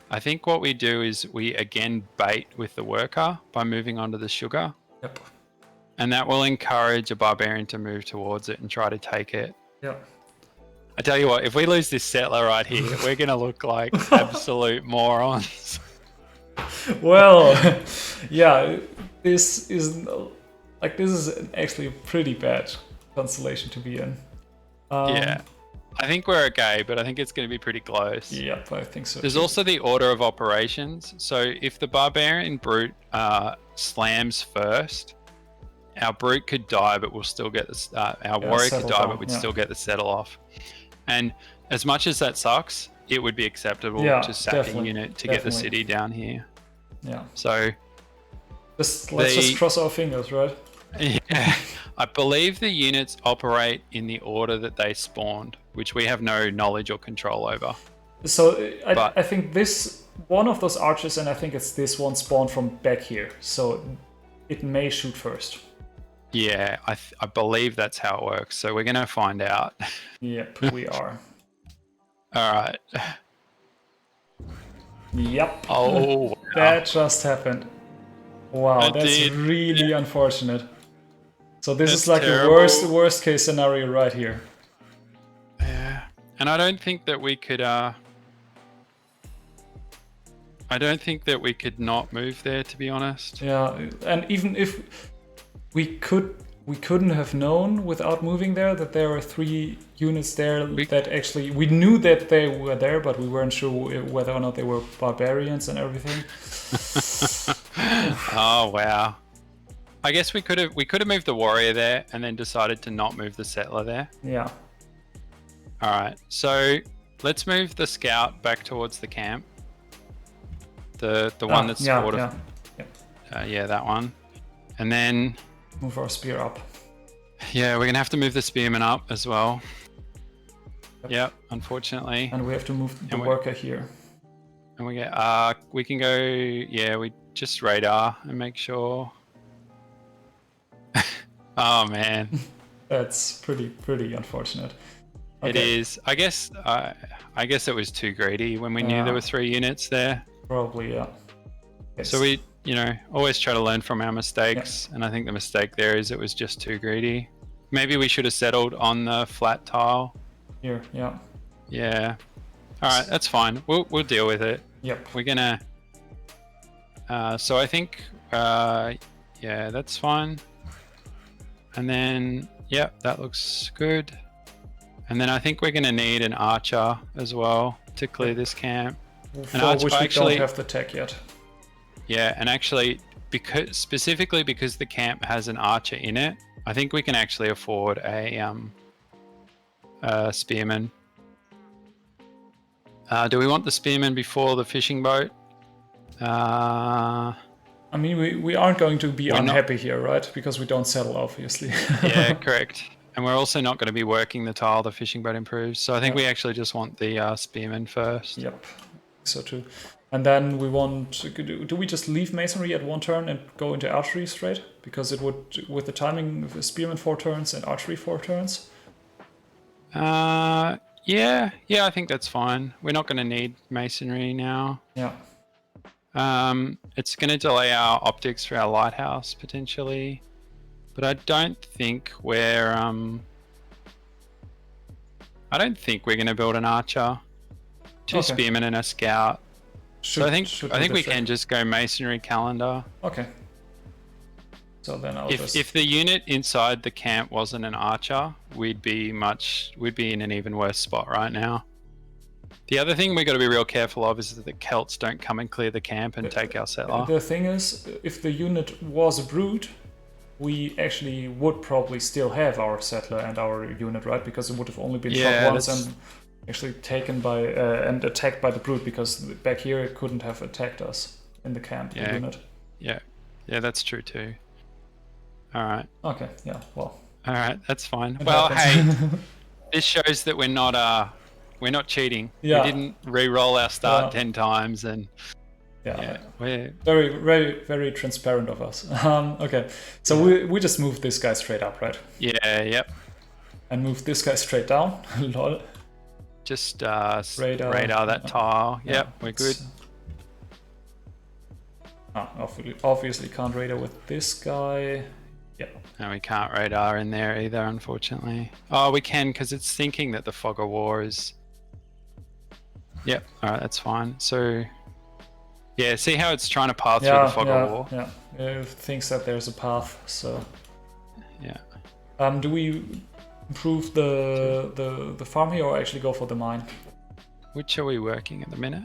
I think what we do is we again bait with the worker by moving onto the sugar. Yep. And that will encourage a barbarian to move towards it and try to take it. Yep. I tell you what, if we lose this settler right here, we're going to look like absolute morons. Well, yeah, this is actually a pretty bad constellation to be in. Yeah, I think we're okay, but I think it's going to be pretty close. Yeah, I think so. There's also the order of operations. So if the barbarian brute slams first, our brute could die, but we'll still get our warrior could die, but we'd still get the settle off. And as much as that sucks, it would be acceptable to sack a unit to get the city down here. Yeah. So let's just cross our fingers, right? Yeah. I believe the units operate in the order that they spawned, which we have no knowledge or control over. So I think this one of those archers, and I think it's this one, spawned from back here. So it may shoot first. Yeah, I believe that's how it works. So we're going to find out. Yep, we are. All right. Yep. Oh, wow. That just happened. Wow, that's really unfortunate. So this is like terrible. The worst case scenario right here. Yeah, and I don't think that we could. I don't think that we could not move there, to be honest. Yeah, and even if we couldn't have known without moving there that there were 3 units there that actually we knew that they were there, but we weren't sure whether or not they were barbarians and everything. Oh wow. I guess we could have moved the warrior there and then decided to not move the settler there. Yeah. All right. So let's move the scout back towards the camp. The one that's sort of yeah, that one. And then move our spear up. Yeah, we're gonna have to move the spearman up as well. Yep, unfortunately. And we have to move the worker here. And we can go. Yeah, we just radar and make sure. Oh man, that's pretty unfortunate. Okay. It is. I guess it was too greedy when we knew there were 3 units there. Probably, yeah. Yes. So we, always try to learn from our mistakes, and I think the mistake there is it was just too greedy. Maybe we should have settled on the flat tile. Here, yeah. Yeah. All right, that's fine. We'll deal with it. Yep. We're gonna. So I think, yeah, that's fine. And then, yeah, that looks good. And then I think we're gonna need an archer as well to clear this camp. For which we don't have the tech yet. Yeah, and actually, specifically because the camp has an archer in it, I think we can actually afford a spearman. Do we want the spearman before the fishing boat? I mean, we aren't going to be unhappy here, right? Because we don't settle, obviously. Yeah, correct. And we're also not going to be working the tile the fishing boat improves. So I think we actually just want the spearman first. Yep, so too. And then we want, do we just leave masonry at 1 turn and go into archery straight? Because it would, with the timing, spearman 4 turns and archery 4 turns? Yeah, I think that's fine. We're not going to need masonry now. Yeah. It's going to delay our optics for our lighthouse potentially, but I don't think we're going to build an archer. 2 spearmen and a scout. So I think we can just go masonry calendar. Okay. So then if the unit inside the camp wasn't an archer, we'd be in an even worse spot right now. The other thing we got to be real careful of is that the Celts don't come and clear the camp and take our settler. The thing is, if the unit was a brood, we actually would probably still have our settler and our unit, right? Because it would have only been shot once and actually taken by and attacked by the brood, because back here it couldn't have attacked us in the camp, the unit. Yeah, that's true too. All right. Okay. Yeah. Well. All right. That's fine. Well, hey, this shows that we're not cheating. Yeah. We didn't re-roll our start 10 times, and we're very, very, very transparent of us. Okay. So we just move this guy straight up, right? Yeah. Yep. And move this guy straight down. Lol. Just radar that tile. Yep. We're good. Obviously can't radar with this guy. Yeah. No, we can't radar in there either, unfortunately. Oh, we can, because it's thinking that the fog of war is... Yep, alright, that's fine. So, yeah, see how it's trying to pass through the fog of war? Yeah, it thinks that there's a path, so... Yeah. Do we improve the farm here, or actually go for the mine? Which are we working at the minute?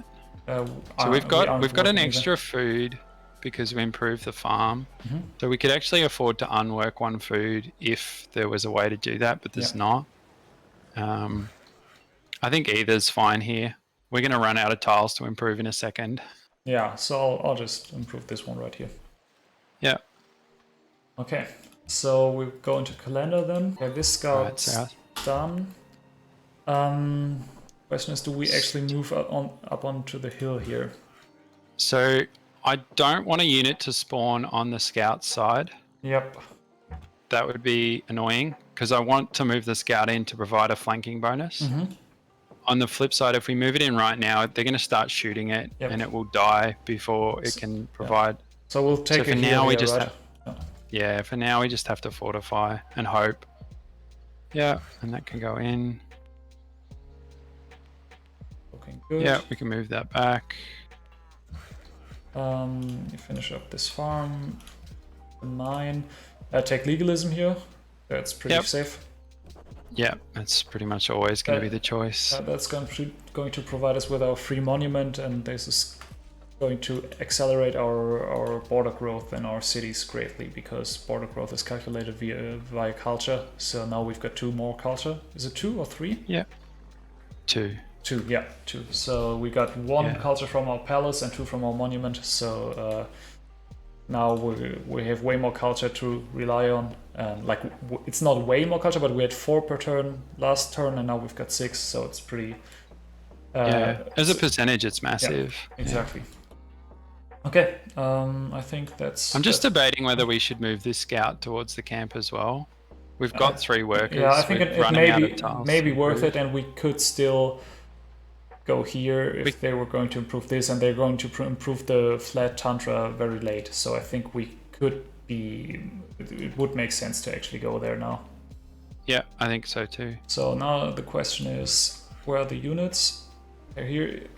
So we've got an extra food because we improved the farm. Mm-hmm. So we could actually afford to unwork 1 food if there was a way to do that, but there's not. I think either's fine here. We're going to run out of tiles to improve in a second. Yeah, so I'll just improve this one right here. Yeah. Okay, so we go into calendar then. Okay, this scout's done. Question is, do we actually move up onto the hill here? So I don't want a unit to spawn on the scout side. Yep. That would be annoying, because I want to move the scout in to provide a flanking bonus. Mm-hmm. On the flip side, if we move it in right now, they're going to start shooting it, and it will die before it can provide. So we'll take it now. We just right? for now we just have to fortify and hope. Yeah, and that can go in. Looking good. Yeah, we can move that back. You finish up this farm, the mine. Take legalism here. That's pretty safe. Yeah, that's pretty much always going to be the choice. That's going to provide us with our free monument, and this is going to accelerate our border growth in our cities greatly, because border growth is calculated via culture. So now we've got 2 more culture. Is it 2 or 3? Yeah, 2. 2, yeah, 2. So we got 1 culture from our palace and 2 from our monument. So now we have way more culture to rely on. Like, it's not way more culture, but we had 4 per turn last turn, and now we've got 6. So it's pretty. As a percentage, it's massive. Yeah, exactly. Okay, I think that's... I'm just debating whether we should move this scout towards the camp as well. We've got 3 workers. Yeah, I think it may be worth it, and we could still go here if they were going to improve this, and they're going to improve the flat tundra very late. So I think we could be... It would make sense to actually go there now. Yeah, I think so too. So now the question is, where are the units? They're here.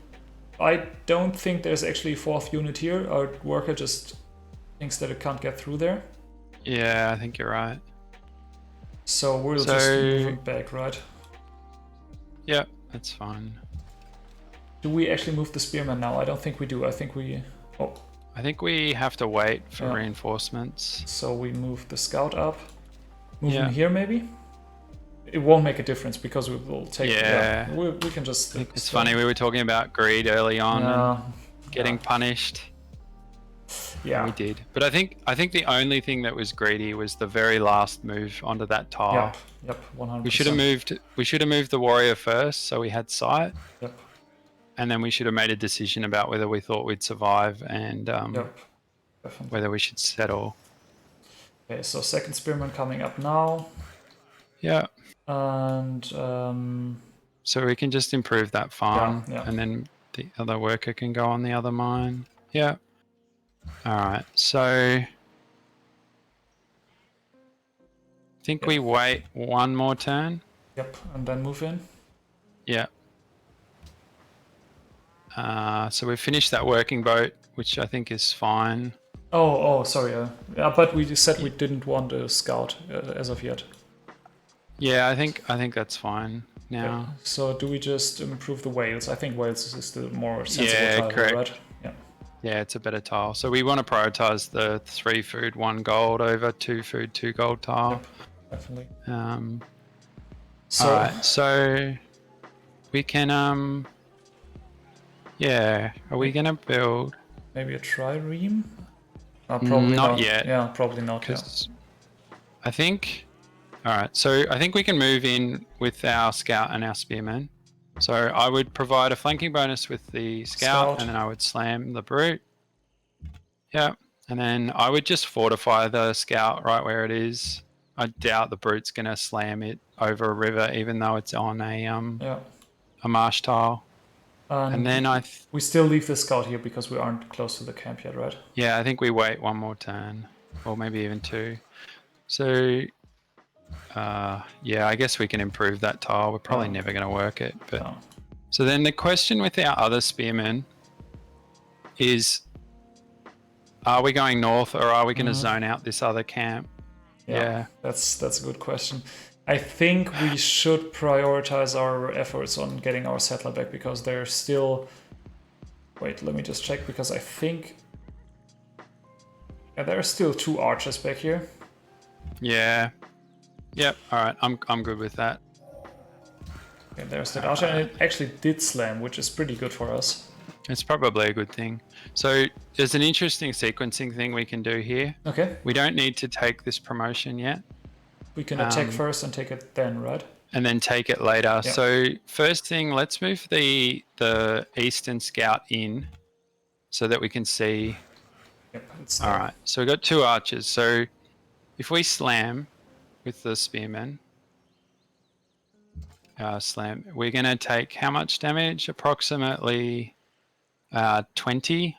I don't think there's actually a 4th unit here. Our worker just thinks that it can't get through there. Yeah, I think you're right. So we'll just move it back, right? Yeah, that's fine. Do we actually move the spearman now? I don't think we do. I think we... Oh. I think we have to wait for reinforcements. So we move the scout up. Move him Yeah. here maybe? It won't make a difference because we will take... Yeah. We can just... It's funny, we were talking about greed early on and getting punished. Yeah. We did. But I think the only thing that was greedy was the very last move onto that tile. Yep, 100%. We should have moved the warrior first so we had sight. Yep. And then we should have made a decision about whether we thought we'd survive and yep, definitely. whether we should settle. Okay, so second spearman coming up now. Yeah. And so we can just improve that farm, yeah. and then the other worker can go on the other mine. Yeah. All right. So I think we wait one more turn. Yep, and then move in. Yeah. So we finished that working boat, which I think is fine. Oh, sorry. Yeah, but we said we didn't want a scout as of yet. Yeah, I think that's fine now. Okay. So do we just improve the whales? I think whales is the more sensible tile, correct. right? Yeah. Yeah, it's a better tile. So we want to prioritize the 3 food, 1 gold over 2 food, 2 gold tile. Yep, definitely. All right, so we can yeah, are we gonna build maybe a trireme? Probably not yet. Yeah, probably not. Because I think. All right, so I think we can move in with our scout and our spearman. So I would provide a flanking bonus with the scout. And then I would slam the brute. Yeah, and then I would just fortify the scout right where it is. I doubt the brute's gonna slam it over a river, even though it's on a marsh tile. And then we still leave the scout here because we aren't close to the camp yet, right? Yeah, I think we wait one more turn, or maybe even 2. So. Yeah, I guess we can improve that tile. We're probably never going to work it. But so then the question with our other spearmen is, are we going north or are we going to zone out this other camp? Yeah. That's a good question. I think we should prioritize our efforts on getting our settler back because they're still... Wait, let me just check because I think... Yeah, there are still 2 archers back here. Yeah. Yep, alright, I'm good with that. Okay, there's that archer, and it actually did slam, which is pretty good for us. It's probably a good thing. So there's an interesting sequencing thing we can do here. Okay. We don't need to take this promotion yet. We can attack first and take it then, right? And then take it later. Yep. So first thing, let's move the eastern scout in so that we can see. Yep, alright, so we've got 2 archers. So if we slam with the spearman, we're going to take how much damage? Approximately 20.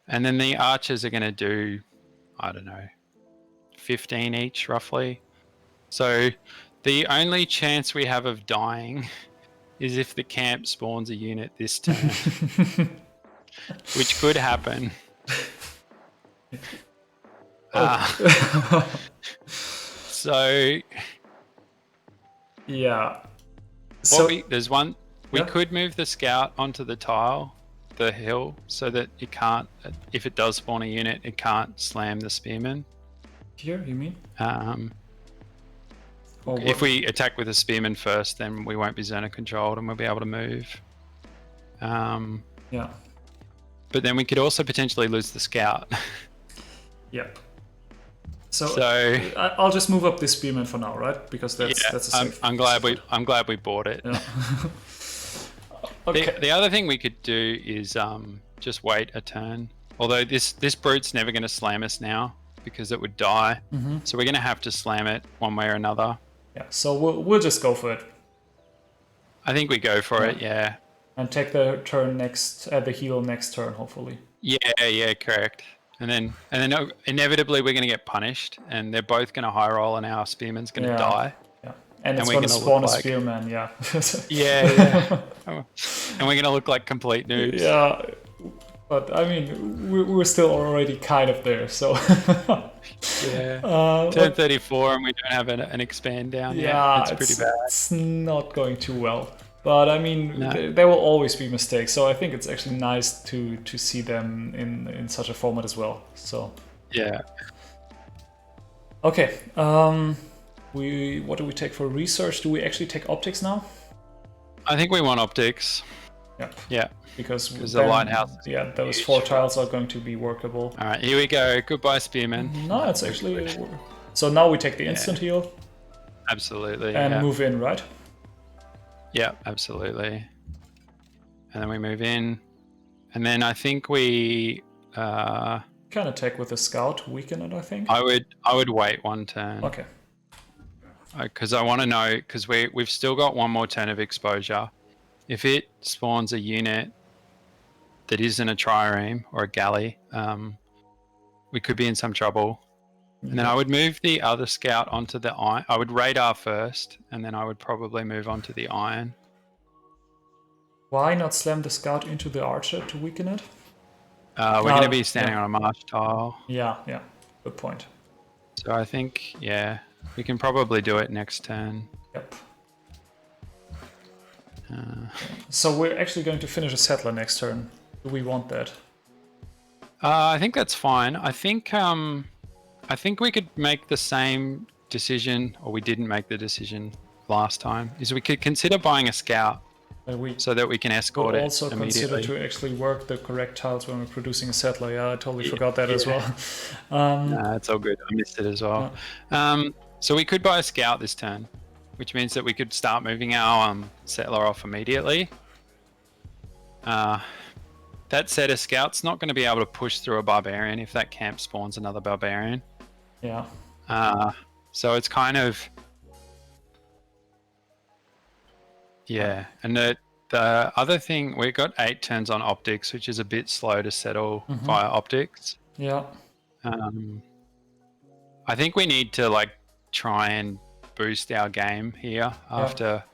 And then the archers are going to do, I don't know, 15 each roughly. So the only chance we have of dying is if the camp spawns a unit this turn, which could happen. So yeah. There's one. We could move the scout onto the tile, the hill, so that it can't. If it does spawn a unit, it can't slam the spearman. Here, you mean? If we attack with a spearman first, then we won't be zona controlled and we'll be able to move. Yeah. But then we could also potentially lose the scout. Yep. So I'll just move up this spearman for now, right? Because that's a safe. I'm glad we bought it. Yeah. Okay. The other thing we could do is just wait a turn. Although this brute's never going to slam us now because it would die. Mm-hmm. So we're going to have to slam it one way or another. Yeah. So we'll just go for it. I think we go for it. Yeah. And take the turn the heal next turn, hopefully. Yeah, correct. And then inevitably we're going to get punished, and they're both going to high roll, and our spearman's going to die. Yeah, and it's going to spawn a spearman. Yeah. Yeah. And we're going to look like complete noobs. Yeah, but I mean, we're still already kind of there. So. Yeah. Turn 34, and we don't have an expand down yet. It's pretty bad. It's not going too well. But I mean, No. there will always be mistakes. So I think it's actually nice to see them in such a format as well. So Yeah. okay, what do we take for research? Do we actually take optics now? I think we want optics. Yep. Yeah. Because the lighthouse. Yeah, those 4 tiles are going to be workable. All right, here we go. Goodbye, spearman. No, it's actually. So now we take the instant heal. Absolutely. And move in, right? Yeah, absolutely. And then we move in, and then I think we can attack with a scout, weaken it. I think. I would wait 1 turn. Okay. Because I want to know, because we've still got 1 more turn of exposure. If it spawns a unit that isn't a trireme or a galley, we could be in some trouble. And then I would move the other scout onto the iron. I would radar first, and then I would probably move on to the iron. Why not slam the scout into the archer to weaken it? We're going to be standing on a marsh tile. Yeah, good point. So I think, yeah, we can probably do it next turn. Yep. So we're actually going to finish a settler next turn. Do we want that? I think that's fine. I think we could make the same decision, or we didn't make the decision last time, is we could consider buying a scout so that we can escort it also consider to actually work the correct tiles when we're producing a settler. Yeah, I totally forgot that as well. Nah, it's all good. I missed it as well. Yeah. So we could buy a scout this turn, which means that we could start moving our settler off immediately. That said, a scout's not going to be able to push through a barbarian if that camp spawns another barbarian. Yeah. So it's kind of... Yeah, and the other thing, we got 8 turns on optics, which is a bit slow to settle via optics. Yeah. I think we need to like try and boost our game here after.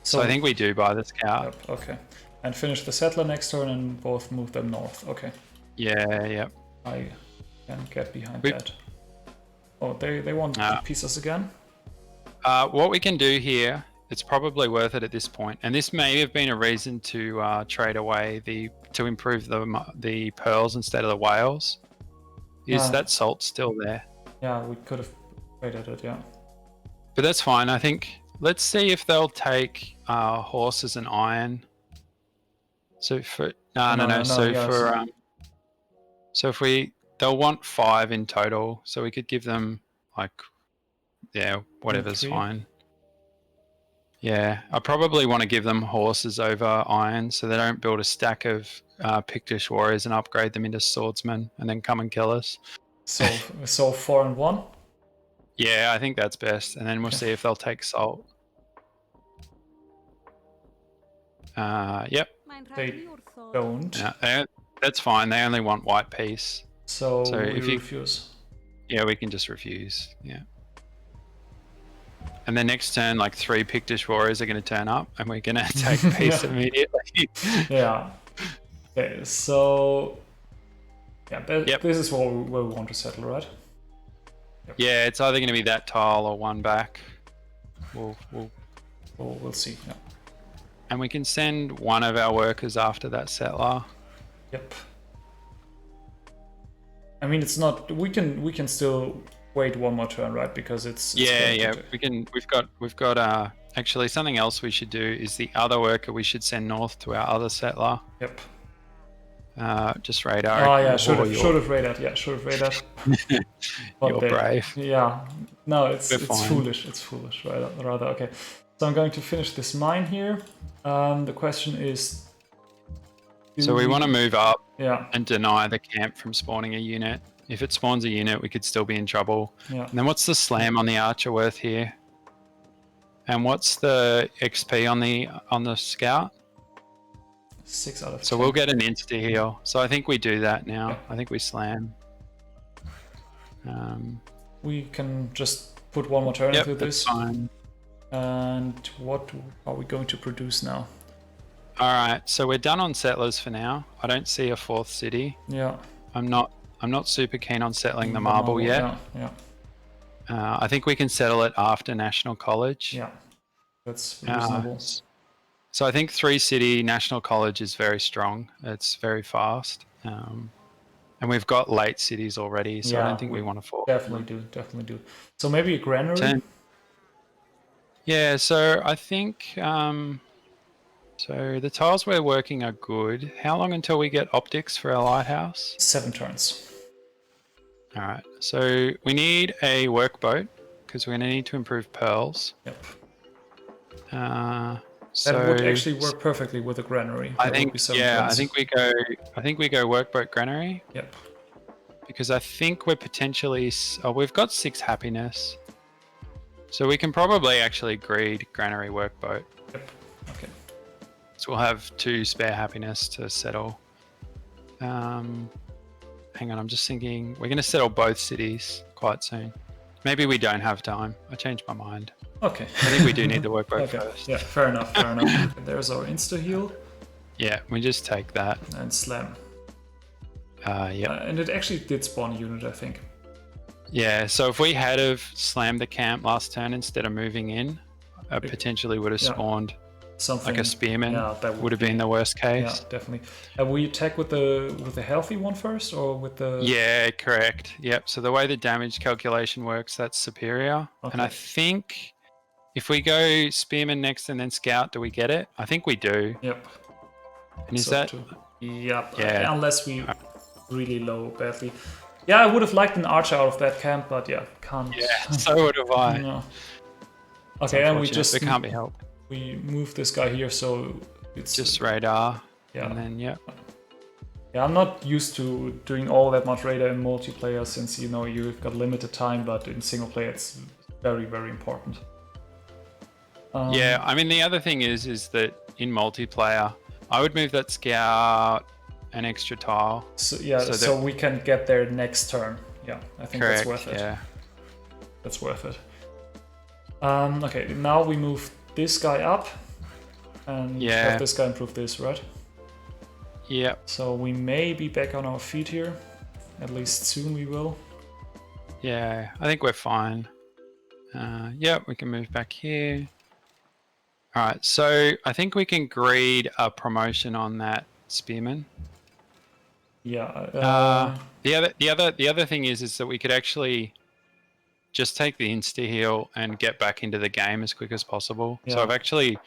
So I think we do buy the scout. Yep, okay. And finish the settler next turn and both move them north. Okay. Yeah, yep. I can get behind that. Oh, they want to piece us again? What we can do here, it's probably worth it at this point, and this may have been a reason to trade away to improve the pearls instead of the whales. Is that salt still there? Yeah, we could have traded it, yeah. But that's fine. I think let's see if they'll take horses and iron. So for so if they'll want 5 in total, so we could give them like whatever's fine. Yeah, I probably want to give them horses over iron so they don't build a stack of Pictish warriors and upgrade them into swordsmen and then come and kill us. So 4 and 1? Yeah, I think that's best, and then we'll see if they'll take salt. Yep. They don't. Yeah, that's fine. They only want white piece. So if you refuse. Yeah, we can just refuse. Yeah. And then next turn, like 3 Pictish warriors are going to turn up, and we're going to take peace immediately. Yeah. Okay, so this is where we want to settle, right? Yep. Yeah, it's either going to be that tile or 1 back. We'll see. Yeah. And we can send 1 of our workers after that settler. Yep. I mean, it's not. We can still wait 1 more turn, right? because it's yeah. We can. We've got. Actually, something else we should do is the other worker we should send north to our other settler. Yep. Just radar. Oh yeah, should have radared. Yeah, should have radared. You're brave. Yeah. No, it's foolish. It's foolish. Rather. Okay. So I'm going to finish this mine here. The question is. So we want to move up. Yeah. And deny the camp from spawning a unit. If it spawns a unit, we could still be in trouble. Yeah. And then what's the slam on the archer worth here? And what's the XP on the scout? 6 out of 10. So we'll get an insta heal. So I think we do that now. Yeah. I think we slam. We can just put 1 more turn into this. Fine. And what are we going to produce now? All right, so we're done on settlers for now. I don't see a 4th city. Yeah. I'm not super keen on settling the marble yet. Yeah. I think we can settle it after National College. Yeah, that's reasonable. So I think 3-city National College is very strong. It's very fast. And we've got late cities already, so I don't think we want to fall. Definitely do. So maybe a granary? Yeah, so I think so the tiles we're working are good. How long until we get optics for our lighthouse? 7 turns. All right, so we need a workboat because we're going to need to improve pearls. Yep. So that would actually work perfectly with a granary. I think we go workboat granary. Yep. Because I think we're potentially we've got 6 happiness, so we can probably actually greed granary workboat. Yep. Okay. So we'll have 2 spare happiness to settle. Hang on, I'm just thinking we're going to settle both cities quite soon. Maybe we don't have time. I changed my mind. Okay. I think we do need the workboat first. Yeah, fair enough. There's our insta heal. Yeah, we just take that and slam. Yeah. And it actually did spawn a unit, I think. Yeah, so if we had have slammed the camp last turn instead of moving in, potentially would have spawned something like a spearman. Yeah, that would have been the worst case. Yeah, definitely. We attack with the healthy one first, or with the? Yeah, correct. Yep. So the way the damage calculation works, that's superior. Okay. And I think if we go spearman next and then scout, do we get it? I think we do. Yep. And is that? Yep. Yeah. Unless we really low badly. Yeah, I would have liked an archer out of that camp, but yeah, can't. Yeah, so would have I. No. Okay, and we just it can't be helped. We move this guy here, so it's just radar. Yeah. And then yeah, I'm not used to doing all that much radar in multiplayer since you've got limited time, but in single player it's very, very important. Yeah, I mean the other thing is that in multiplayer, I would move that scout an extra tile. So we can get there next turn. Yeah, I think that's worth it. Yeah, that's worth it. Okay, now we move this guy up and have this guy improve this, right? Yeah. So we may be back on our feet here. At least soon we will. Yeah, I think we're fine. Yeah, we can move back here. All right, so I think we can greed a promotion on that spearman. Yeah. The other thing is that we could actually just take the insta heal and get back into the game as quick as possible. Yeah. So I'm actually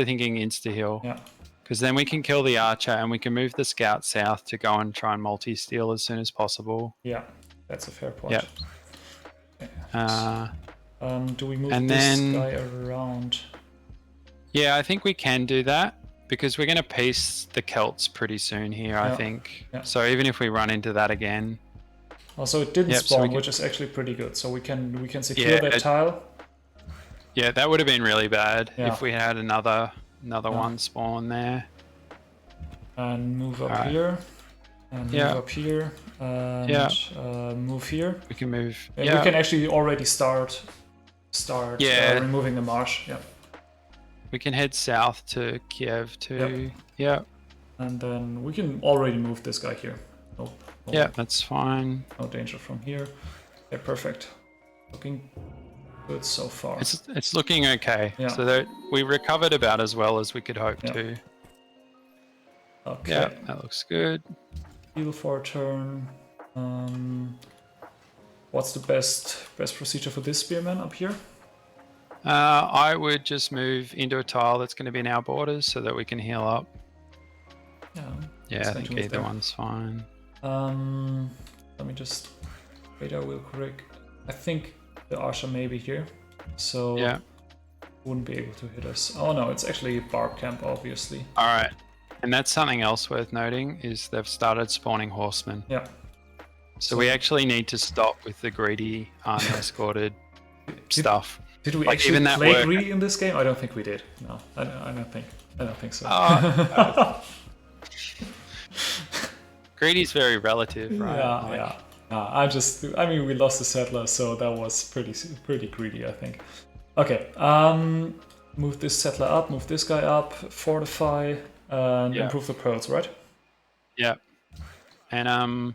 thinking insta heal. Yeah. Because then we can kill the archer and we can move the scout south to go and try and multi-steal as soon as possible. Yeah, that's a fair point. Yep. Okay. Do we move this guy around? Yeah, I think we can do that because we're going to piece the Celts pretty soon here, I think. Yeah. So even if we run into that again. Also, it didn't spawn, which is actually pretty good. So we can secure that tile. Yeah, that would have been really bad if we had another one spawn there. And move up here. And move up here. And move here. We can move. And we can actually already start removing the marsh. Yeah. We can head south to Kiev too. Yeah. And then we can already move this guy here. Yeah, that's fine. No danger from here. Yeah, perfect. Looking good so far. It's looking okay. Yeah. So that we recovered about as well as we could hope to. Okay. Yeah, that looks good. Heal for a turn. What's the best procedure for this spearman up here? I would just move into a tile that's going to be in our borders so that we can heal up. Yeah, I think either one's fine. Let me just radar real quick. I think the archer may be here, so wouldn't be able to hit us. Oh no, it's actually a barb camp, obviously. All right, and that's something else worth noting is they've started spawning horsemen. Yeah. So we actually need to stop with the greedy unescorted stuff. Did we actually play greedy in this game? I don't think we did. No, I don't think so. Greedy's very relative, right? Yeah. We lost the settler, so that was pretty greedy, I think. Okay. Move this settler up, move this guy up, fortify, and improve the pearls, right? Yeah. And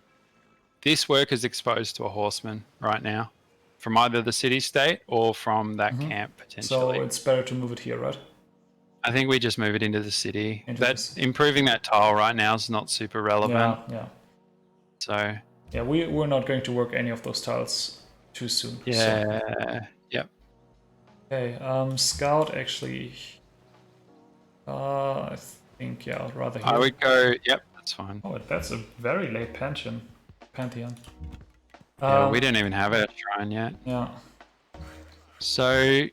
this work is exposed to a horseman right now, from either the city state or from that camp potentially. So it's better to move it here, right? I think we just move it into the city. Into improving that tile right now is not super relevant. Yeah. So. Yeah, we're not going to work any of those tiles too soon. Yeah. So. Yep. Okay. Scout actually. I think I'd rather. I would go. Yep, that's fine. Oh, that's a very late pantheon. Yeah, we don't even have a shrine yet. Yeah. So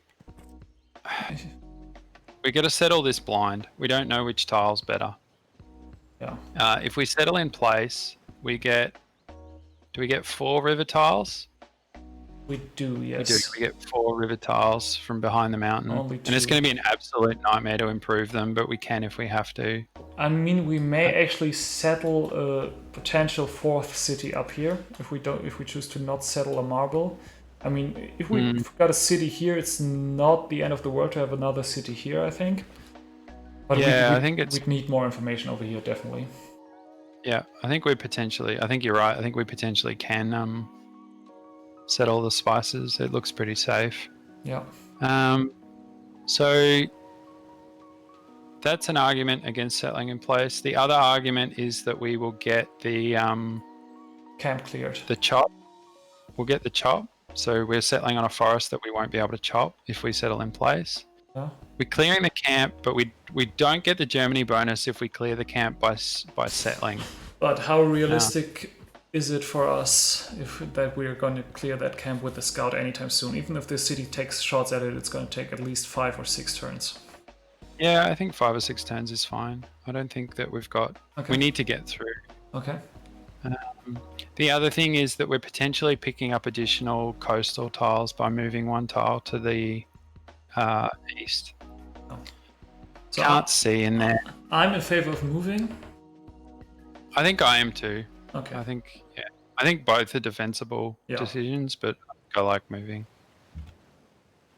we got to settle this blind. We don't know which tile's better. Yeah. If we settle in place, we get. Do we get 4 river tiles? We do, yes. We do. We get 4 river tiles from behind the mountain. Only 2. And it's going to be an absolute nightmare to improve them, but we can if we have to. I mean, we may actually settle a potential 4th city up here if we choose to not settle a marble. I mean, if we've got a city here, it's not the end of the world to have another city here, I think. But yeah, I think we'd need more information over here, definitely. Yeah, I think you're right. I think we potentially can settle the spices. It looks pretty safe. Yeah. So that's an argument against settling in place. The other argument is that we will get the camp cleared. The chop. We'll get the chop. So we're settling on a forest that we won't be able to chop if we settle in place. Yeah. We're clearing the camp, but we don't get the Germany bonus if we clear the camp by settling. But how realistic is it for us that we're going to clear that camp with the scout anytime soon? Even if the city takes shots at it, it's going to take at least 5 or 6 turns. Yeah, I think 5 or 6 turns is fine. I don't think that we've got... Okay. We need to get through. Okay. The other thing is that we're potentially picking up additional coastal tiles by moving 1 tile to the east. Oh. So Can't see in there. I'm in favor of moving. I think I am too. Okay. I think both are defensible decisions, but I like moving.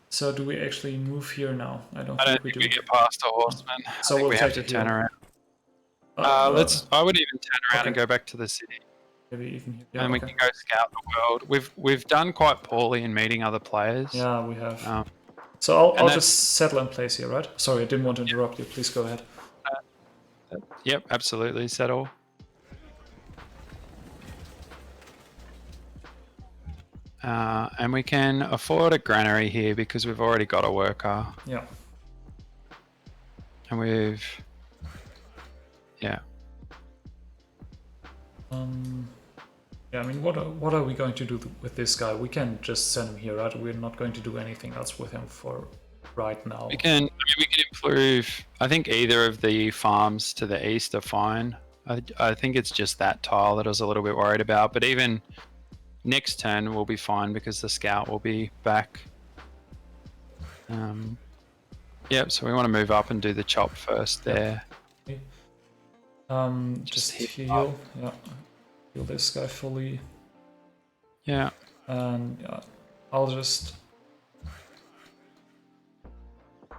So do we actually move here now? I don't think we do. We get past a horseman. So we'll have to turn around. I would even turn around and go back to the city. Maybe even here. Yeah, and we can go scout the world. We've done quite poorly in meeting other players. Yeah, we have. So I'll just settle in place here, right? Sorry, I didn't want to interrupt you. Please go ahead. Yep, absolutely. Settle. And we can afford a granary here because we've already got a worker. Yeah. And we've... Yeah. Yeah, I mean, what are we going to do with this guy? We can just send him here, right? We're not going to do anything else with him for right now. We can improve. I think either of the farms to the east are fine. I think it's just that tile that I was a little bit worried about. But even next turn will be fine because the scout will be back. Yep, so we want to move up and do the chop first there. Okay. Just heal. Yeah. Heal this guy fully. Yeah. And I'll just... I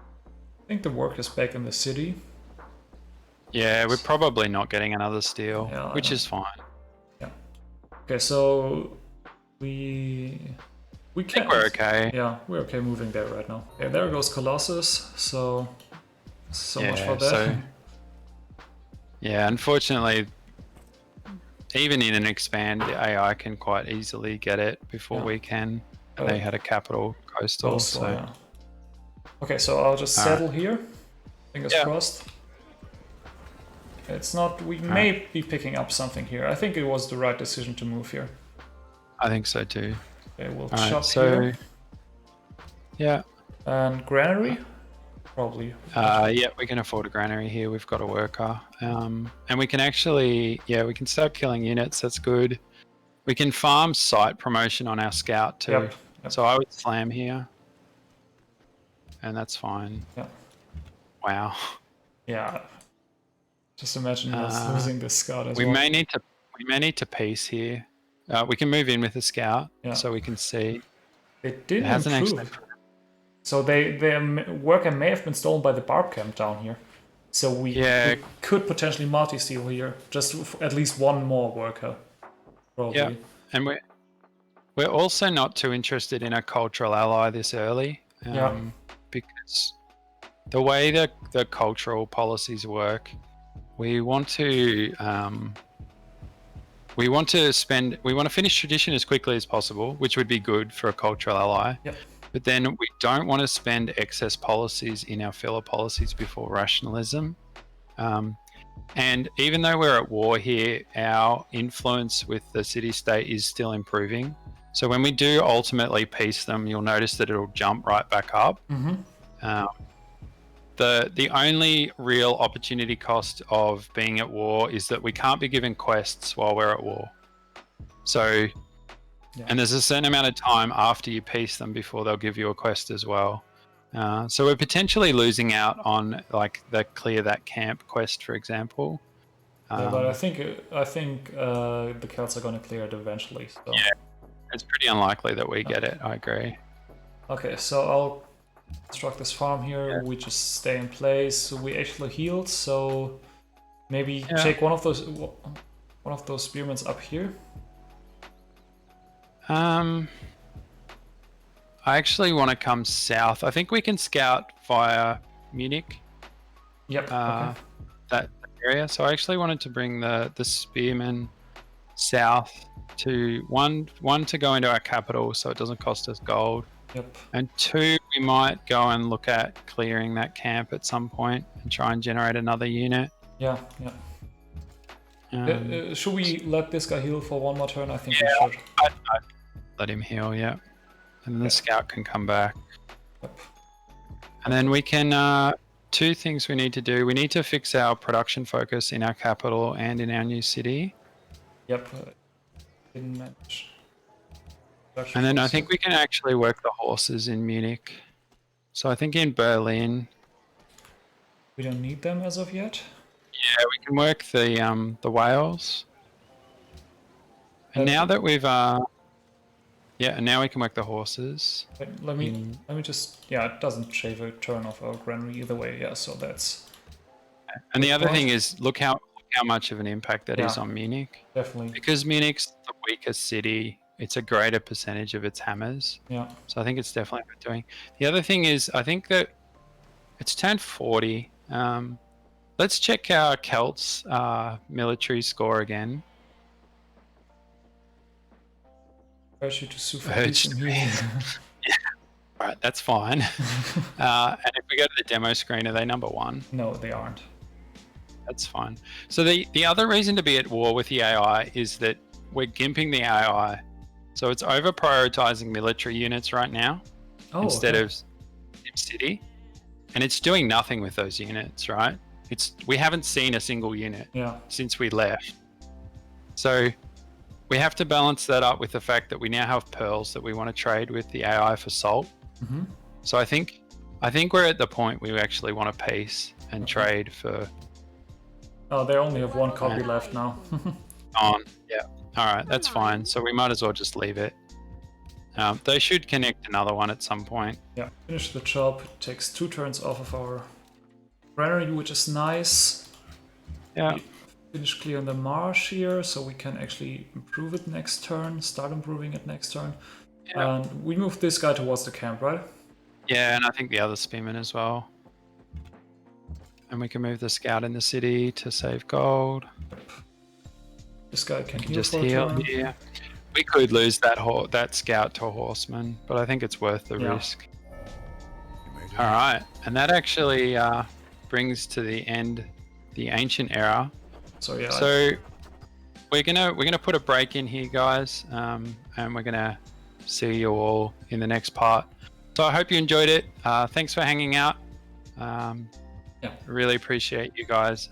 think the work is back in the city. Yeah, we're probably not getting another steal, which is fine. Yeah. Okay, so we can. I think we're okay. Yeah, we're okay moving there right now. Yeah, there goes Colossus. So much for that. Yeah, unfortunately, even in an expand, the AI can quite easily get it before we can. They had a capital coastal. So. Okay, so I'll just settle here. Fingers crossed. It's not. We may be picking up something here. I think it was the right decision to move here. I think so too. Okay, we'll chop here. Yeah. And granary? Probably. Yeah, we can afford a granary here. We've got a worker. And we can actually, we can start killing units. That's good. We can farm site promotion on our scout too. Yep. So I would slam here. And that's fine. Yeah. Wow. Yeah. Just imagine us losing this scout as we well. We may need to piece here. We can move in with the scout so we can see. It did improve. So their worker may have been stolen by the barb camp down here. So we could potentially multi-steal here. Just at least one more worker. Probably. Yeah, and we're also not too interested in a cultural ally this early. Because the way that the cultural policies work, we want to finish tradition as quickly as possible, which would be good for a cultural ally. Yep. But then we don't want to spend excess policies in our filler policies before rationalism. And even though we're at war here, our influence with the city-state is still improving. So when we do ultimately peace them, you'll notice that it'll jump right back up. The only real opportunity cost of being at war is that we can't be given quests while we're at war. So, and there's a certain amount of time after you peace them before they'll give you a quest as well. So we're potentially losing out on like the clear that camp quest, for example. But I think the Celts are going to clear it eventually. So. Yeah, it's pretty unlikely that we get it. I agree. Okay, so I'll construct this farm here. We just stay in place. We actually healed, so maybe take one of those spearmen up here. I actually want to come south. I think we can scout via Munich. Yep. Okay. That area. So I actually wanted to bring the spearmen south to one to go into our capital, so it doesn't cost us gold. Yep. And 2, we might go and look at clearing that camp at some point and try and generate another unit. Yeah. Should we let this guy heal for one more turn? I think we should. I'd let him heal, yeah. And then the scout can come back. Yep. And then we can, 2 things we need to do. We need to fix our production focus in our capital and in our new city. Yep. Didn't manage. And then I think we can actually work the horses in Munich. So I think in Berlin... We don't need them as of yet? Yeah, we can work the whales. And now that we've... and now we can work the horses. Let me just... Yeah, it doesn't shave a turn of our granary either way. Yeah, so that's... And the other thing is, look how much of an impact that is on Munich. Definitely. Because Munich's the weakest city, it's a greater percentage of its hammers. Yeah. So I think it's definitely worth doing. The other thing is, I think that it's turned 40. Let's check our Celts military score again. Urge you to sue for peace and healing. Right, that's fine. And if we go to the demo screen, are they number 1? No, they aren't. That's fine. So the other reason to be at war with the AI is that we're gimping the AI. So it's over prioritizing military units right now instead of city. And it's doing nothing with those units, right? We haven't seen a single unit since we left. So we have to balance that up with the fact that we now have pearls that we want to trade with the AI for salt. So I think we're at the point we actually want to peace and trade for... Oh, they only have 1 copy left now. Yeah. All right, that's fine. So we might as well just leave it. They should connect another one at some point. Yeah, finish the job. It takes 2 turns off of our granary, which is nice. Yeah. We finish clearing the marsh here, so we can actually improve it next turn, start improving it next turn. Yeah. And we move this guy towards the camp, right? Yeah, and I think the other spearman as well. And we can move the scout in the city to save gold. This guy can heal just for a heal turn. here. We could lose that scout to a horseman, but I think it's worth the risk. All right, and that actually brings to the end the ancient era. So yeah. So we're gonna put a break in here, guys, and we're gonna see you all in the next part. So I hope you enjoyed it. Thanks for hanging out. Really appreciate you guys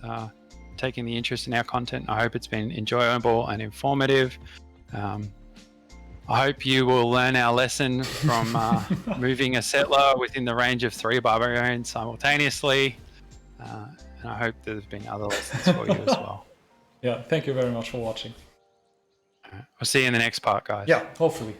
taking the interest in our content. I hope it's been enjoyable and informative. I hope you will learn our lesson from moving a settler within the range of 3 barbarians simultaneously. And I hope there's been other lessons for you as well. Yeah, thank you very much for watching. We'll see you in the next part, guys. Yeah, hopefully.